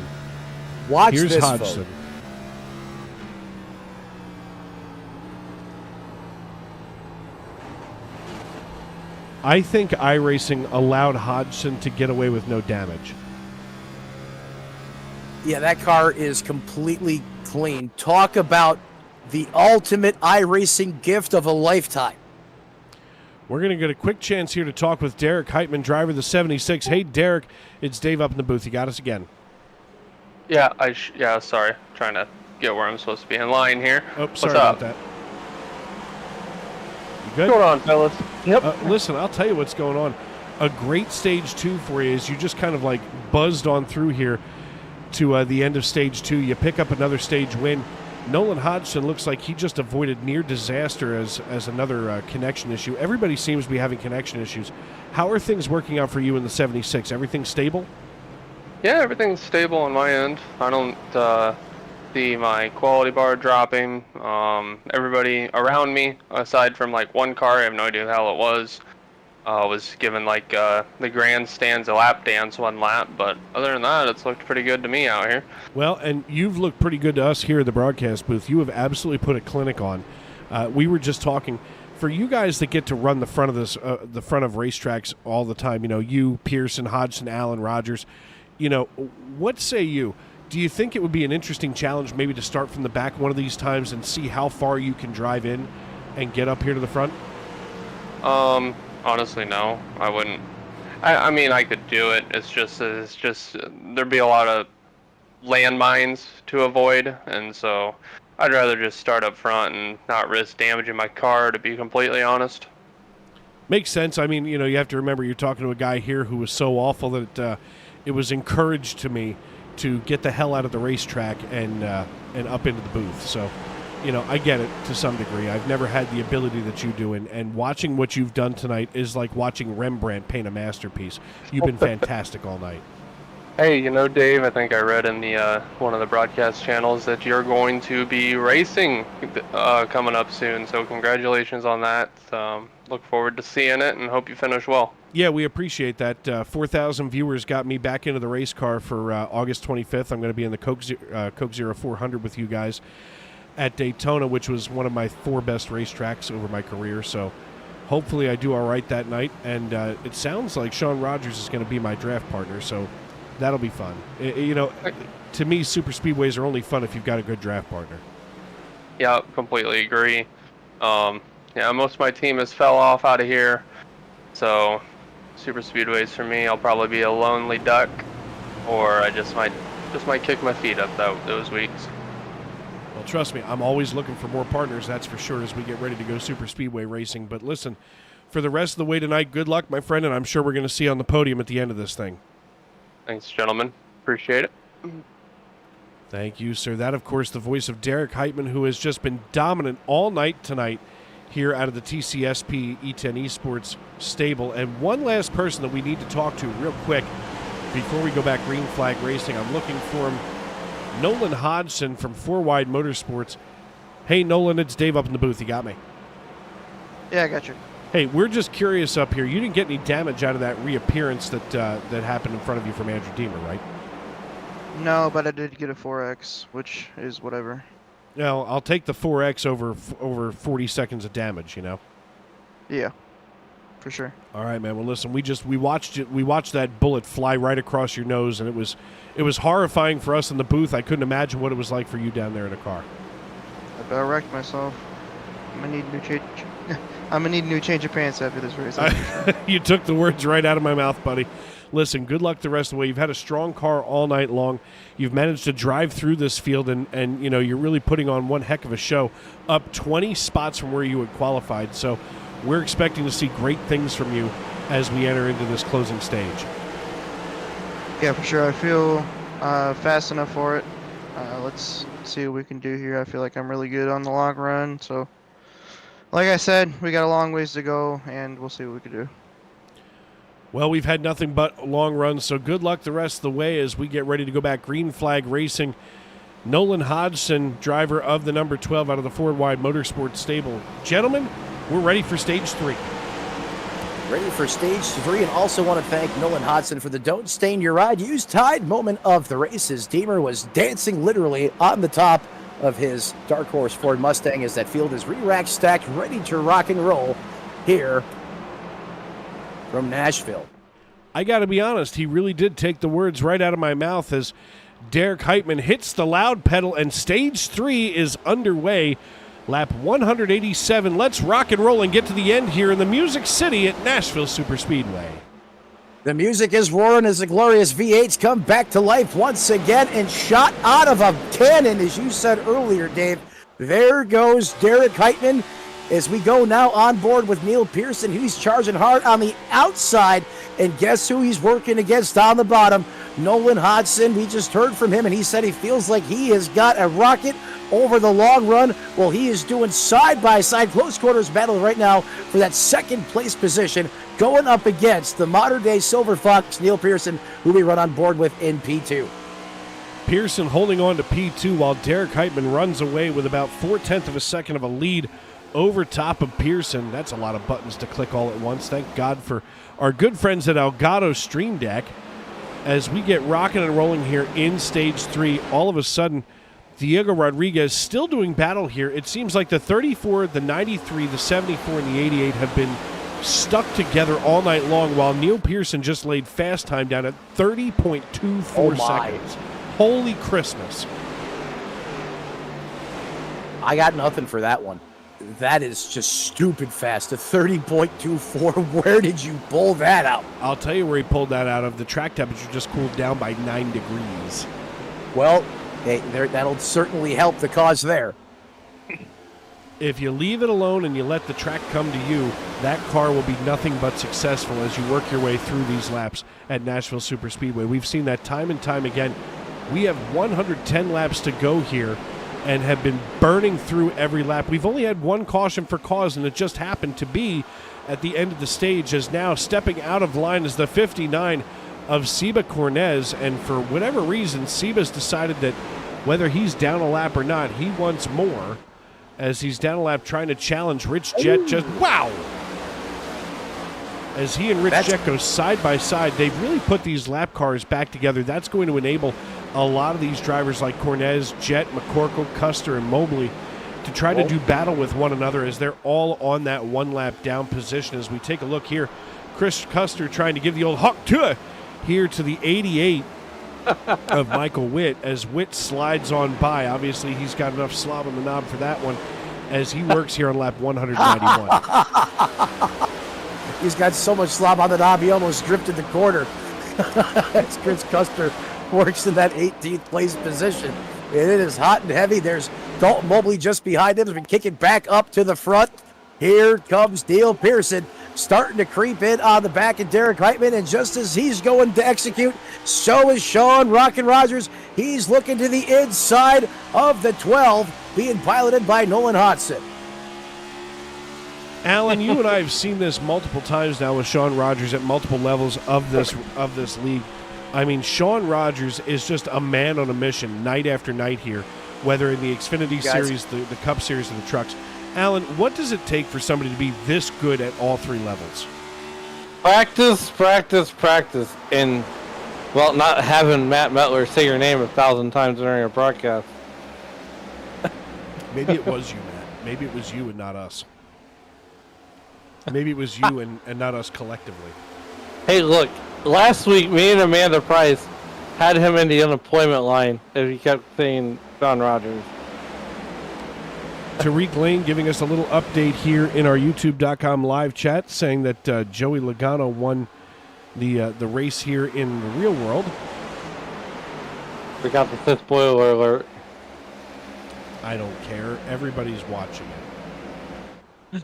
Watch Here's this, Hodgson. folks. I think iRacing allowed Hodgson to get away with no damage. Yeah, that car is completely clean. Talk about the ultimate iRacing gift of a lifetime. We're going to get a quick chance here to talk with Derek Heitman, driver of the 76. Hey, Derek, it's Dave up in the booth. You got us again. Yeah, sorry. Trying to get where I'm supposed to be in line here. Oh, sorry about that. You good? What's going on, fellas? Yep. Listen, I'll tell you what's going on. A great stage 2 for you is you just kind of like buzzed on through here. to the end of stage 2. You pick up another stage win. Nolan Hodgson looks like he just avoided near disaster as another connection issue. Everybody seems to be having connection issues. How are things working out for you in the 76? Everything stable? Yeah, everything's stable on my end. I don't see my quality bar dropping. Everybody around me, aside from like one car, I have no idea who the hell it was given like the grandstands a lap dance one lap, but other than that, it's looked pretty good to me out here. Well, and you've looked pretty good to us here at the broadcast booth. You have absolutely put a clinic on. We were just talking, for you guys that get to run the front of the front of racetracks all the time, you, Pearson, Hodgson, Allen, Rogers, what say you? Do you think it would be an interesting challenge maybe to start from the back one of these times and see how far you can drive in and get up here to the front? Honestly, no, I wouldn't. I mean, I could do it. It's just there'd be a lot of landmines to avoid, and so I'd rather just start up front and not risk damaging my car, to be completely honest. Makes sense. I mean, you have to remember you're talking to a guy here who was so awful that it was encouraged to me to get the hell out of the racetrack and up into the booth. So, I get it to some degree. I've never had the ability that you do, and watching what you've done tonight is like watching Rembrandt paint a masterpiece. You've been fantastic all night. Hey, Dave, I think I read in the one of the broadcast channels that you're going to be racing coming up soon, so congratulations on that. Look forward to seeing it and hope you finish well. Yeah, we appreciate that. 4,000 viewers got me back into the race car for August 25th. I'm going to be in the Coke Zero 400 with you guys at Daytona, which was one of my 4 best racetracks over my career. So hopefully I do all right that night. And it sounds like Sean Rogers is going to be my draft partner, so that'll be fun. To me, super speedways are only fun if you've got a good draft partner. Yeah, completely agree. Most of my team has fell off out of here, so super speedways for me, I'll probably be a lonely duck, or I just might kick my feet up those weeks. Well, trust me, I'm always looking for more partners, that's for sure, as we get ready to go super speedway racing. But listen, for the rest of the way tonight, good luck, my friend, and I'm sure we're going to see you on the podium at the end of this thing. Thanks, gentlemen. Appreciate it. Thank you, sir. That, of course, the voice of Derek Heitman, who has just been dominant all night tonight here out of the TCSP E10 Esports stable. And one last person that we need to talk to real quick before we go back green flag racing. I'm looking for him. Nolan Hodgson from 4 Wide Motorsports. Hey, Nolan, it's Dave up in the booth. You got me? Yeah, I got you. Hey, we're just curious up here. You didn't get any damage out of that reappearance that happened in front of you from Andrew Deemer, right? No, but I did get a 4X, which is whatever. No, I'll take the 4X over 40 seconds of damage, Yeah, for sure. All right, man. Well, listen, we watched that bullet fly right across your nose, and it was horrifying for us in the booth. I couldn't imagine what it was like for you down there in the car. I about wrecked myself. I'm gonna need a new change. I'm gonna need a new change of pants after this race. You took the words right out of my mouth, buddy. Listen, good luck the rest of the way. You've had a strong car all night long. You've managed to drive through this field, and you're really putting on one heck of a show. Up 20 spots from where you had qualified. So we're expecting to see great things from you as we enter into this closing stage. Yeah, for sure. I feel fast enough for it. Let's see what we can do here. I feel like I'm really good on the long run. So, like I said, we got a long ways to go, and we'll see what we can do. Well, we've had nothing but long runs, so good luck the rest of the way as we get ready to go back green flag racing. Nolan Hodgson, driver of the number 12 out of the 4 Wide Motorsports stable. Gentlemen, we're ready for stage 3. Ready for stage 3, and also want to thank Nolan Hodgson for the Don't Stain Your Ride Use Tide moment of the races. Deemer was dancing literally on the top of his Dark Horse Ford Mustang as that field is re-racked, stacked, ready to rock and roll here from Nashville. I got to be honest, he really did take the words right out of my mouth as Derek Heitman hits the loud pedal, and stage 3 is underway. Lap 187. Let's rock and roll and get to the end here in the Music City at Nashville Superspeedway. The music is roaring as the glorious V8s come back to life once again and shot out of a cannon, as you said earlier, Dave. There goes Derek Heitman as we go now on board with Neil Pearson, who's charging hard on the outside. And guess who he's working against on the bottom? Nolan Hodgson, we just heard from him, and he said he feels like he has got a rocket over the long run. Well, he is doing side-by-side close quarters battle right now for that second place position, going up against the modern-day Silver Fox, Neil Pearson, who we run on board with in P2. Pearson holding on to P2 while Derek Heitman runs away with about 0.4 of a second of a lead over top of Pearson. That's a lot of buttons to click all at once. Thank God for our good friends at Elgato Stream Deck. As we get rocking and rolling here in Stage 3, all of a sudden, Diego Rodriguez still doing battle here. It seems like the 34, the 93, the 74, and the 88 have been stuck together all night long, while Neil Pearson just laid fast time down at 30.24 seconds. Holy Christmas. I got nothing for that one. That is just stupid fast. A 30.24. Where did you pull that out? I'll tell you where he pulled that out of. The track temperature just cooled down by 9 degrees. Well, hey, that'll certainly help the cause there. If you leave it alone and you let the track come to you, that car will be nothing but successful as you work your way through these laps at Nashville Superspeedway. We've seen that time and time again. We have 110 laps to go here and have been burning through every lap. We've only had one caution for cause, and it just happened to be at the end of the stage, as now stepping out of line is the 59 of Seba Cornez, and for whatever reason, Seba's decided that whether he's down a lap or not, he wants more, as he's down a lap trying to challenge Rich Jett. Wow! As he and Rich Jett go side by side, they've really put these lap cars back together. That's going to enable a lot of these drivers like Cornez, Jett, McCorkle, Custer, and Mobley to try to do battle with one another as they're all on that one lap down position. As we take a look here, Chris Custer trying to give the old Hawk to here to the 88 of Michael Witt as Witt slides on by. Obviously, he's got enough slob on the knob for that one as he works here on lap 191. He's got so much slob on the knob, he almost drifted the corner. As Chris Custer works in that 18th place position. It is hot and heavy. There's Dalton Mobley just behind him. Has been kicking back up to the front. Here comes Neil Pearson starting to creep in on the back of Derek Heitman, and just as he's going to execute, so is Sean Rockin' Rogers. He's looking to the inside of the 12, being piloted by Nolan Hodgson. Alan, you and I have seen this multiple times now with Sean Rogers at multiple levels of this league. I mean, Sean Rogers is just a man on a mission night after night here, whether in the Xfinity Series, the Cup Series, and the trucks. Alan, what does it take for somebody to be this good at all three levels? Practice, practice, practice. And, well, not having Matt Metler say your name 1,000 times during a broadcast. Maybe it was you, Matt. Maybe it was you and not us. Maybe it was you and not us collectively. Hey, look. Last week, me and Amanda Price had him in the unemployment line if he kept saying Sean Rogers. Tariq Lane giving us a little update here in our YouTube.com live chat, saying that Joey Logano won the race here in the real world. We got the fifth spoiler alert. I don't care. Everybody's watching it.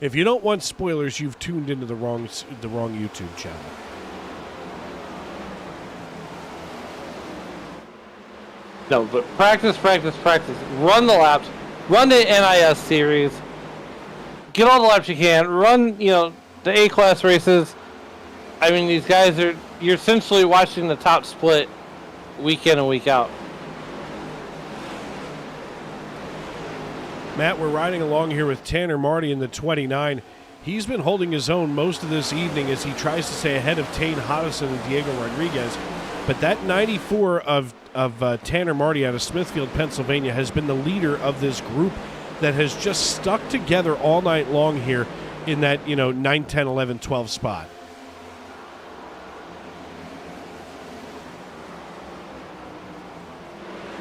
If you don't want spoilers, you've tuned into the wrong YouTube channel. No, but practice, practice, practice. Run the laps. Run the NIS series. Get all the laps you can. Run, the A-class races. I mean, these guys you're essentially watching the top split week in and week out. Matt, we're riding along here with Tanner Marty in the 29. He's been holding his own most of this evening as he tries to stay ahead of Tane Hodgson and Diego Rodriguez. But that 94 of Tanner Marty out of Smithfield, Pennsylvania, has been the leader of this group that has just stuck together all night long here in that, 9, 10, 11, 12 spot.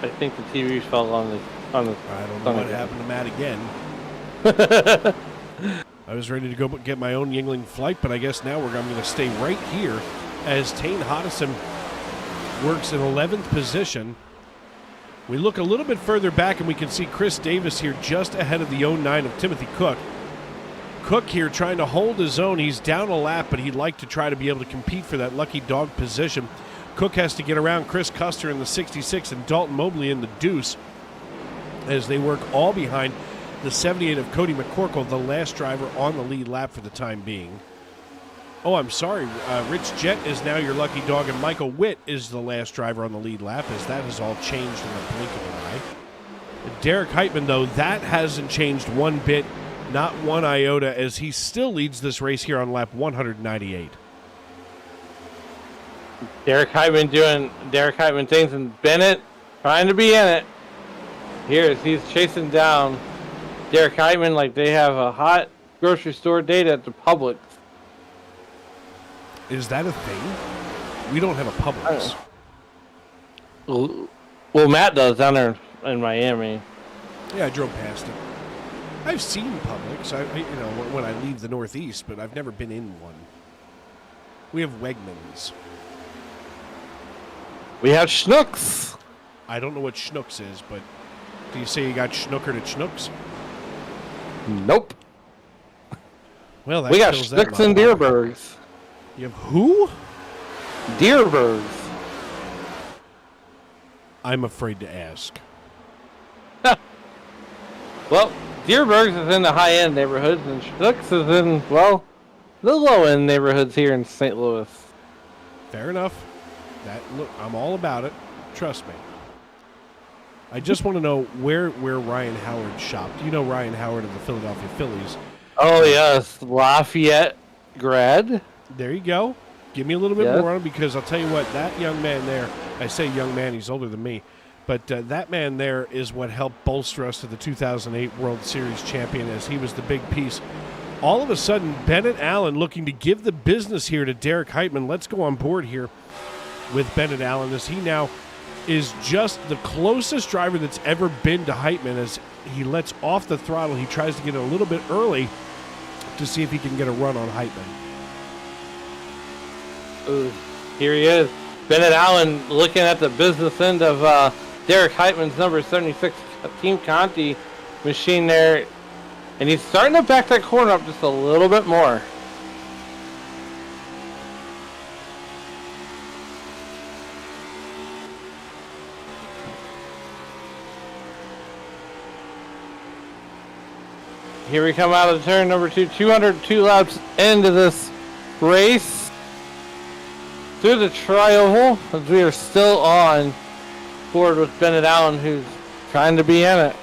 I think the TV fell on the. I don't know what happened to Matt again. I was ready to go get my own Yingling flight, but I guess now I'm going to stay right here as Tane Hodgson works in 11th position. We look a little bit further back and we can see Chris Davis here just ahead of the 09 of Timothy Cook. Cook here trying to hold his own. He's down a lap, but he'd like to try to be able to compete for that lucky dog position. Cook has to get around Chris Custer in the 66 and Dalton Mobley in the deuce as they work all behind the 78 of Cody McCorkle, the last driver on the lead lap for the time being. Oh, I'm sorry. Rich Jett is now your lucky dog, and Michael Witt is the last driver on the lead lap, as that has all changed in the blink of an eye. Derek Heitman, though, that hasn't changed one bit, not one iota, as he still leads this race here on lap 198. Derek Heitman doing Derek Heitman things, and Bennett trying to be in it. Here, he's chasing down Derek Heitman like they have a hot grocery store date at the Publix. Is that a thing? We don't have a Publix. Well, Matt does down there in Miami. Yeah, I drove past it. I've seen Publix, when I leave the Northeast, but I've never been in one. We have Wegmans. We have Schnucks. I don't know what Schnucks is, but do you say you got schnookered at Schnucks? Nope. Well, that we got kills that Schnucks and Deerbergs. You have who? Deerbergs. I'm afraid to ask. Well, Deerbergs is in the high-end neighborhoods, and Schnucks is in, well, the low-end neighborhoods here in St. Louis. Fair enough. Look, I'm all about it. Trust me. I just want to know where Ryan Howard shopped. You know Ryan Howard of the Philadelphia Phillies. Oh, yes. Lafayette grad. There you go. Give me a little bit more on him, because I'll tell you what, that young man there, I say young man, he's older than me, but that man there is what helped bolster us to the 2008 World Series champion, as he was the big piece. All of a sudden, Bennett Allen looking to give the business here to Derek Heitman. Let's go on board here with Bennett Allen, as he now is just the closest driver that's ever been to Heitman. As he lets off the throttle, he tries to get it a little bit early to see if he can get a run on Heitman. Ooh, here he is. Bennett Allen looking at the business end of Derek Heitman's number 76 Team Conti machine there. And he's starting to back that corner up just a little bit more. Here we come out of turn number 2, 202 laps into this race. Through the tri-oval, as we are still on board with Bennett Allen, who's trying to be in it.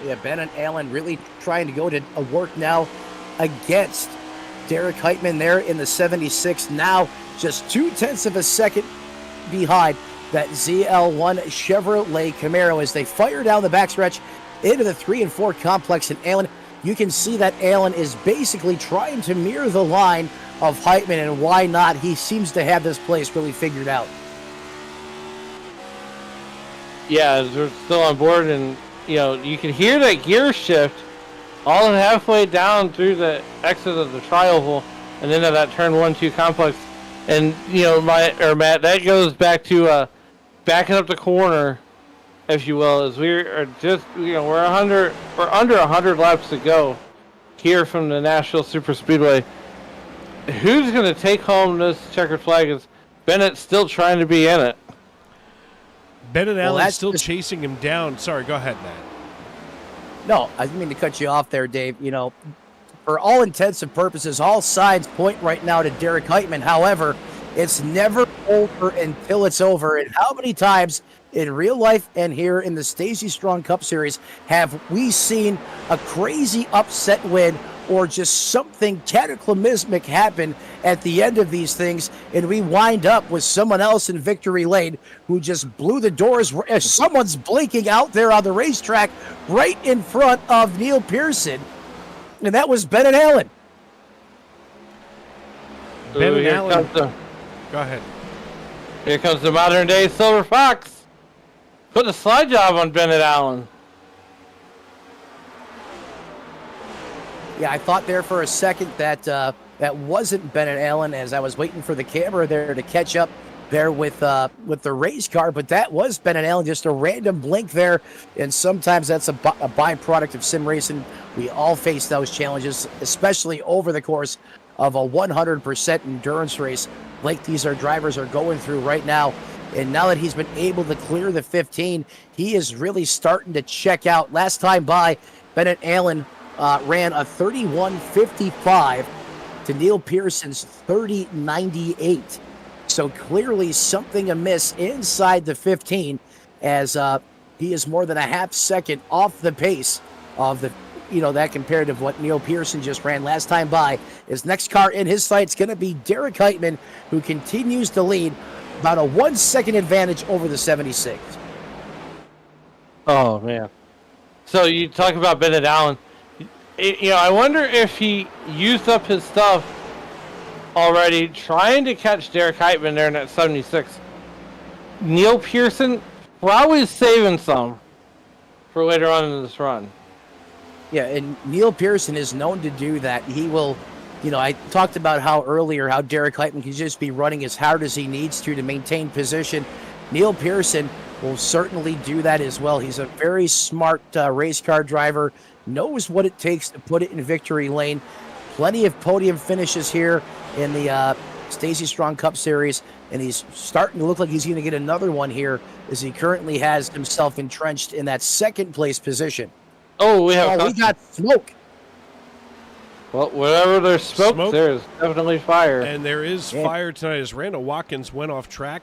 Yeah, Bennett Allen really trying to go to a work now against Derek Heitman there in the 76. Now just 0.2 of a second behind that ZL1 Chevrolet Camaro as they fire down the backstretch into the 3 and 4 complex. And Allen, you can see that Allen is basically trying to mirror the line of Heitman, and why not? He seems to have this place really figured out. Yeah, we're still on board, and you can hear that gear shift all halfway down through the exit of the tri-oval and into that turn 1-2 complex. And Matt, that goes back to backing up the corner, if you will, as we are just we're under 100 laps to go here from the Nashville Superspeedway. Who's going to take home this checkered flag? Is Bennett still trying to be in it? Bennett Allen's still chasing him down. Sorry, go ahead, Matt. No, I didn't mean to cut you off there, Dave. For all intents and purposes, all signs point right now to Derek Heitman. However, it's never over until it's over. And how many times in real life and here in the Stacy Strong Cup Series have we seen a crazy upset win or just something cataclysmic happen at the end of these things, and we wind up with someone else in victory lane who just blew the doors as someone's blinking out there on the racetrack right in front of Neil Pearson, and that was Bennett Allen. Bennett Allen. Go ahead. Here comes the modern day Silver Fox. Put a slide job on Bennett Allen. Yeah, I thought there for a second that that wasn't Bennett Allen as I was waiting for the camera there to catch up there with the race car, but that was Bennett Allen, just a random blink there, and sometimes that's a byproduct of sim racing. We all face those challenges, especially over the course of a 100% endurance race like these drivers are going through right now. And now that he's been able to clear the 15, he is really starting to check out. Last time by, Bennett Allen ran a 31.55 to Neil Pearson's 30.98. So clearly something amiss inside the 15, as he is more than a half second off the pace of the, that compared to what Neil Pearson just ran last time by. His next car in his sight is going to be Derek Heitman, who continues to lead about a 1 second advantage over the 76. Oh, man. So you talk about Bennett Allen. I wonder if he used up his stuff already trying to catch Derek Heitman there in that 76. Neil Pearson probably saving some for later on in this run. Yeah, and Neil Pearson is known to do that. He will, I talked about how Derek Heitman can just be running as hard as he needs to maintain position. Neil Pearson will certainly do that as well. He's a very smart race car driver, knows what it takes to put it in victory lane. Plenty of podium finishes here in the Stacy Strong Cup Series, and he's starting to look like he's going to get another one here, as he currently has himself entrenched in that second place position. Oh, we got smoke. Well, wherever there's smoke, there's definitely fire. And there is fire tonight as Randall Watkins went off track.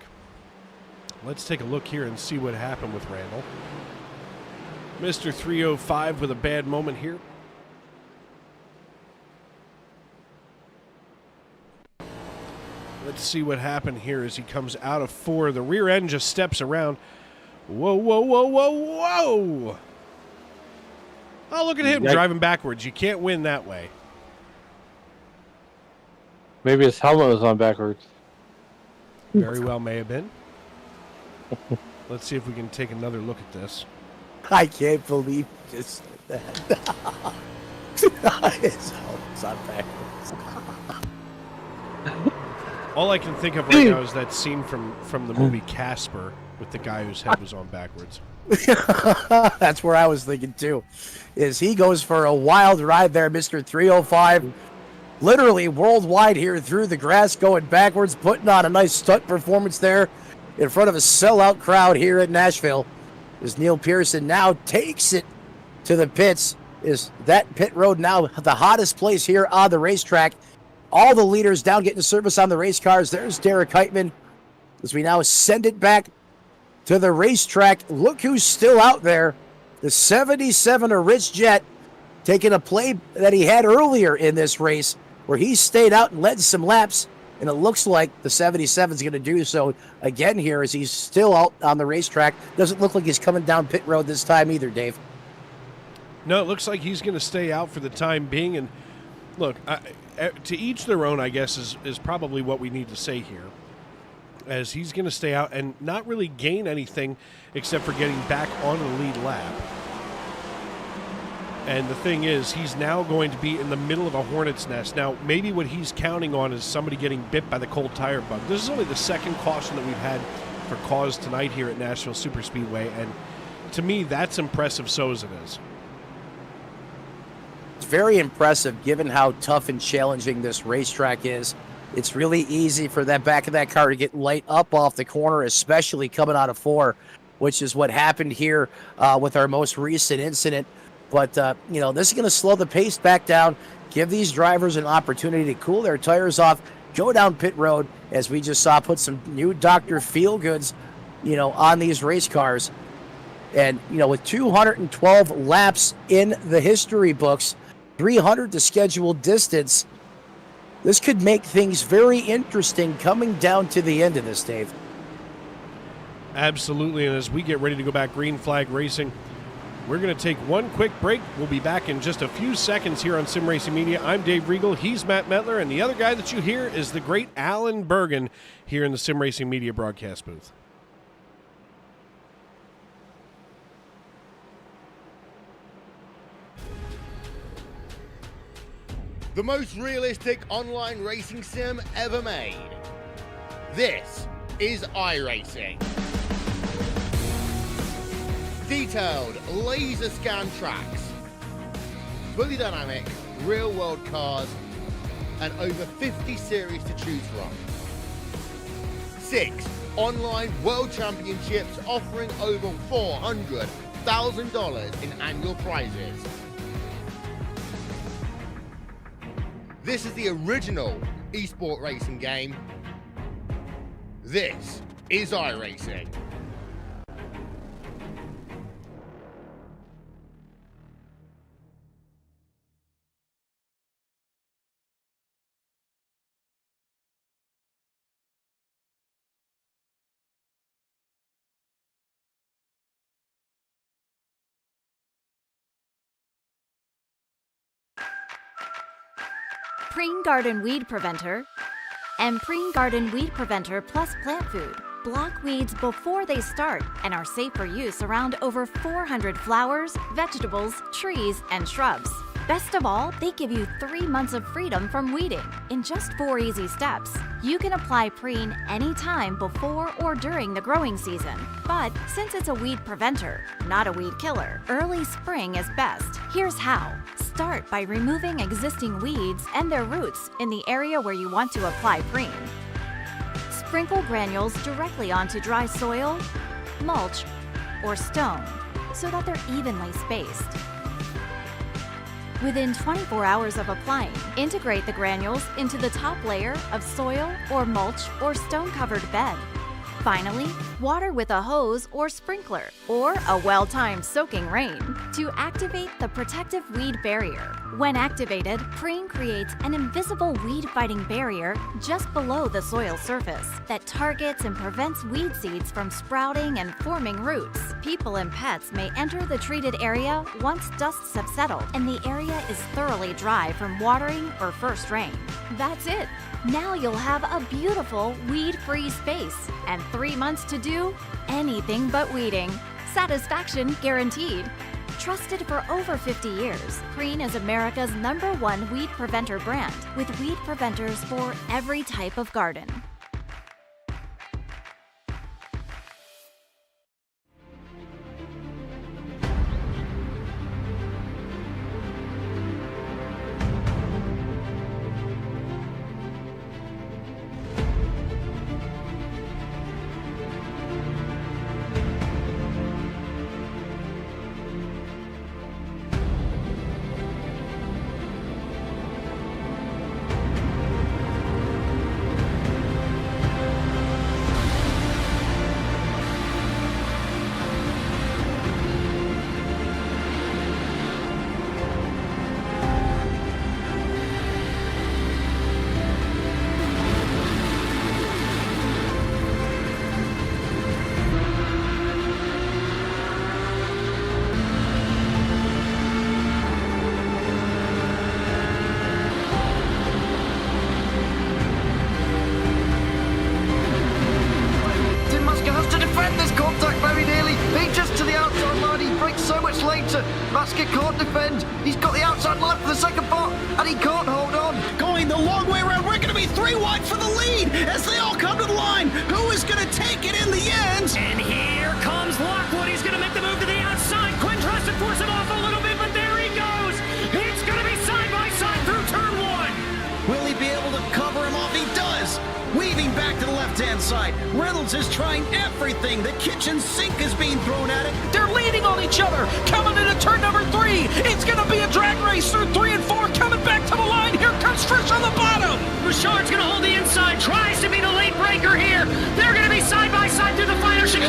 Let's take a look here and see what happened with Randall. Mr. 305 with a bad moment here. Let's see what happened here as he comes out of 4. The rear end just steps around. Whoa, whoa, whoa, whoa, whoa! Oh, look at him driving backwards. You can't win that way. Maybe his helmet was on backwards. Very well may have been. Let's see if we can take another look at this. I can't believe you just said that. His helmet's on backwards. All I can think of right now is that scene from the movie Casper with the guy whose head was on backwards. That's where I was thinking too. Is he goes for a wild ride there, Mr. 305. Literally worldwide here through the grass, going backwards, putting on a nice stunt performance there in front of a sellout crowd here at Nashville. As Neil Pearson now takes it to the pits. Is that pit road now the hottest place here on the racetrack? All the leaders down getting service on the race cars. There's Derek Heitman as we now send it back to the racetrack. Look who's still out there. The 77 of Rich Jet, taking a play that he had earlier in this race where he stayed out and led some laps, and it looks like the 77 is going to do so again here as he's still out on the racetrack. Doesn't look like he's coming down pit road this time either, Dave. No, it looks like he's going to stay out for the time being. And look, to each their own, I guess, is probably what we need to say here, as he's going to stay out and not really gain anything except for getting back on the lead lap. And the thing is, he's now going to be in the middle of a hornet's nest. Now, maybe what he's counting on is somebody getting bit by the cold tire bug. This is only the second caution that we've had for cause tonight here at Nashville Superspeedway, and to me, that's impressive, so as it is. It's very impressive given how tough and challenging this racetrack is. It's really easy for that back of that car to get light up off the corner, especially coming out of 4, which is what happened here with our most recent incident. But, this is going to slow the pace back down, give these drivers an opportunity to cool their tires off, go down pit road, as we just saw, put some new Dr. Feelgoods, on these race cars. And, with 212 laps in the history books, 300 to scheduled distance, this could make things very interesting coming down to the end of this, Dave. Absolutely, and as we get ready to go back green flag racing, we're going to take one quick break. We'll be back in just a few seconds here on Sim Racing Media. I'm Dave Riegel, he's Matt Metler, and the other guy that you hear is the great Alan Bergen here in the Sim Racing Media broadcast booth. The most realistic online racing sim ever made. This is iRacing. Detailed laser scan tracks, fully dynamic real world cars, and over 50 series to choose from. 6 online world championships offering over $400,000 in annual prizes. This is the original esport racing game. This is iRacing. Preen Garden Weed Preventer and Preen Garden Weed Preventer Plus Plant Food block weeds before they start and are safe for use around over 400 flowers, vegetables, trees, and shrubs. Best of all, they give you 3 months of freedom from weeding in just 4 easy steps. You can apply Preen anytime before or during the growing season. But since it's a weed preventer, not a weed killer, early spring is best. Here's how. Start by removing existing weeds and their roots in the area where you want to apply Preen. Sprinkle granules directly onto dry soil, mulch, or stone so that they're evenly spaced. Within 24 hours of applying, integrate the granules into the top layer of soil or mulch or stone-covered bed. Finally, water with a hose or sprinkler or a well-timed soaking rain to activate the protective weed barrier. When activated, Preen creates an invisible weed-fighting barrier just below the soil surface that targets and prevents weed seeds from sprouting and forming roots. People and pets may enter the treated area once dusts have settled and the area is thoroughly dry from watering or first rain. That's it. Now you'll have a beautiful weed-free space and 3 months to do anything but weeding. Satisfaction guaranteed. Trusted for over 50 years, Preen is America's #1 weed preventer brand with weed preventers for every type of garden. Musket can't defend. He's got the outside line for the second part, and he can't hold on. Going the long way around. We're going to be 3 wide for the lead as they all come to the line. Who is going to take it in the end? And here comes Lockwood. He's going to make the move to the outside. Quinn tries to force it off a little bit, but there he goes. It's going to be side by side through turn 1. Will he be able to cover him off? He does. Weaving back to the left-hand side. Reynolds is trying everything. The kitchen sink is being thrown at it. They're leaning on each other. Coming into turn number 3. It's going to be a drag race through 3 and 4. Coming back to the line. Here comes Frisch on the bottom. Richard's going to hold the inside. Tries to be the late breaker here. They're going to be side by side through the final chicane.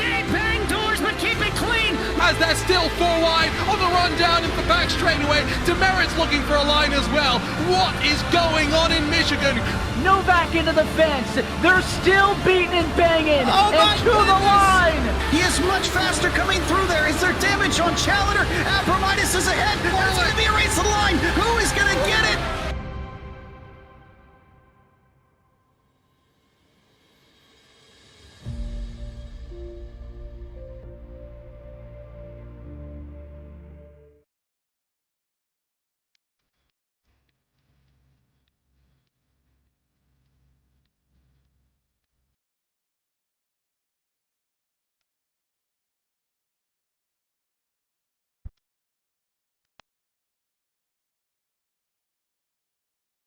They bang doors, but keep it clean. As they're still 4 wide on the run down into the back straightaway. Demerit's looking for a line as well. What is going on in Michigan? Novak into the fence. They're still beating and banging. Oh and to the line. He is much faster coming through there. Is there damage on Challenger? Abramitis is ahead. There's going to be a race to the line. Who is going to get it?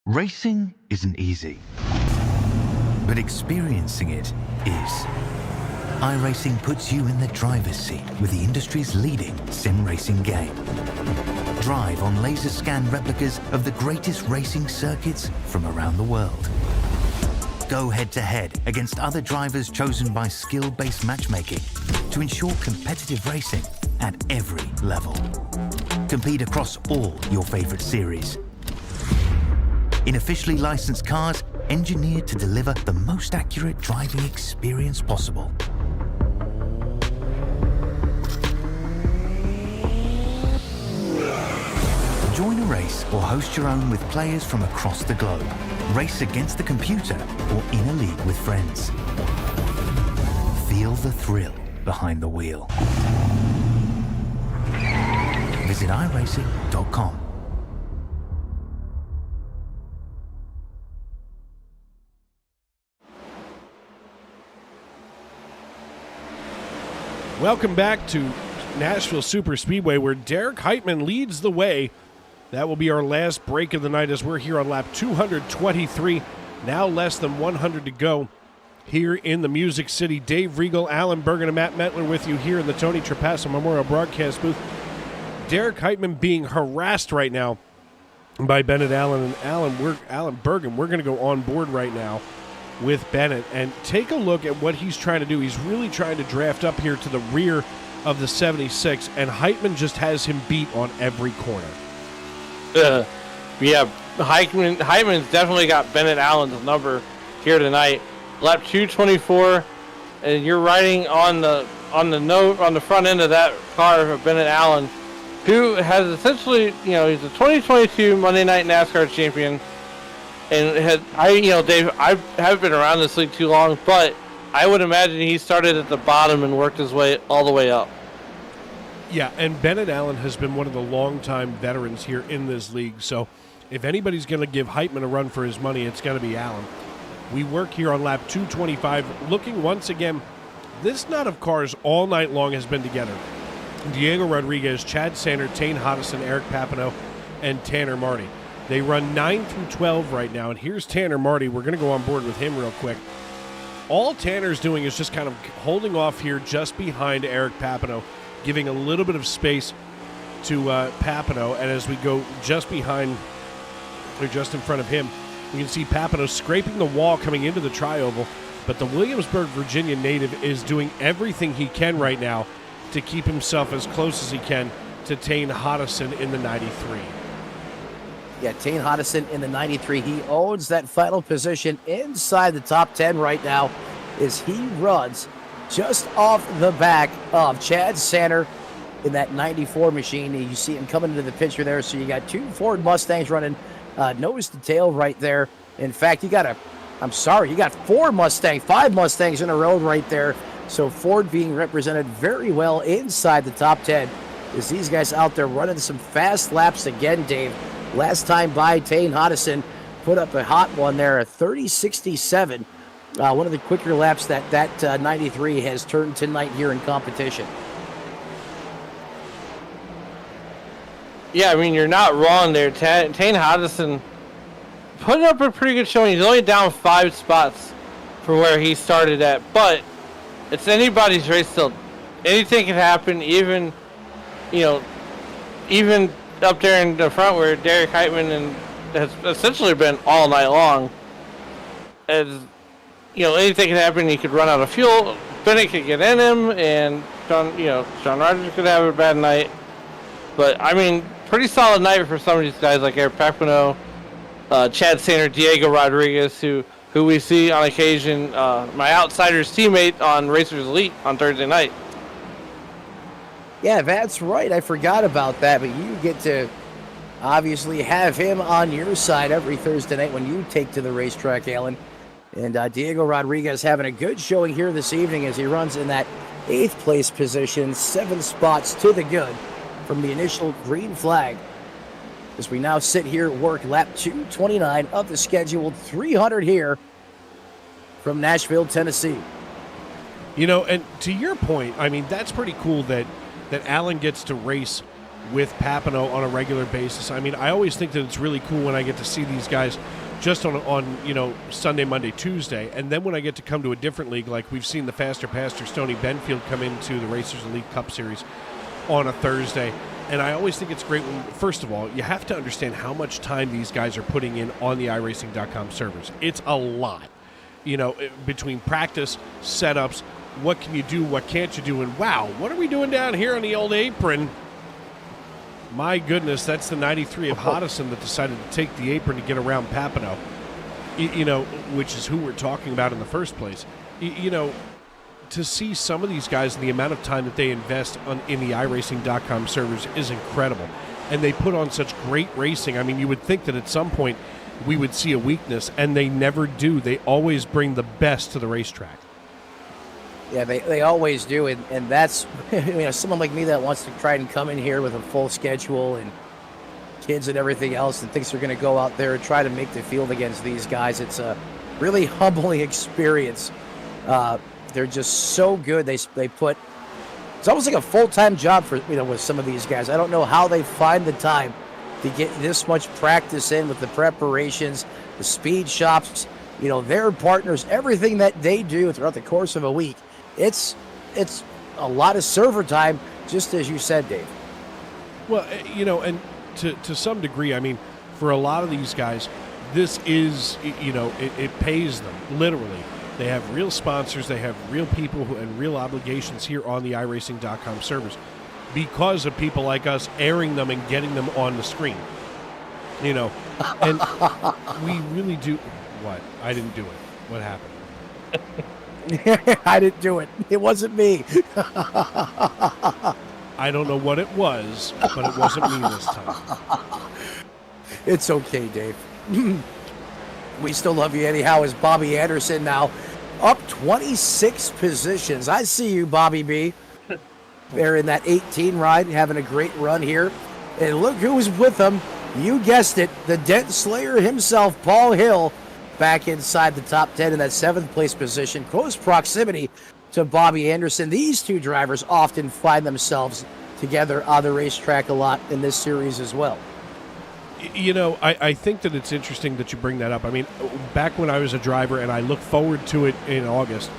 Racing isn't easy, but experiencing it is. iRacing puts you in the driver's seat with the industry's leading sim racing game. Drive on laser scan replicas of the greatest racing circuits from around the world. Go head-to-head against other drivers chosen by skill-based matchmaking to ensure competitive racing at every level. Compete across all your favorite series. In officially licensed cars, engineered to deliver the most accurate driving experience possible. Join a race or host your own with players from across the globe. Race against the computer or in a league with friends. Feel the thrill behind the wheel. Visit iRacing.com. Welcome back to Nashville Super Speedway, where Derek Heitman leads the way. That will be our last break of the night as we're here on lap 223. Now less than 100 to go here in the Music City. Dave Riegel, Alan Bergen, and Matt Metler with you here in the Tony Trapasso Memorial Broadcast booth. Derek Heitman being harassed right now by Bennett Allen and Alan Bergen. We're going to go on board right now with Bennett and take a look at what he's trying to do. He's really trying to draft up here to the rear of the 76, and Heitman just has him beat on every corner. Yeah, Heitman's definitely got Bennett Allen's number here tonight. Lap 224, and you're riding on the front end of that car of Bennett Allen, who has essentially, he's a 2022 Monday Night NASCAR champion. And Dave, I haven't been around this league too long, but I would imagine he started at the bottom and worked his way all the way up. Yeah, and Bennett Allen has been one of the longtime veterans here in this league. So if anybody's going to give Heitman a run for his money, it's going to be Allen. We work here on lap 225, looking once again. This knot of cars all night long has been together. Diego Rodriguez, Chad Sander, Tane Hodison, Eric Papineau, and Tanner Marty. They run 9 through 12 right now, and here's Tanner Marty. We're going to go on board with him real quick. All Tanner's doing is just kind of holding off here just behind Eric Papineau, giving a little bit of space to Papineau, and as we go just behind, or just in front of him, you can see Papineau scraping the wall coming into the tri-oval, but the Williamsburg, Virginia native is doing everything he can right now to keep himself as close as he can to Tane Hodison in the 93. Yeah, Tane Hodison in the 93. He owns that final position inside the top 10 right now as he runs just off the back of Chad Sander in that 94 machine. You see him coming into the picture there. So you got two Ford Mustangs running nose to tail right there. In fact, you got five Mustangs in a row right there. So Ford being represented very well inside the top 10 as these guys out there running some fast laps again, Dave. Last time by, Tane Hodison put up a hot one there, a 30.67. One of the quicker laps that 93 has turned tonight here in competition. Yeah, I mean, you're not wrong there. Tane Hodison put up a pretty good showing. He's only down 5 spots from where he started at, but it's anybody's race still. Anything can happen, even up there in the front where Derek Heitman has essentially been all night long. As anything can happen. He could run out of fuel. Bennett could get in him, and John Rogers could have a bad night. But I mean, pretty solid night for some of these guys like Eric Papineau, Chad Sander, Diego Rodriguez, who we see on occasion. My Outsiders teammate on Racers Elite on Thursday night. Yeah, that's right. I forgot about that, but you get to obviously have him on your side every Thursday night when you take to the racetrack, Alan. And Diego Rodriguez having a good showing here this evening as he runs in that 8th place position, 7 spots to the good from the initial green flag. As we now sit here at work lap 229 of the scheduled 300 here from Nashville, Tennessee. And to your point, I mean, that's pretty cool that Alan gets to race with Papineau on a regular basis. I mean, I always think that it's really cool when I get to see these guys just on Sunday, Monday, Tuesday, and then when I get to come to a different league, like we've seen the Faster Pastor Stony Benfield come into the Racers Elite Cup Series on a Thursday. And I always think it's great when, first of all, you have to understand how much time these guys are putting in on the iRacing.com servers. It's a lot. Between practice, setups, what can you do, what can't you do, and wow, what are we doing down here on the old apron? My goodness, that's the 93 of Hoddison that decided to take the apron to get around Papineau, which is who we're talking about in the first place. To see some of these guys and the amount of time that they invest in the iRacing.com servers is incredible. And they put on such great racing. I mean, you would think that at some point we would see a weakness, and they never do. They always bring the best to the racetrack. Yeah, they always do. And that's, someone like me that wants to try and come in here with a full schedule and kids and everything else and thinks they're going to go out there and try to make the field against these guys. It's a really humbling experience. They're just so good. They put, it's almost like a full-time job for, with some of these guys. I don't know how they find the time to get this much practice in with the preparations, the speed shops, their partners, everything that they do throughout the course of a week. It's a lot of server time, just as you said, Dave. Well, and to some degree, I mean, for a lot of these guys, this is, it pays them, literally. They have real sponsors, they have real people and real obligations here on the iRacing.com servers because of people like us airing them and getting them on the screen. And we really do. What? I didn't do it. What happened? I didn't do it. It wasn't me. I don't know what it was, but it wasn't me this time. It's okay, Dave. We still love you anyhow, as Bobby Anderson now up 26 positions. I see you, Bobby B. They're in that 18 ride, having a great run here. And look who's with them. You guessed it, the Dent Slayer himself, Paul Hill, back inside the top 10 in that 7th place position. Close proximity to Bobby Anderson. These two drivers often find themselves together on the racetrack a lot in this series as well. I think that it's interesting that you bring that up. I mean, back when I was a driver, and I look forward to it in August,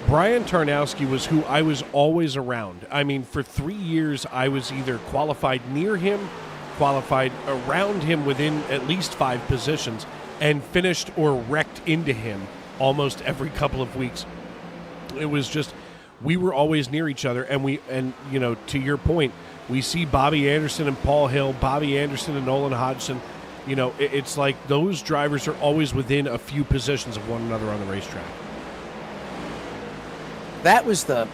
Brian Tarnowski was who I was always around. I mean, for 3 years, I was either qualified near him, qualified around him within at least 5 positions, and finished or wrecked into him almost every couple of weeks. It was just, we were always near each other, and to your point, we see Bobby Anderson and Paul Hill, Bobby Anderson and Nolan Hodgson. It's like those drivers are always within a few positions of one another on the racetrack. That was the,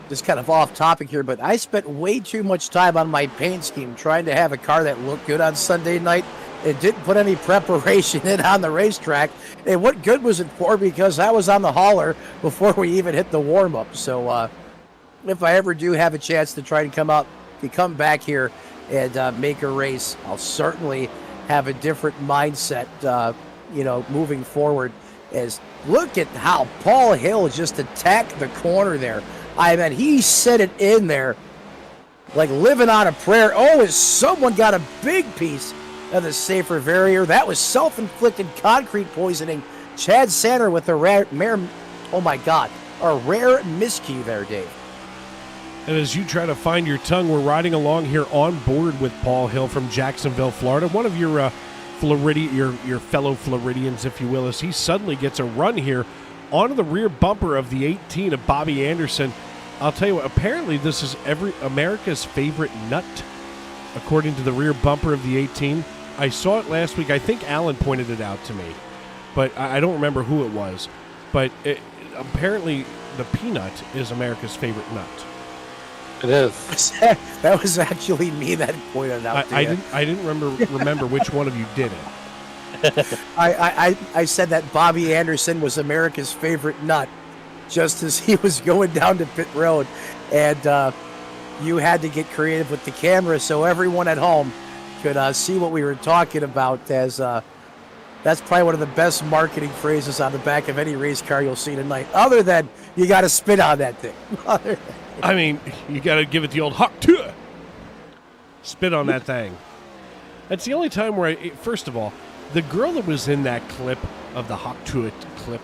just kind of off topic here, but I spent way too much time on my paint scheme trying to have a car that looked good on Sunday night. It didn't put any preparation in on the racetrack. And what good was it for? Because I was on the hauler before we even hit the warm-up. So if I ever do have a chance to try to come back here and make a race, I'll certainly have a different mindset, moving forward. As look at how Paul Hill just attacked the corner there. I mean, he set it in there like living on a prayer. Oh, as someone got a big piece of the safer barrier. That was self-inflicted concrete poisoning. Chad Sander with a rare miscue there, Dave. And as you try to find your tongue, we're riding along here on board with Paul Hill from Jacksonville, Florida. One of your your fellow Floridians, if you will, as he suddenly gets a run here onto the rear bumper of the 18 of Bobby Anderson. I'll tell you what, apparently this is America's favorite nut, according to the rear bumper of the 18. I saw it last week. I think Alan pointed it out to me, but I don't remember who it was. But apparently the peanut is America's favorite nut. It is. That was actually me that pointed it out. I didn't remember which one of you did it. I said that Bobby Anderson was America's favorite nut, just as he was going down to pit road, and you had to get creative with the camera so everyone at home could see what we were talking about. As that's probably one of the best marketing phrases on the back of any race car you'll see tonight. Other than you got to spit on that thing. I mean, you got to give it the old hawk tour. Spit on that thing. That's the only time where first of all, the girl that was in that clip of the Hawktuit clip,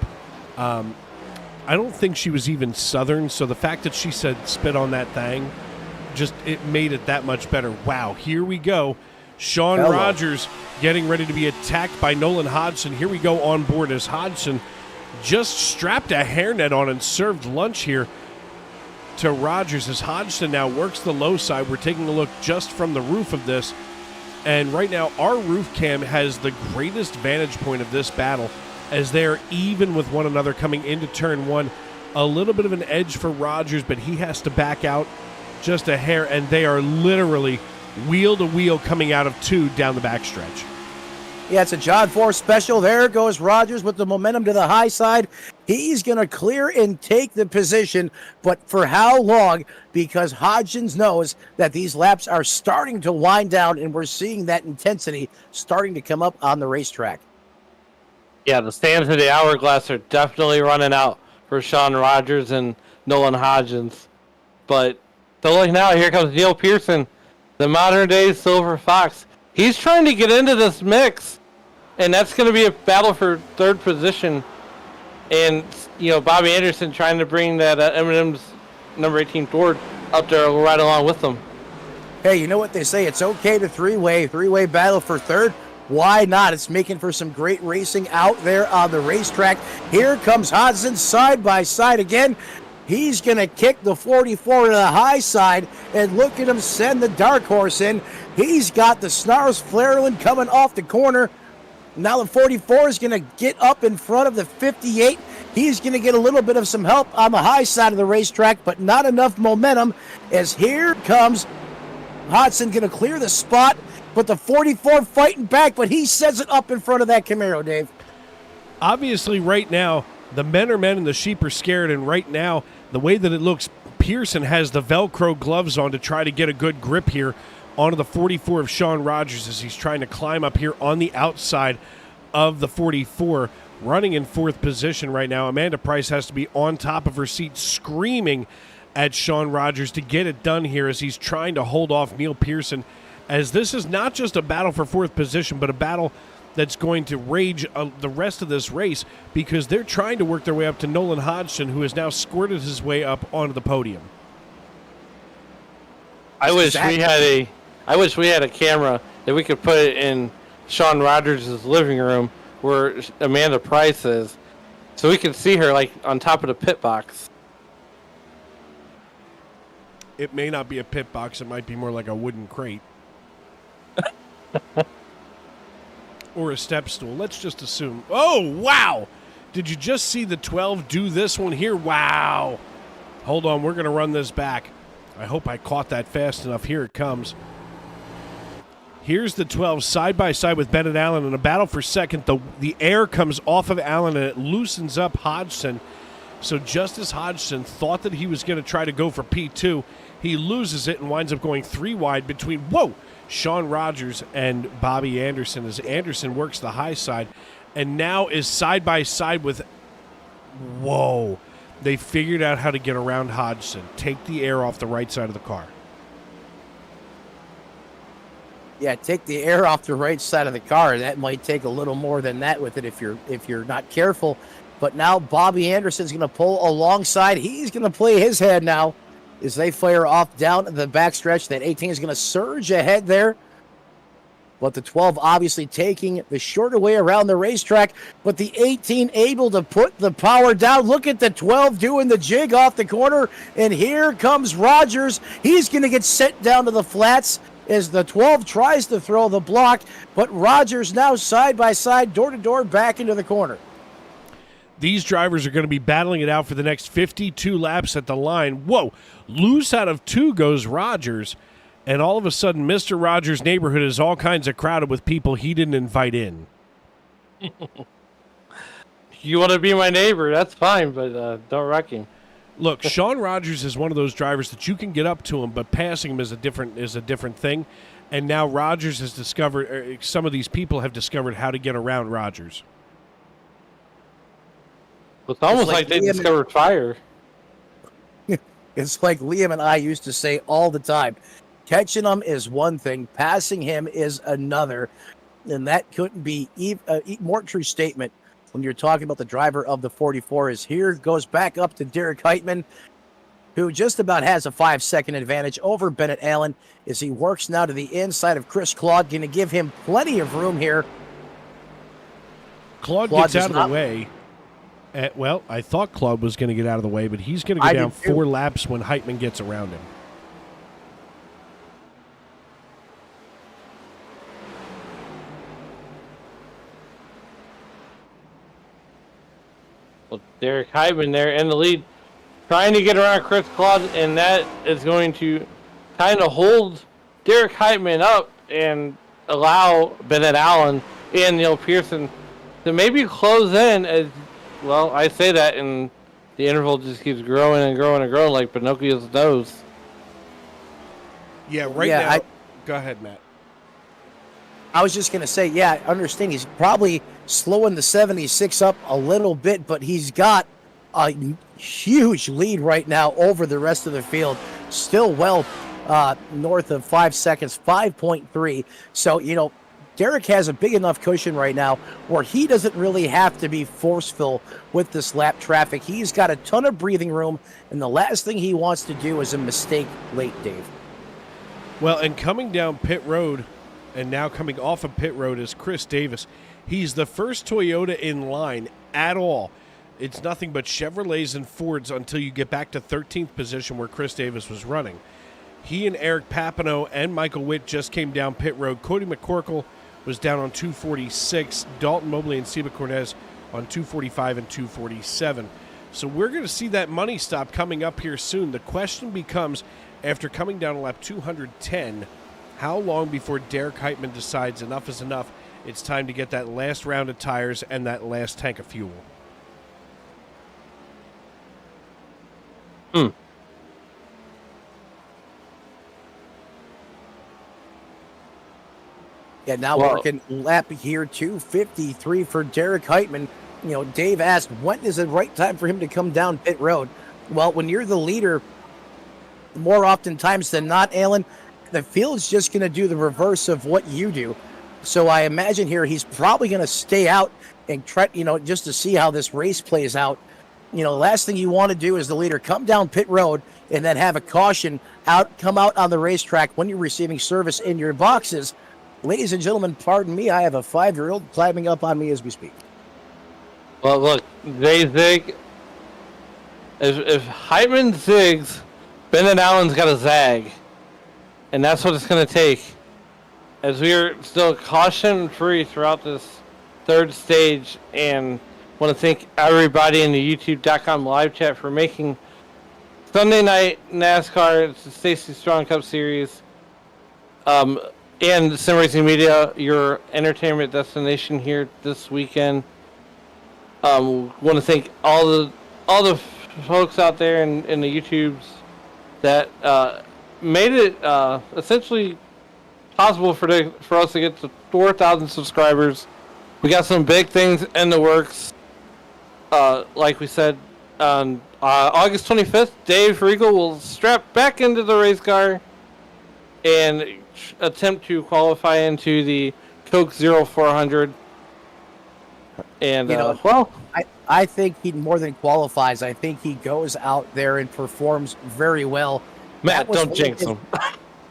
I don't think she was even Southern, so the fact that she said spit on that thing, it made it that much better. Wow, here we go. Sean Rogers getting ready to be attacked by Nolan Hodgson. Here we go on board as Hodgson just strapped a hairnet on and served lunch here to Rogers as Hodgson now works the low side. We're taking a look just from the roof of this. And right now, our roof cam has the greatest vantage point of this battle as they're even with one another coming into turn one. A little bit of an edge for Rogers, but he has to back out just a hair, and they are literally wheel to wheel coming out of two down the backstretch. Yeah, it's a John 4 special. There goes Rogers with the momentum to the high side. He's going to clear and take the position, but for how long? Because Hodgins knows that these laps are starting to wind down, and we're seeing that intensity starting to come up on the racetrack. Yeah, the sands of the hourglass are definitely running out for Sean Rogers and Nolan Hodgins. But so like now, here comes Neil Pearson, the modern-day Silver Fox. He's trying to get into this mix, and that's going to be a battle for third position. And, Bobby Anderson trying to bring that M&M's number 18 Ford up there right along with them. Hey, you know what they say? It's okay to three-way battle for third. Why not? It's making for some great racing out there on the racetrack. Here comes Hodgson side by side again. He's going to kick the 44 to the high side, and look at him send the dark horse in. He's got the Snarls Flairland coming off the corner. Now the 44 is going to get up in front of the 58. He's going to get a little bit of some help on the high side of the racetrack, but not enough momentum, as here comes Hodgson going to clear the spot, but the 44 fighting back, but he sends it up in front of that Camaro, Dave. Obviously, right now, the men are men and the sheep are scared, and right now, the way that it looks, Pearson has the Velcro gloves on to try to get a good grip here onto the 44 of Sean Rogers as he's trying to climb up here on the outside of the 44, running in fourth position right now. Amanda Price has to be on top of her seat screaming at Sean Rogers to get it done here as he's trying to hold off Neil Pearson, as this is not just a battle for fourth position, but a battle that's going to rage the rest of this race, because they're trying to work their way up to Nolan Hodgson, who has now squirted his way up onto the podium. I wish we had a camera that we could put it in Sean Rogers' living room where Amanda Price is, so we could see her like on top of the pit box. It may not be a pit box. It might be more like a wooden crate. Or a step stool. Let's just assume. Oh, wow! Did you just see the 12 do this one here? Wow! Hold on, we're going to run this back. I hope I caught that fast enough. Here it comes. Here's the 12 side by side with Bennett Allen in a battle for second. The air comes off of Allen and it loosens up Hodgson. So just as Hodgson thought that he was going to try to go for P2, he loses it and winds up going three wide between, Sean Rogers and Bobby Anderson, as Anderson works the high side and now is side by side with, they figured out how to get around Hodgson. Take the air off the right side of the car. Yeah, take the air off the right side of the car. That might take a little more than that with it if you're not careful. But now Bobby Anderson's going to pull alongside. He's going to play his head now as they fire off down the backstretch. That 18 is going to surge ahead there. But the 12 obviously taking the shorter way around the racetrack. But the 18 able to put the power down. Look at the 12 doing the jig off the corner. And here comes Rogers. He's going to get sent down to the flats as the 12 tries to throw the block. But Rogers now side by side, door to door, back into the corner. These drivers are going to be battling it out for the next 52 laps at the line. Loose out of two goes Rogers. And all of a sudden, Mr. Rogers' neighborhood is all kinds of crowded with people he didn't invite in. You want to be my neighbor, that's fine, but don't wreck him. Look, Sean Rogers is one of those drivers that you can get up to him, but passing him is a different thing. And now Rogers has discovered, some of these people have discovered how to get around Rogers. It's almost like they discovered fire. It's like Liam and I used to say all the time. Catching him is one thing, passing him is another, and that couldn't be more true statement when you're talking about the driver of the 44. Is here goes back up to Derek Heitman, who just about has a 5-second advantage over Bennett Allen as he works now to the inside of Chris Claude, going to give him plenty of room here. Claude gets out of the way. Well, I thought Claude was going to get out of the way, but he's going to go down 4 laps when Heitman gets around him. Well, Derek Heitman there in the lead, trying to get around Chris Claude, and that is going to kind of hold Derek Heitman up and allow Bennett Allen and Neil Pearson to maybe close in. As well, I say that, and the interval just keeps growing and growing and growing like Pinocchio's nose. Yeah, now. Go ahead, Matt. I was just going to say, yeah, I understand he's probably slowing the 76 up a little bit, but he's got a huge lead right now over the rest of the field. Still well north of 5 seconds, 5.3. So, Derek has a big enough cushion right now where he doesn't really have to be forceful with this lap traffic. He's got a ton of breathing room, and the last thing he wants to do is a mistake late, Dave. Well, and coming down pit road, and now coming off of pit road is Chris Davis. He's the first Toyota in line at all. It's nothing but Chevrolets and Fords until you get back to 13th position where Chris Davis was running. He and Eric Papineau and Michael Witt just came down pit road. Cody McCorkle was down on 246. Dalton Mobley and Seba Cornez on 245 and 247. So we're going to see that money stop coming up here soon. The question becomes, after coming down to lap 210, how long before Derek Heitman decides enough is enough? It's time to get that last round of tires and that last tank of fuel. Yeah, now working lap here, 253 for Derek Heitman. Dave asked, when is the right time for him to come down pit road? Well, when you're the leader, more oftentimes than not, Alan, the field's just going to do the reverse of what you do. So I imagine here he's probably going to stay out and try, just to see how this race plays out. The last thing you want to do is the leader come down pit road and then have a caution come out on the racetrack when you're receiving service in your boxes. Ladies and gentlemen, pardon me, I have a 5-year-old climbing up on me as we speak. Well, look, they zig. If Heitman zigs, Bennett Allen's got a zag. And that's what it's going to take. As we are still caution-free throughout this third stage, and want to thank everybody in the YouTube.com live chat for making Sunday night NASCAR, it's the Stacy Strong Cup Series, and Sim Racing Media, your entertainment destination here this weekend. Want to thank all the folks out there in the YouTubes that made it essentially possible for us to get to 4,000 subscribers. We got some big things in the works. Like we said, on August 25th, Dave Regal will strap back into the race car and attempt to qualify into the Coke 0400. And, I think he more than qualifies. I think he goes out there and performs very well. Matt, don't jinx him.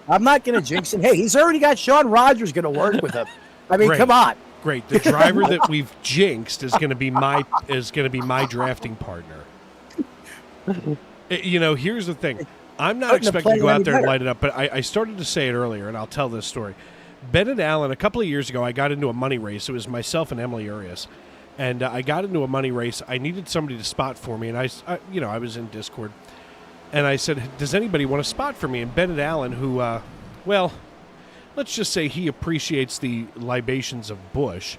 I'm not going to jinx him. Hey, he's already got Sean Rogers going to work with him. I mean, come on. Great. The driver that we've jinxed is going to be my drafting partner. Here's the thing. I'm not expecting to go out there and light it up, but I started to say it earlier, and I'll tell this story. Bennett Allen, a couple of years ago, I got into a money race. It was myself and Emily Urias. And I got into a money race. I needed somebody to spot for me, and I was in Discord. And I said, does anybody want to spot for me? And Bennett Allen, who, let's just say he appreciates the libations of Bush,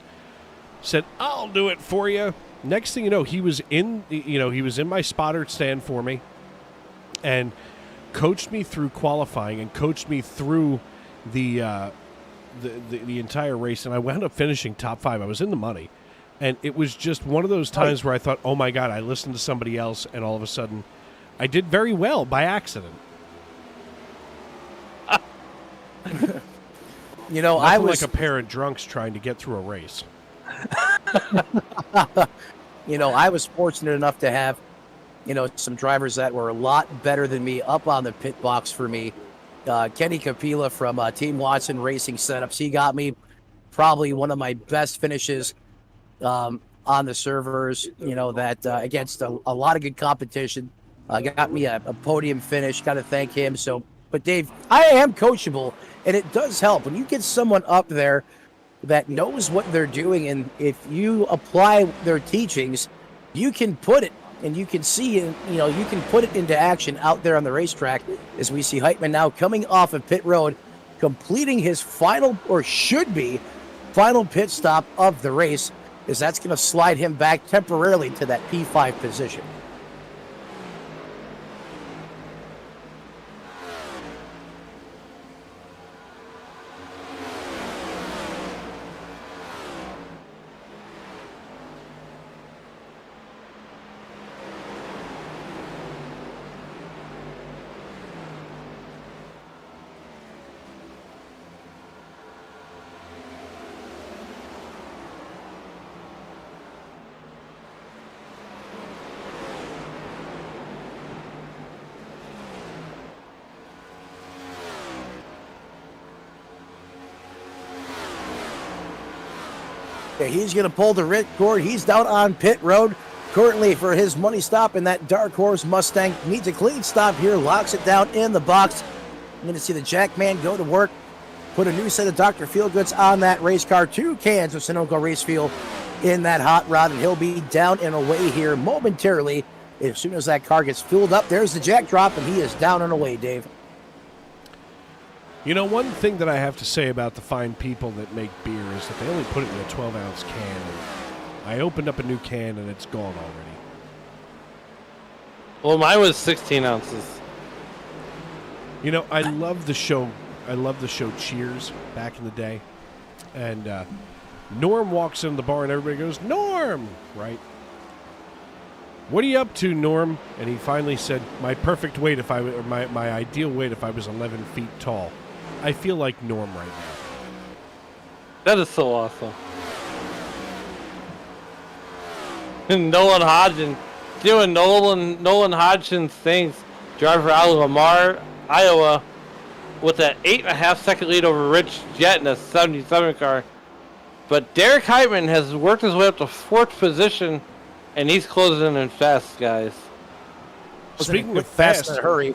said, I'll do it for you. Next thing you know, he was in my spotter stand for me and coached me through qualifying and coached me through the entire race. And I wound up finishing top 5. I was in the money. And it was just one of those times where I thought, oh, my God, I listened to somebody else, and all of a sudden I did very well by accident. You know, Nothing I was like a pair of drunks trying to get through a race. You know, I was fortunate enough to have, you know, some drivers that were a lot better than me up on the pit box for me. Kenny Capilla from Team Watson Racing Setups. He got me probably one of my best finishes on the servers, you know, that against a lot of good competition. Got me a podium finish. Got to thank him. So, but Dave, I am coachable, and it does help when you get someone up there that knows what they're doing, and if you apply their teachings, you can put it and you can see it, you know, you can put it into action out there on the racetrack. As we see Heitman now coming off of pit road, completing his final, or should be final, pit stop of the race, as that's going to slide him back temporarily to that P5 position. Yeah, he's going to pull the ripcord. He's down on pit road currently for his money stop, and that Dark Horse Mustang needs a clean stop here, locks it down in the box. I'm going to see the Jackman go to work, put a new set of Dr. Feelgoods on that race car, 2 cans of Sunoco Race Fuel in that hot rod, and he'll be down and away here momentarily. As soon as that car gets filled up, there's the jack drop, and he is down and away, Dave. You know, one thing that I have to say about the fine people that make beer is that they only put it in a 12-ounce can. And I opened up a new can, and it's gone already. Well, mine was 16 ounces. You know, I love the show. I love the show Cheers back in the day. And Norm walks in the bar, and everybody goes, "Norm!" Right? "What are you up to, Norm?" And he finally said, "My perfect weight if I, or my ideal weight if I was 11 feet tall." I feel like Norm right now. That is so awesome. And Nolan Hodgson doing Nolan Hodgson's things. Driver out of Lamar, Iowa, with an 8.5-second lead over Rich Jett in a 77 car. But Derek Heitman has worked his way up to 4th position, and he's closing in fast, guys. Speaking of fast, in a hurry.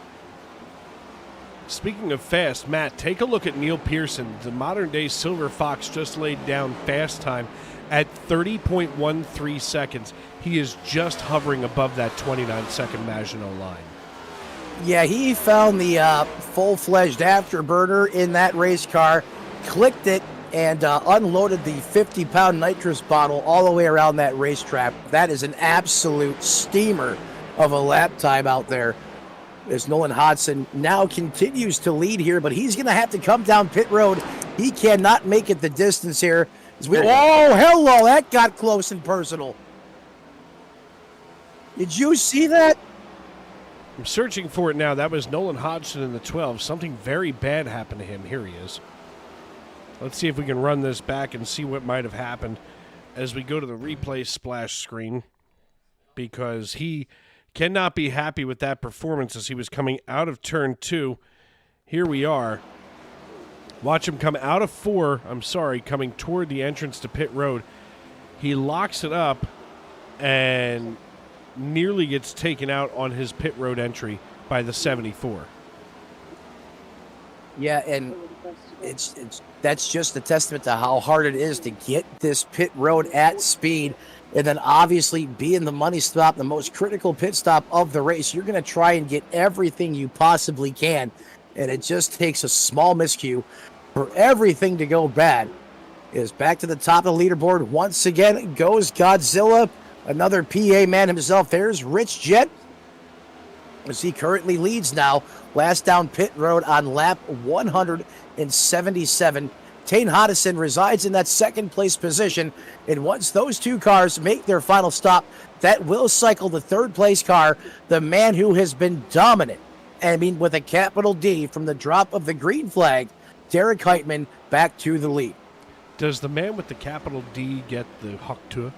Speaking of fast, Matt, take a look at Neil Pearson. The modern-day Silver Fox just laid down fast time at 30.13 seconds. He is just hovering above that 29-second Maginot line. Yeah, he found the full-fledged afterburner in that race car, clicked it, and unloaded the 50-pound nitrous bottle all the way around that racetrack. That is an absolute steamer of a lap time out there. As Nolan Hodgson now continues to lead here, but he's going to have to come down pit road. He cannot make it the distance here. Oh, hello, that got close and personal. Did you see that? I'm searching for it now. That was Nolan Hodgson in the 12. Something very bad happened to him. Here he is. Let's see if we can run this back and see what might have happened as we go to the replay splash screen, because he cannot be happy with that performance as he was coming out of turn 2. Here we are. Watch him come out of 4. Coming toward the entrance to pit road. He locks it up and nearly gets taken out on his pit road entry by the 74. Yeah, and that's just a testament to how hard it is to get this pit road at speed. And then obviously being the money stop, the most critical pit stop of the race, you're going to try and get everything you possibly can. And it just takes a small miscue for everything to go bad. Is back to the top of the leaderboard. Once again goes Godzilla, another PA man himself. There's Rich Jett, as he currently leads now. Last down pit road on lap 177. Tane Hodgson resides in that second place position, and once those two cars make their final stop, that will cycle the third place car, the man who has been dominant, I mean with a capital D, from the drop of the green flag Derek Heitman back to the lead. Does the man with the capital D get the Hawk Tour?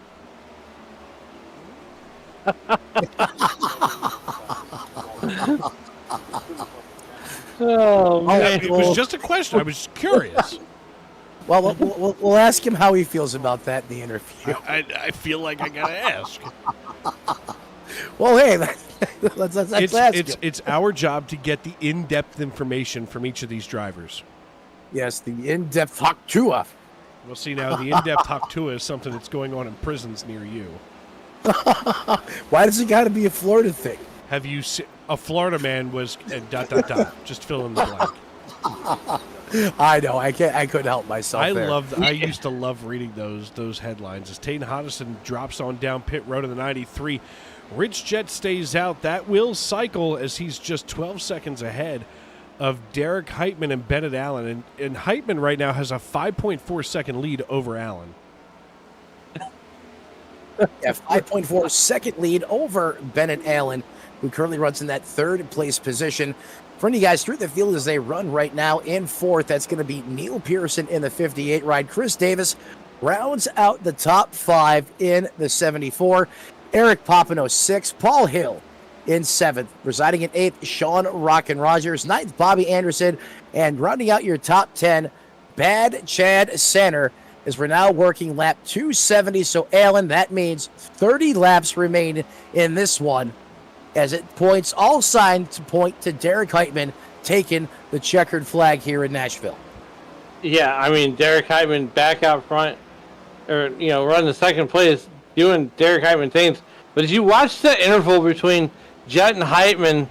Oh, man. It was just a question. I was curious. Well, we'll ask him how he feels about that in the interview. I feel like I gotta ask. Well, hey, let's ask him. It's our job to get the in-depth information from each of these drivers. Yes, the in-depth Hawk Tour. We'll see now. The in-depth Hawk Tour is something that's going on in prisons near you. Why does it got to be a Florida thing? Have you seen a Florida man was ... Just fill in the blank. I know. I couldn't help myself. I used to love reading those headlines. As Taden Hodgson drops on down pit road in the 93, Rich Jet stays out. That will cycle as he's just 12 seconds ahead of Derek Heitman and Bennett Allen. And Heitman right now has a 5.4 second lead over Allen. Yeah, 5.4 second lead over Bennett Allen, who currently runs in that third place position. For you guys through the field as they run right now in fourth, that's going to be Neil Pearson in the 58 ride. Chris Davis rounds out the top 5 in the 74. Eric Popino 6, Paul Hill in 7th, residing in 8th, Sean Rockin' Rogers, 9th, Bobby Anderson, and rounding out your top 10, Bad Chad Center, as we're now working lap 270. So, Alan, that means 30 laps remain in this one, as it points, all signs to point to Derek Heitman taking the checkered flag here in Nashville. Yeah, I mean, Derek Heitman back out front, or, running the second place, doing Derek Heitman things. But as you watch the interval between Jet and Heitman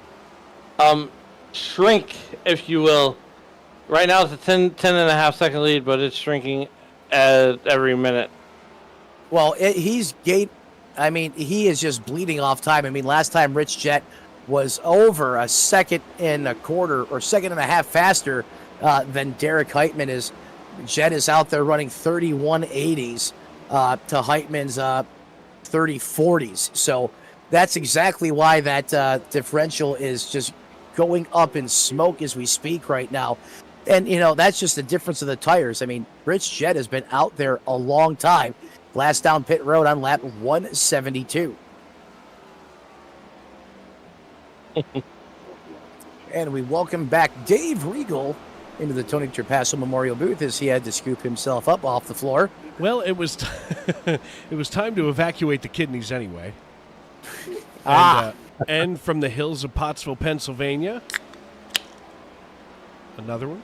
shrink, if you will, right now it's a 10 and a half second lead, but it's shrinking every minute. Well, he is just bleeding off time. I mean, last time Rich Jet was over a second and a quarter or second and a half faster than Derek Heitman is. Jet is out there running 31.80s to Heitman's 30.40s. So that's exactly why that differential is just going up in smoke as we speak right now. And, that's just the difference of the tires. I mean, Rich Jet has been out there a long time. Last down pit road on lap 172. And we welcome back Dave Regal into the Tony Trapasso Memorial booth as he had to scoop himself up off the floor. Well, it was time to evacuate the kidneys anyway. And from the hills of Pottsville, Pennsylvania, another one.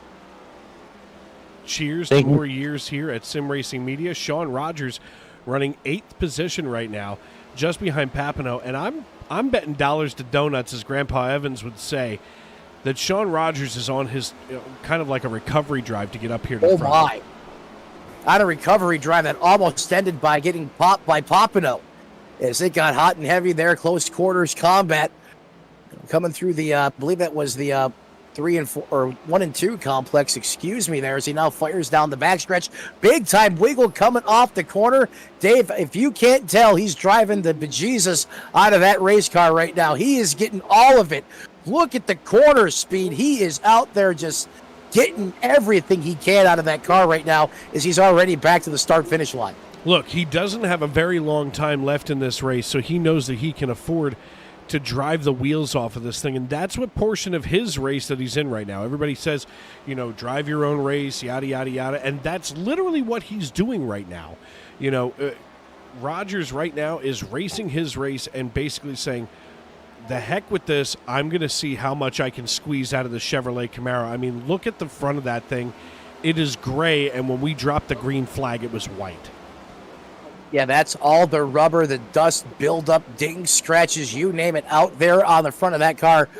Cheers to more years here at Sim Racing Media. Sean Rogers running 8th position right now, just behind Papineau. And I'm betting dollars to donuts, as Grandpa Evans would say, that Sean Rogers is on his kind of like a recovery drive to get up here to the front. Oh, my. On a recovery drive that almost ended by getting popped by Papineau as it got hot and heavy there, close quarters combat. Coming through the, I believe that was the 3 and 4 or 1 and 2 complex, excuse me, there as he now fires down the backstretch. Big time wiggle coming off the corner. Dave, if you can't tell, he's driving the bejesus out of that race car right now. He is getting all of it. Look at the corner speed. He is out there just getting everything he can out of that car right now as he's already back to the start-finish line. Look, he doesn't have a very long time left in this race, so he knows that he can afford to drive the wheels off of this thing, and that's what portion of his race that he's in right now. Everybody says, drive your own race, yada, yada, yada, and that's literally what he's doing right now. Rogers right now is racing his race and basically saying, the heck with this, I'm going to see how much I can squeeze out of the Chevrolet Camaro. I mean, look at the front of that thing. It is gray, and when we dropped the green flag, it was white. Yeah, that's all the rubber, the dust buildup, dings, scratches, you name it, out there on the front of that car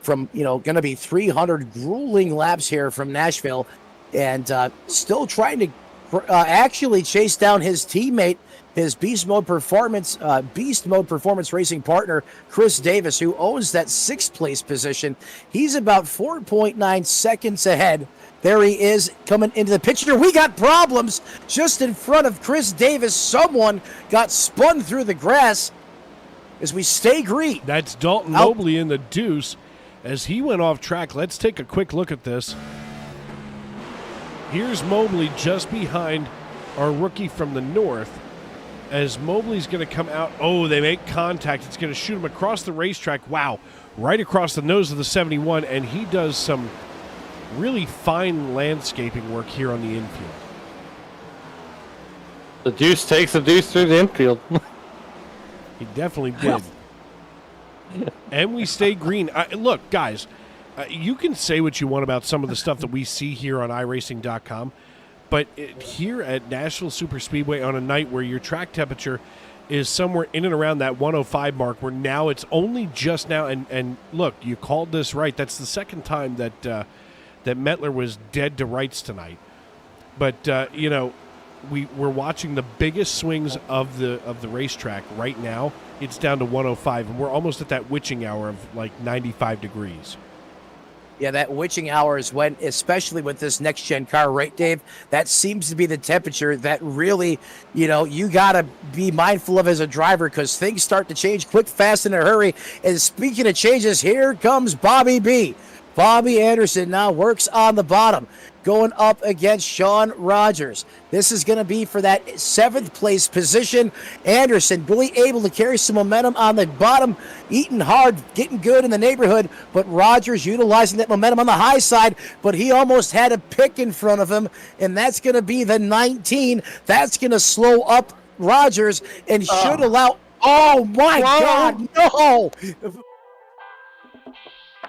from, going to be 300 grueling laps here from Nashville, and still trying to actually chase down his teammate, his Beast Mode Performance racing partner, Chris Davis, who owns that 6th place position. He's about 4.9 seconds ahead. There he is coming into the picture. We got problems just in front of Chris Davis. Someone got spun through the grass as we stay green. That's Dalton Mobley in the deuce as he went off track. Let's take a quick look at this. Here's Mobley just behind our rookie from the north. As Mobley's going to come out, oh, they make contact. It's going to shoot him across the racetrack. Wow, right across the nose of the 71, and he does some really fine landscaping work here on the infield. The deuce takes the deuce through the infield. He definitely did. And we stay green. Look, guys, you can say what you want about some of the stuff that we see here on iRacing.com, but here at Nashville Superspeedway on a night where your track temperature is somewhere in and around that 105 mark, where now it's only just now, and look, you called this right. That's the second time that that Mettler was dead to rights tonight. But, you know, we're watching the biggest swings of the racetrack right now. It's down to 105, and we're almost at that witching hour of like 95 degrees. Yeah, that witching hour is when, especially with this next-gen car, right, Dave? That seems to be the temperature that really, you know, you got to be mindful of as a driver, because things start to change quick, fast, in a hurry. And speaking of changes, here comes Bobby B. Bobby Anderson now works on the bottom, going up against Sean Rogers. This is going to be for that 7th place position. Anderson really able to carry some momentum on the bottom, eating hard, getting good in the neighborhood, but Rogers utilizing that momentum on the high side, but he almost had a pick in front of him, and that's going to be the 19. That's going to slow up Rogers and should allow... Oh, my God, no!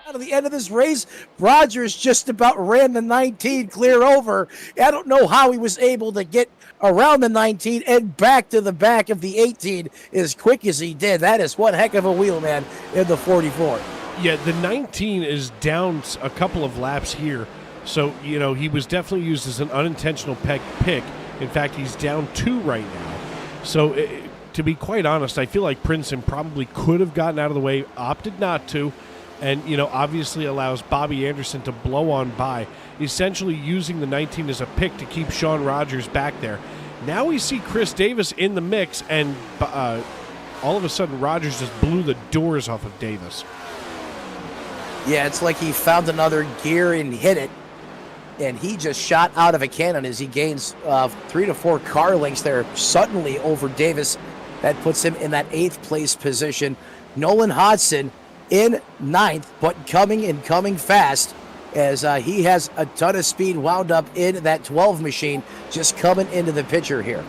At the end of this race, Rogers just about ran the 19 clear over. I don't know how he was able to get around the 19 and back to the back of the 18 as quick as he did. That is one heck of a wheel, man, in the 44. Yeah, the 19 is down a couple of laps here. So, you know, he was definitely used as an unintentional pick. In fact, he's down 2 right now. So, to be quite honest, I feel like Princeton probably could have gotten out of the way, opted not to. And, you know, obviously allows Bobby Anderson to blow on by, essentially using the 19 as a pick to keep Sean Rogers back there. Now we see Chris Davis in the mix, and all of a sudden Rogers just blew the doors off of Davis. Yeah, it's like he found another gear and hit it, and he just shot out of a cannon as he gains 3 to 4 car lengths there suddenly over Davis. That puts him in that 8th place position. Nolan Hodson in 9th, but coming fast, as he has a ton of speed wound up in that 12 machine, just coming into the picture here.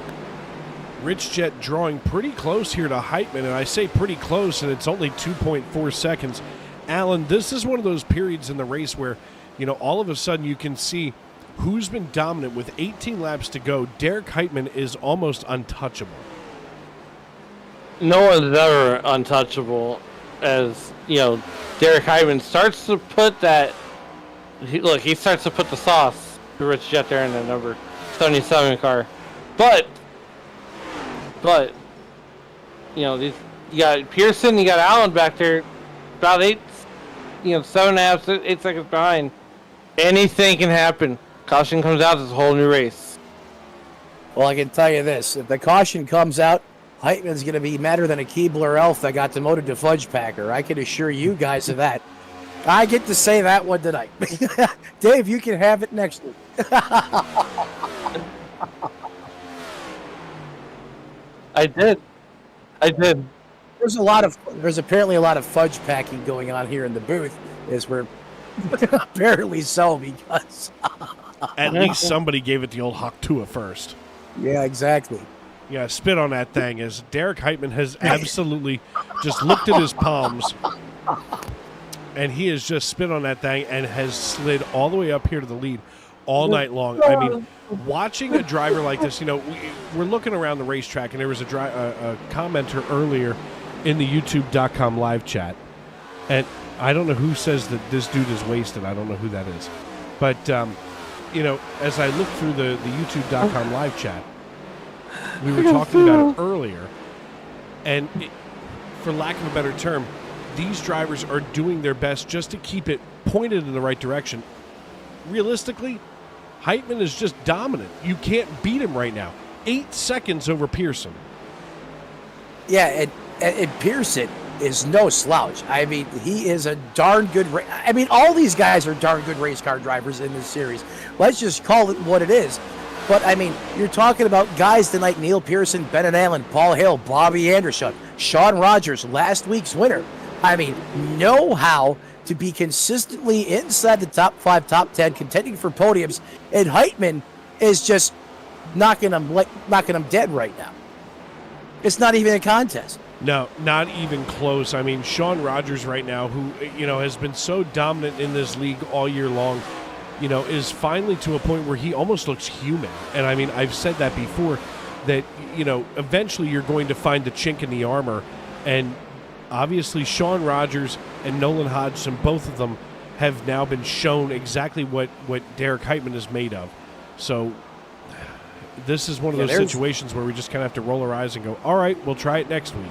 Rich Jet drawing pretty close here to Heitman, and I say pretty close, and it's only 2.4 seconds. Alan, this is one of those periods in the race where, you know, all of a sudden you can see who's been dominant. With 18 laps to go, Derek Heitman is almost untouchable. No one's ever untouchable. As you know, Derek Heitman starts to put that. He starts to put the sauce to Rich Jet there in the number 77 car, but you know, you got Pearson, you got Allen back there, about 7.5, 8 seconds behind. Anything can happen. Caution comes out, it's a whole new race. Well, I can tell you this: if the caution comes out, Heitman's going to be madder than a Keebler elf that got demoted to Fudge Packer. I can assure you guys of that. I get to say that one tonight. Dave, you can have it next week. I did. There's apparently a lot of fudge packing going on here in the booth, as we're apparently so, because at least somebody gave it the old Haktua first. Yeah, exactly. Yeah, spit on that thing, as Derek Heitman has absolutely just looked at his palms, and he has just spit on that thing and has slid all the way up here to the lead all night long. I mean, watching a driver like this, you know, we're looking around the racetrack, and there was a commenter earlier in the YouTube.com live chat, and I don't know who says that this dude is wasted. I don't know who that is. But, you know, as I look through the YouTube.com live chat, we were talking about it earlier, and for lack of a better term, these drivers are doing their best just to keep it pointed in the right direction. Realistically, Heitman is just dominant. You can't beat him right now. 8 seconds over Pearson. Yeah, and Pearson, is no slouch. I mean, he is a darn good. I mean, all these guys are darn good race car drivers in this series. Let's just call it what it is. But I mean, you're talking about guys tonight: Neil Pearson, Bennett Allen, Paul Hill, Bobby Anderson, Sean Rogers, last week's winner. I mean, know how to be consistently inside the top 5, top 10, contending for podiums, and Heitman is just knocking them dead right now. It's not even a contest. No, not even close. I mean, Sean Rogers right now, who, has been so dominant in this league all year long, is finally to a point where he almost looks human. And I mean, I've said that before, that, eventually you're going to find the chink in the armor. And obviously Sean Rogers and Nolan Hodgson, both of them have now been shown exactly what Derek Heitman is made of. So this is one of those situations where we just kind of have to roll our eyes and go, all right, we'll try it next week.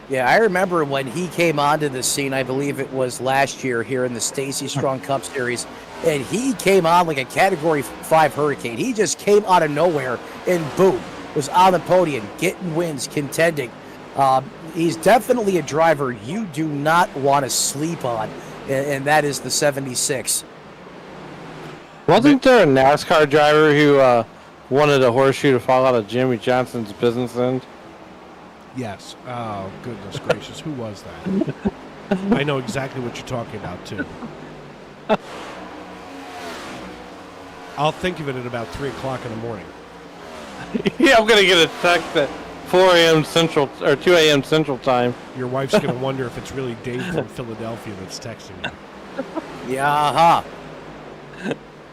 Yeah, I remember when he came onto the scene, I believe it was last year here in the Stacy Strong Cup Series, and he came on like a Category 5 hurricane. He just came out of nowhere and boom, was on the podium, getting wins, contending. He's definitely a driver you do not want to sleep on, and that is the 76. Wasn't there a NASCAR driver who wanted a horseshoe to fall out of Jimmy Johnson's business end? Yes. Oh, goodness gracious. Who was that? I know exactly what you're talking about, too. I'll think of it at about 3 o'clock in the morning. Yeah, I'm going to get a text at 4 a.m. Central, or 2 a.m. Central Time. Your wife's going to wonder if it's really Dave from Philadelphia that's texting you. Yeah,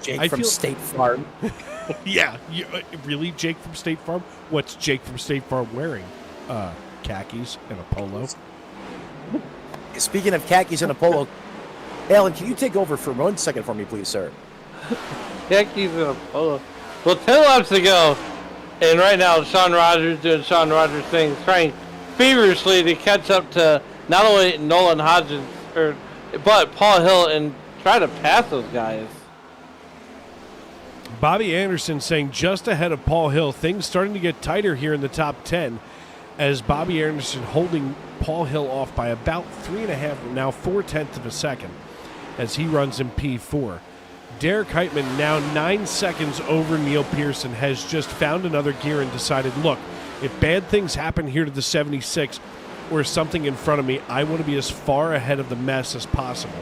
Jake from State Farm. Yeah, really, Jake from State Farm? What's Jake from State Farm wearing? Khakis and a polo. Speaking of khakis and a polo, Alan, can you take over for 1 second for me, please, sir? Khakis and a polo. Well, 10 laps to go, and right now Sean Rogers doing Sean Rogers things, trying feverishly to catch up to not only Nolan Hodgson, but Paul Hill, and try to pass those guys. Bobby Anderson saying just ahead of Paul Hill, things starting to get tighter here in the top 10, as Bobby Anderson holding Paul Hill off by about 3.5, now 4/10 of a second, as he runs in P4. Derek Heitman, now 9 seconds over Neil Pearson, has just found another gear and decided, look, if bad things happen here to the 76 or something in front of me, I want to be as far ahead of the mess as possible.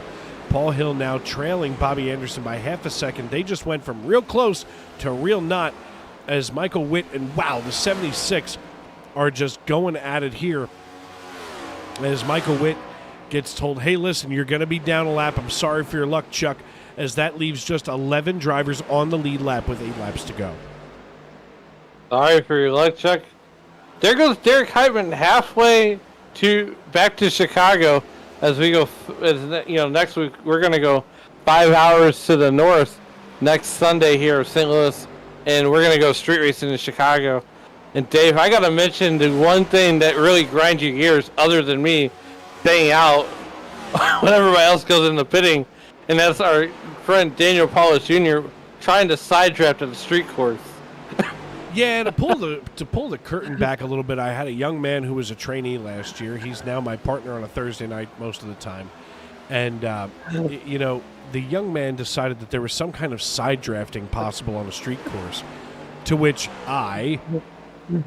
Paul Hill now trailing Bobby Anderson by half a second. They just went from real close to real not, as Michael Witt and, wow, the 76 are just going at it here, as Michael Witt gets told, hey, listen, you're going to be down a lap. I'm sorry for your luck, Chuck, as that leaves just 11 drivers on the lead lap with 8 laps to go. Sorry for your luck, Chuck. There goes Derek Heitman halfway back to Chicago, as we go, next week we're going to go 5 hours to the north next Sunday here in St. Louis, and we're going to go street racing in Chicago. And Dave, I got to mention the one thing that really grinds your gears, other than me staying out when everybody else goes into pitting, and that's our friend Daniel Paulus Jr. trying to side draft to the street course. Yeah, to pull the curtain back a little bit, I had a young man who was a trainee last year. He's now my partner on a Thursday night most of the time. And, the young man decided that there was some kind of side drafting possible on a street course, to which I,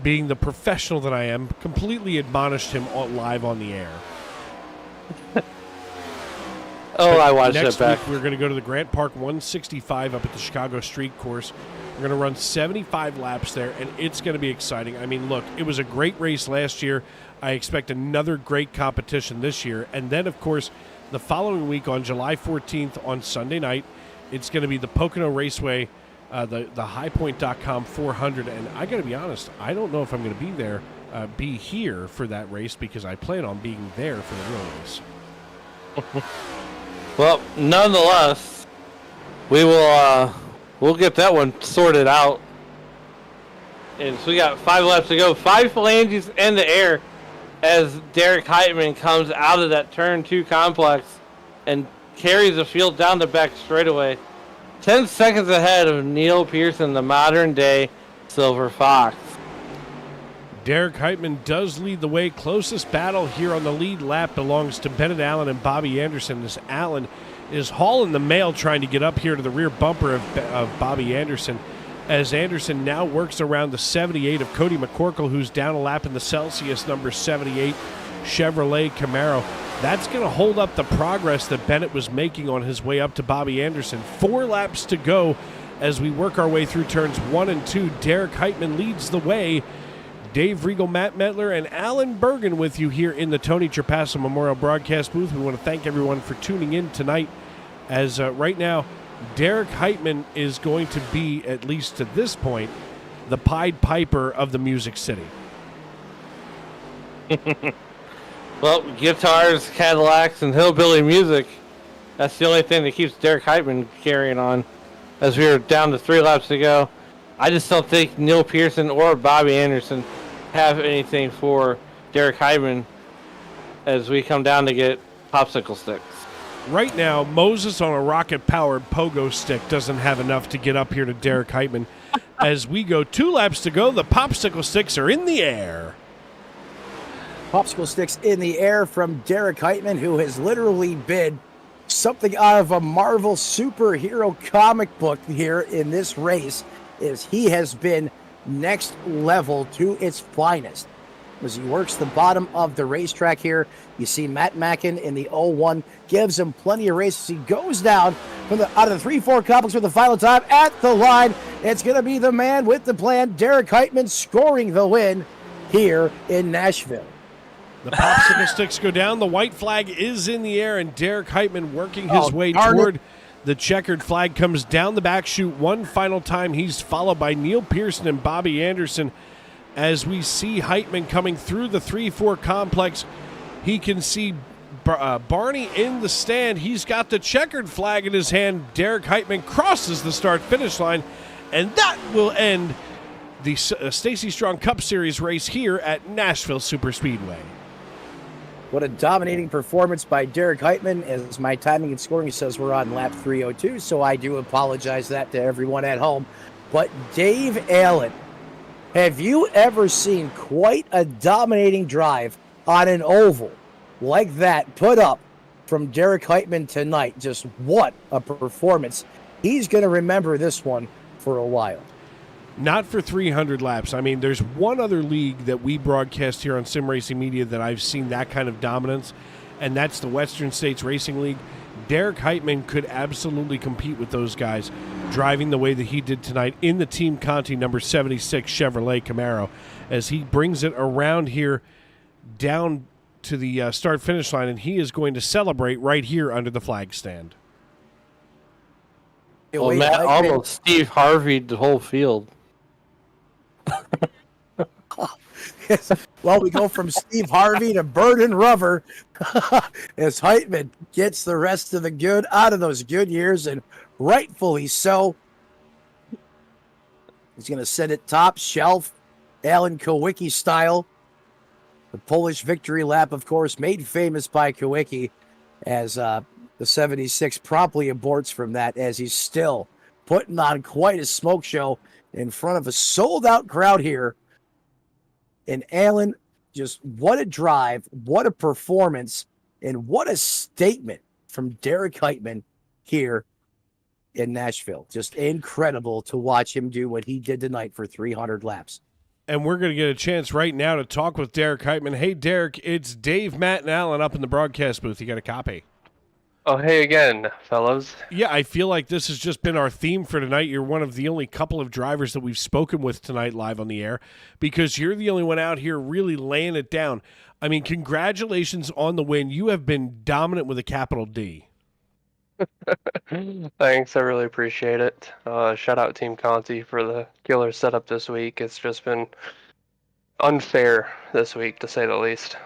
being the professional that I am, completely admonished him live on the air. I watched Next that back. week, we're going to go to the Grant Park 165 up at the Chicago Street Course. We're going to run 75 laps there, and it's going to be exciting. I mean, look, it was a great race last year. I expect another great competition this year. And then, of course, the following week on July 14th on Sunday night, it's going to be the Pocono Raceway, the highpoint.com 400. And I got to be honest, I don't know if I'm going to be here for that race, because I plan on being there for the real race. Well, nonetheless, we'll get that one sorted out. And so we got 5 laps to go. 5 phalanges in the air as Derek Heitman comes out of that turn 2 complex and carries the field down the back straightaway. 10 seconds ahead of Neil Pearson, the modern day Silver Fox. Derek Heitman does lead the way. Closest battle here on the lead lap belongs to Bennett Allen and Bobby Anderson, as Allen is hauling the mail trying to get up here to the rear bumper of Bobby Anderson, as Anderson now works around the 78 of Cody McCorkle, who's down a lap in the Celsius number 78 Chevrolet Camaro. That's going to hold up the progress that Bennett was making on his way up to Bobby Anderson. 4 laps to go as we work our way through turns 1 and 2. Derek Heitman leads the way. Dave Regal, Matt Metler, and Alan Bergen with you here in the Tony Trapasso Memorial Broadcast booth. We want to thank everyone for tuning in tonight, as right now Derek Heitman is going to be, at least to this point, the Pied Piper of the Music City. Well, guitars, Cadillacs, and hillbilly music. That's the only thing that keeps Derek Heitman carrying on, as we are down to 3 laps to go. I just don't think Neil Pearson or Bobby Anderson have anything for Derek Heitman as we come down to get popsicle sticks. Right now, Moses on a rocket-powered pogo stick doesn't have enough to get up here to Derek Heitman. As we go 2 laps to go, the popsicle sticks are in the air. Popsicle sticks in the air from Derek Heitman, who has literally been something out of a Marvel superhero comic book here in this race, as he has been next level to its finest. As he works the bottom of the racetrack here, you see Matt Mackin in the 01 gives him plenty of races. He goes down from out of the 3-4 complex for the final time at the line. It's going to be the man with the plan, Derek Heitman, scoring the win here in Nashville. The popsicle sticks go down. The white flag is in the air, and Derek Heitman working his way toward the checkered flag comes down the back chute one final time. He's followed by Neil Pearson and Bobby Anderson. As we see Heitman coming through the 3-4 complex, he can see Barney in the stand. He's got the checkered flag in his hand. Derek Heitman crosses the start-finish line, and that will end the Stacy Strong Cup Series race here at Nashville Superspeedway. What a dominating performance by Derek Heitman. As my timing and scoring says we're on lap 302, so I do apologize that to everyone at home. But Dave Allen, have you ever seen quite a dominating drive on an oval like that put up from Derek Heitman tonight? Just what a performance. He's going to remember this one for a while. Not for 300 laps. I mean, there's one other league that we broadcast here on Sim Racing Media that I've seen that kind of dominance, and that's the Western States Racing League. Derek Heitman could absolutely compete with those guys, driving the way that he did tonight in the Team Conti number 76 Chevrolet Camaro, as he brings it around here down to the start-finish line, and he is going to celebrate right here under the flag stand. Well, Matt almost Steve Harvey'd the whole field. Well, we go from Steve Harvey to Bird and Rubber as Heitman gets the rest of the good out of those good years, and rightfully so. He's going to sit at top shelf, Alan Kowicki style. The Polish victory lap, of course, made famous by Kowicki, as the 76 promptly aborts from that, as he's still putting on quite a smoke show in front of a sold-out crowd here. And Alan, just what a drive, what a performance, and what a statement from Derek Heitman here in Nashville. Just incredible to watch him do what he did tonight for 300 laps. And we're going to get a chance right now to talk with Derek Heitman. Hey, Derek, it's Dave, Matt, and Alan up in the broadcast booth. You got a copy? Oh, hey again, fellas. Yeah, I feel like this has just been our theme for tonight. You're one of the only couple of drivers that we've spoken with tonight live on the air, because you're the only one out here really laying it down. I mean, congratulations on the win. You have been dominant with a capital D. Thanks, I really appreciate it. Shout out Team Conti for the killer setup this week. It's just been unfair this week, to say the least.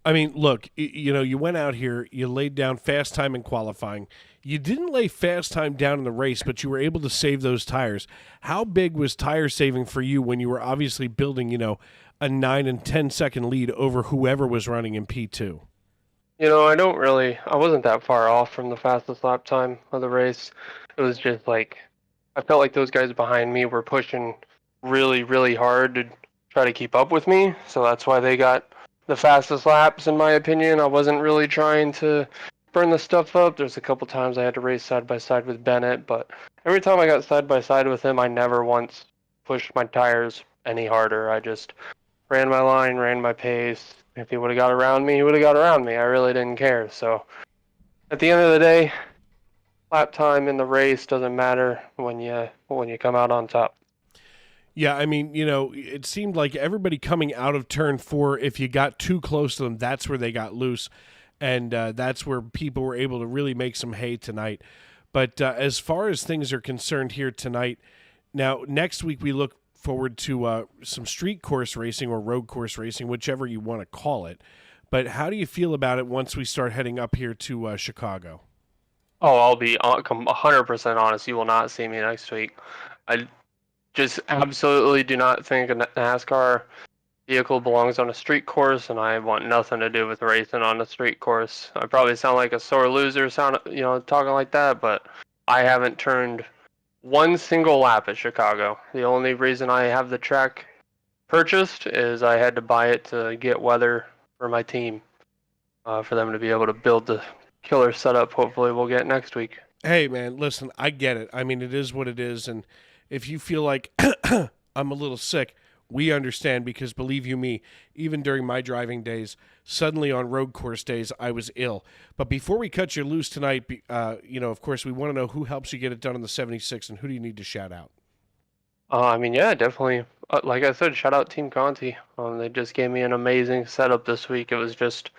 I mean, look, you know, you went out here, you laid down fast time in qualifying. You didn't lay fast time down in the race, but you were able to save those tires. How big was tire saving for you when you were obviously building, you know, a 9 and 10 second lead over whoever was running in P2? You know, I wasn't that far off from the fastest lap time of the race. It was just like, I felt like those guys behind me were pushing really, really hard to try to keep up with me. So that's why they got the fastest laps, in my opinion. I wasn't really trying to burn the stuff up. There's a couple times I had to race side by side with Bennett, but every time I got side by side with him, I never once pushed my tires any harder. I just ran my line, ran my pace. If he would have got around me, he would have got around me. I really didn't care. So at the end of the day, lap time in the race doesn't matter when you come out on top. Yeah, I mean, it seemed like everybody coming out of turn 4, if you got too close to them, that's where they got loose. And that's where people were able to really make some hay tonight. But as far as things are concerned here tonight, now next week we look forward to some street course racing or road course racing, whichever you want to call it. But how do you feel about it once we start heading up here to Chicago? Oh, I'll be 100% honest. You will not see me next week. I just absolutely do not think a NASCAR vehicle belongs on a street course, and I want nothing to do with racing on a street course. I probably sound like a sore loser, talking like that, but I haven't turned one single lap at Chicago. The only reason I have the track purchased is I had to buy it to get weather for my team, for them to be able to build the killer setup hopefully we'll get next week. Hey, man, listen, I get it. I mean, it is what it is, and if you feel like I'm a little sick, we understand, because believe you me, even during my driving days, suddenly on road course days, I was ill. But before we cut you loose tonight, of course, we want to know who helps you get it done on the 76, and who do you need to shout out? Yeah, definitely. Like I said, shout out Team Conti. They just gave me an amazing setup this week. It was just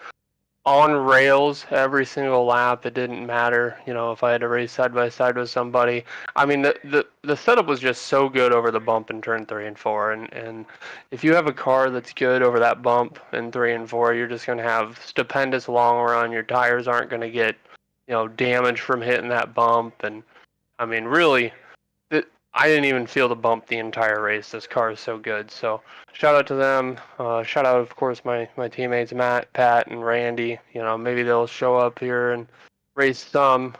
on rails every single lap. It didn't matter, if I had to race side by side with somebody. I mean, the setup was just so good over the bump in turn 3 and 4. And if you have a car that's good over that bump in 3 and 4, you're just going to have stupendous long run. Your tires aren't going to get, damaged from hitting that bump. And I mean, really, I didn't even feel the bump the entire race. This car is so good. So shout out to them. Shout out, of course, my teammates Matt, Pat, and Randy. Maybe they'll show up here and race some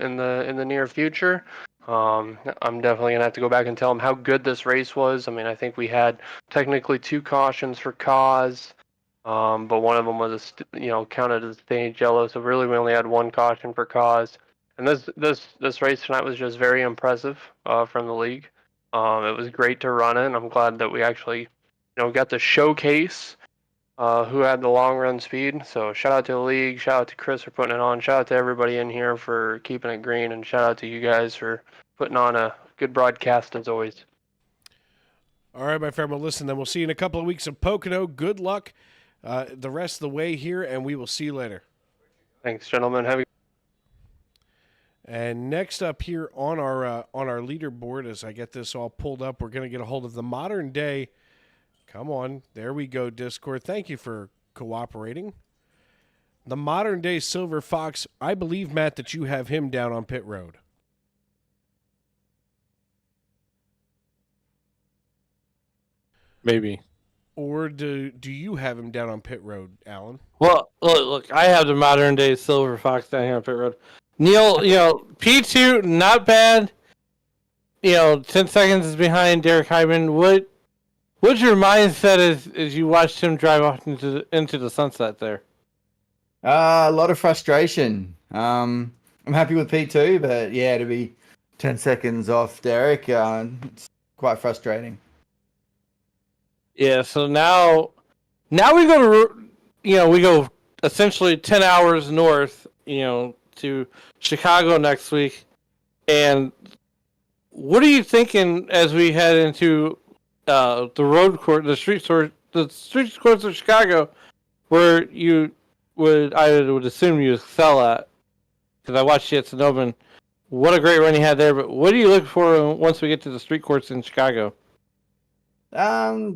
in the near future. I'm definitely gonna have to go back and tell them how good this race was. I mean, I think we had technically 2 cautions for cause, but one of them was counted as stage yellow. So really, we only had 1 caution for cause. And this race tonight was just very impressive from the league. It was great to run in. I'm glad that we actually, got to showcase who had the long run speed. So shout out to the league, shout out to Chris for putting it on, shout out to everybody in here for keeping it green, and shout out to you guys for putting on a good broadcast as always. All right, my friend. Well, listen, then we'll see you in a couple of weeks of Pocono. Good luck the rest of the way here, and we will see you later. Thanks, gentlemen. Have a And next up here on our leaderboard, as I get this all pulled up, we're going to get a hold of the modern day. Come on, there we go, Discord. Thank you for cooperating. The modern day Silver Fox. I believe, Matt, that you have him down on pit road. Maybe. Or do you have him down on pit road, Alan? Well, look, I have the modern day Silver Fox down here on pit road. Neil, P2, not bad. 10 seconds is behind Derek Hyman. What's your mindset as you watched him drive off into the sunset there? A lot of frustration. I'm happy with P2, but yeah, to be 10 seconds off Derek, it's quite frustrating. Yeah, so now we go to, we go essentially 10 hours north, to Chicago next week. And what are you thinking as we head into the road course, the street course of Chicago, where I would assume you excel at? Because I watched you at Sonoma. What a great run you had there! But what do you look for once we get to the street course in Chicago?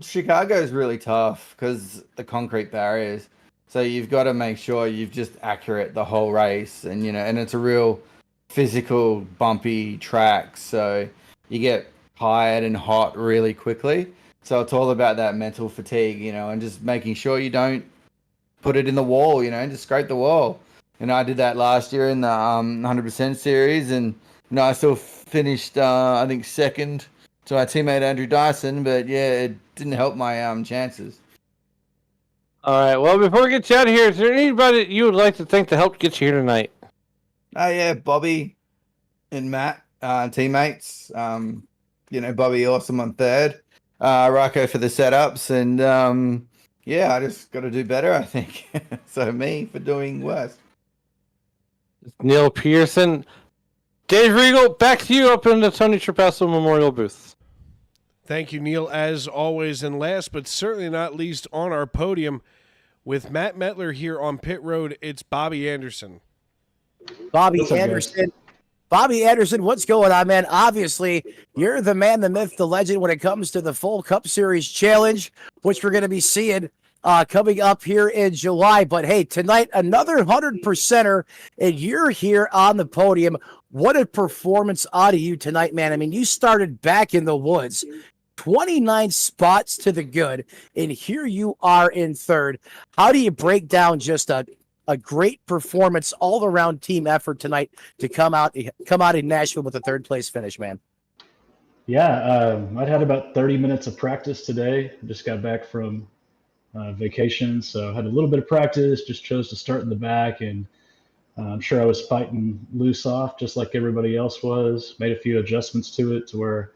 Chicago is really tough because the concrete barriers. So you've got to make sure you've just accurate the whole race, and and it's a real physical, bumpy track. So you get tired and hot really quickly. So it's all about that mental fatigue, and just making sure you don't put it in the wall, just scrape the wall. I did that last year in the 100% series, and I still finished, I think, second to our teammate Andrew Dyson, but yeah, it didn't help my chances. All right. Well, before we get you out of here, is there anybody you would like to thank to help get you here tonight? Oh yeah, Bobby and Matt, teammates. Bobby awesome on third. Rocco for the setups, and yeah, I just got to do better, I think. So me for doing worse. Neil Pearson. Dave Regal, back to you up in the Tony Trapasso Memorial booth. Thank you, Neil, as always. And last but certainly not least on our podium, with Matt Metler here on pit road, it's Bobby Anderson. Bobby Anderson, what's going on, man? Obviously, you're the man, the myth, the legend when it comes to the full Cup Series Challenge, which we're going to be seeing coming up here in July. But hey, tonight, another 100%er, and you're here on the podium. What a performance out of you tonight, man. I mean, you started back in the woods, 29 spots to the good, and here you are in third. How do you break down just a great performance, all-around team effort tonight to come out in Nashville with a third-place finish, man? Yeah, I'd had about 30 minutes of practice today. Just got back from vacation, so had a little bit of practice, just chose to start in the back, and I'm sure I was fighting loose off just like everybody else was. Made a few adjustments to it to where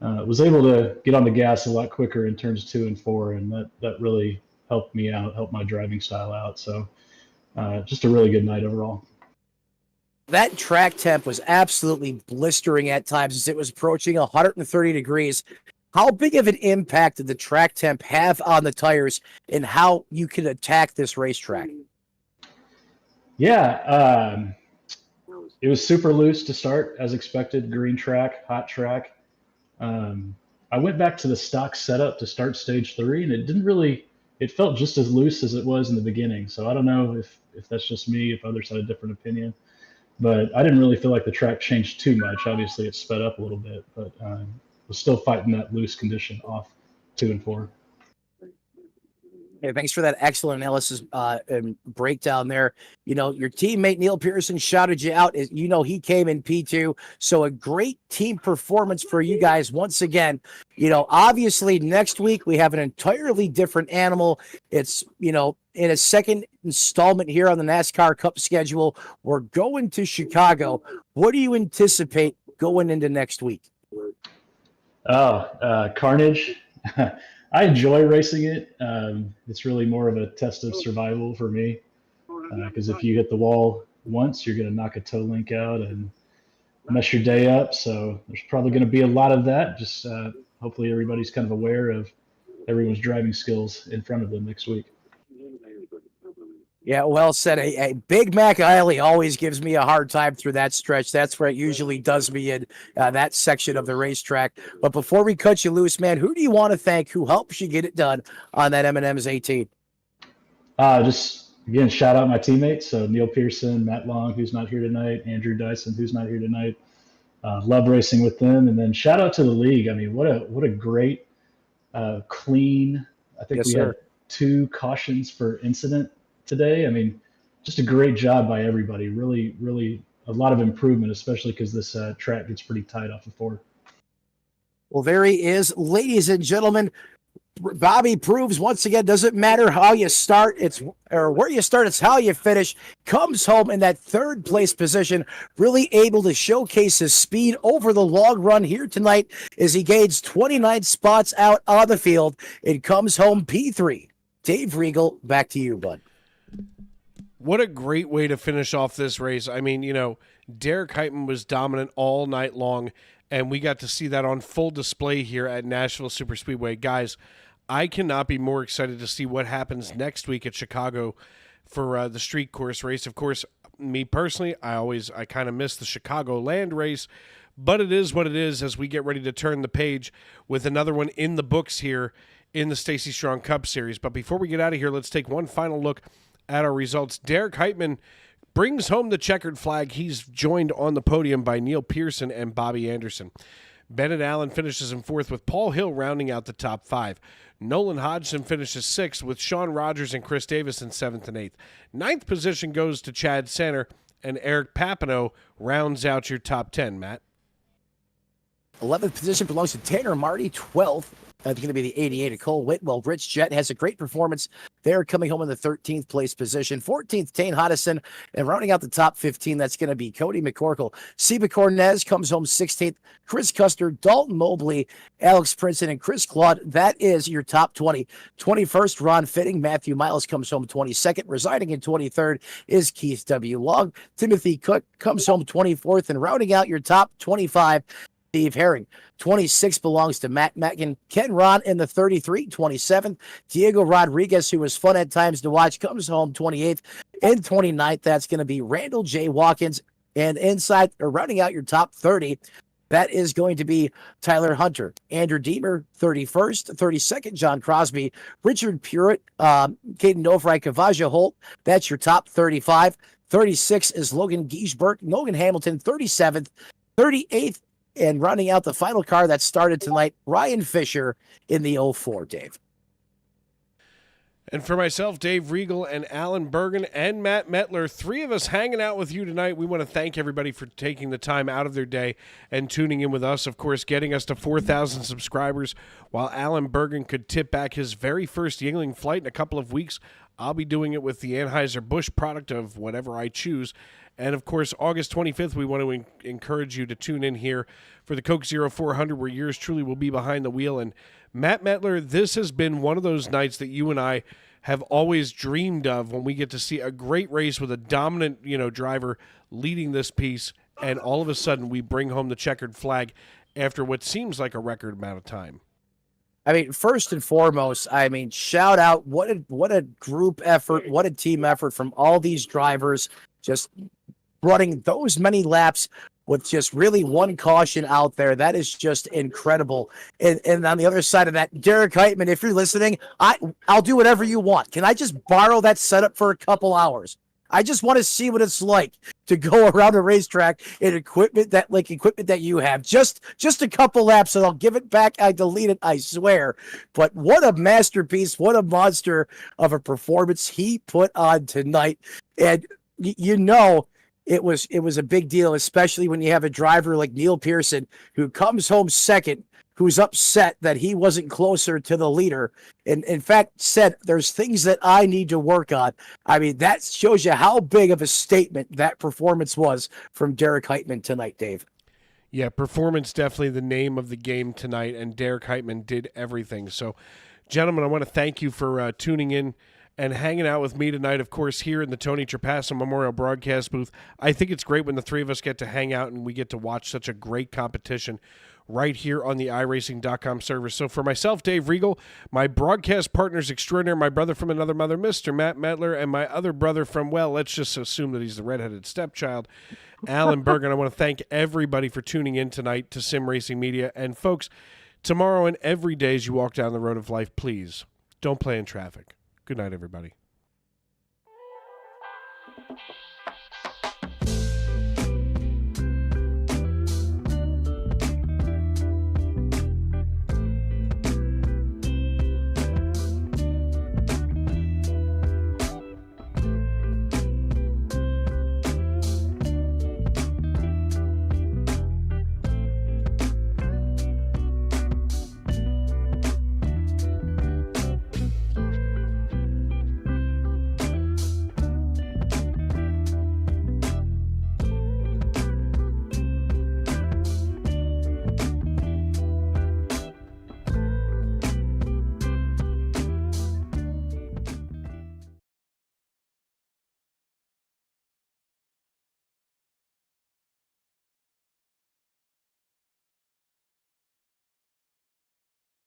was able to get on the gas a lot quicker in turns 2 and 4, and that really helped me out, helped my driving style out. So just a really good night overall. That track temp was absolutely blistering at times as it was approaching 130 degrees. How big of an impact did the track temp have on the tires and how you can attack this racetrack? Yeah, it was super loose to start, as expected. Green track, hot track. I went back to the stock setup to start stage 3, and it felt just as loose as it was in the beginning. So I don't know if that's just me, if others had a different opinion, but I didn't really feel like the track changed too much. Obviously it sped up a little bit, but was still fighting that loose condition off 2 and 4. Hey, thanks for that excellent analysis and breakdown there. You know, your teammate Neil Pearson shouted you out. You know, he came in P2. So a great team performance for you guys once again. You know, obviously next week we have an entirely different animal. It's, you know, in a second installment here on the NASCAR Cup schedule. We're going to Chicago. What do you anticipate going into next week? Carnage. I enjoy racing it. It's really more of a test of survival for me, because if you hit the wall once, you're going to knock a toe link out and mess your day up. So there's probably going to be a lot of that. Just hopefully everybody's kind of aware of everyone's driving skills in front of them next week. Yeah, well said. A Big Mac Eiley always gives me a hard time through that stretch. That's where it usually does me in that section of the racetrack. But before we cut you loose, man, who do you want to thank who helps you get it done on that M&M's 18? Just, again, shout out my teammates. So Neil Pearson, Matt Long, who's not here tonight, Andrew Dyson, who's not here tonight. Love racing with them. And then shout out to the league. I mean, what a great, clean, I think we had 2 cautions for incident today. I mean, just a great job by everybody. Really, really a lot of improvement, especially because this track gets pretty tight off of 4. Well, there he is. Ladies and gentlemen, Bobby proves once again, doesn't matter how you start, or where you start, it's how you finish. Comes home in that 3rd place position, really able to showcase his speed over the long run here tonight as he gains 29 spots out on the field and comes home P3. Dave Regal, back to you, bud. What a great way to finish off this race. I mean, you know, Derek Heitman was dominant all night long, and we got to see that on full display here at Nashville Superspeedway. Guys, I cannot be more excited to see what happens next week at Chicago for the street course race. Of course, me personally, I kind of miss the Chicago land race, but it is what it is as we get ready to turn the page with another one in the books here in the Stacy Strong Cup Series. But before we get out of here, let's take one final look at our results. Derek Heitman brings home the checkered flag. He's joined on the podium by Neil Pearson and Bobby Anderson. Bennett Allen finishes in 4th with Paul Hill rounding out the top 5. Nolan Hodgson finishes 6th with Sean Rogers and Chris Davis in 7th and 8th. 9th position goes to Chad Sanner, and Eric Papineau rounds out your top 10, Matt. 11th position belongs to Tanner Marty. 12th, going to be the 88 of Cole Whitwell. Rich Jet has a great performance there, coming home in the 13th place position. 14th, Tane Hodison. And rounding out the top 15, that's going to be Cody McCorkle. Seba Cornez comes home 16th. Chris Custer, Dalton Mobley, Alex Princeton, and Chris Claude. That is your top 20. 21st, Ron Fitting. Matthew Miles comes home 22nd. Residing in 23rd is Keith W. Long. Timothy Cook comes home 24th. And rounding out your top 25, Steve Herring. 26 belongs to Matt Mackin. Ken Ron in the 33, 27th. Diego Rodriguez, who was fun at times to watch, comes home 28th. And 29th, that's going to be Randall J. Watkins. And inside, or rounding out your top 30, that is going to be Tyler Hunter. Andrew Deemer, 31st. 32nd, John Crosby. Richard Purett, Caden Novrak, Kavaja Holt. That's your top 35. 36 is Logan Giesberg. Logan Hamilton, 37th. 38th, and rounding out the final car that started tonight, Ryan Fisher in the 04, Dave. And for myself, Dave Riegel, and Alan Bergen, and Matt Metler, three of us hanging out with you tonight. We want to thank everybody for taking the time out of their day and tuning in with us. Of course, getting us to 4,000 subscribers, while Alan Bergen could tip back his very first Yingling flight in a couple of weeks. I'll be doing it with the Anheuser-Busch product of whatever I choose. And, of course, August 25th, we want to encourage you to tune in here for the Coke 0400, where yours truly will be behind the wheel. And, Matt Metler, this has been one of those nights that you and I have always dreamed of, when we get to see a great race with a dominant, driver leading this piece, and all of a sudden we bring home the checkered flag after what seems like a record amount of time. I mean, first and foremost, shout out, what a group effort, what a team effort from all these drivers, just running those many laps with just really one caution out there. That is just incredible. And on the other side of that, Derek Heitman, if you're listening, I'll do whatever you want. Can I just borrow that setup for a couple hours? I just want to see what it's like to go around a racetrack in equipment that you have. Just a couple laps, and I'll give it back. I delete it, I swear. But what a masterpiece, what a monster of a performance he put on tonight. And it was a big deal, especially when you have a driver like Neil Pearson who comes home second, who's upset that he wasn't closer to the leader, and in fact said, there's things that I need to work on. I mean, that shows you how big of a statement that performance was from Derek Heitman tonight, Dave. Yeah, performance definitely the name of the game tonight, and Derek Heitman did everything. So, gentlemen, I want to thank you for tuning in and hanging out with me tonight, of course, here in the Tony Trapasso Memorial Broadcast booth. I think it's great when the three of us get to hang out and we get to watch such a great competition right here on the iRacing.com server. So for myself, Dave Riegel, my broadcast partners extraordinaire, my brother from another mother, Mr. Matt Metler, and my other brother from, well, let's just assume that he's the redheaded stepchild, Alan Bergen. I want to thank everybody for tuning in tonight to Sim Racing Media. And folks, tomorrow and every day as you walk down the road of life, please don't play in traffic. Good night, everybody.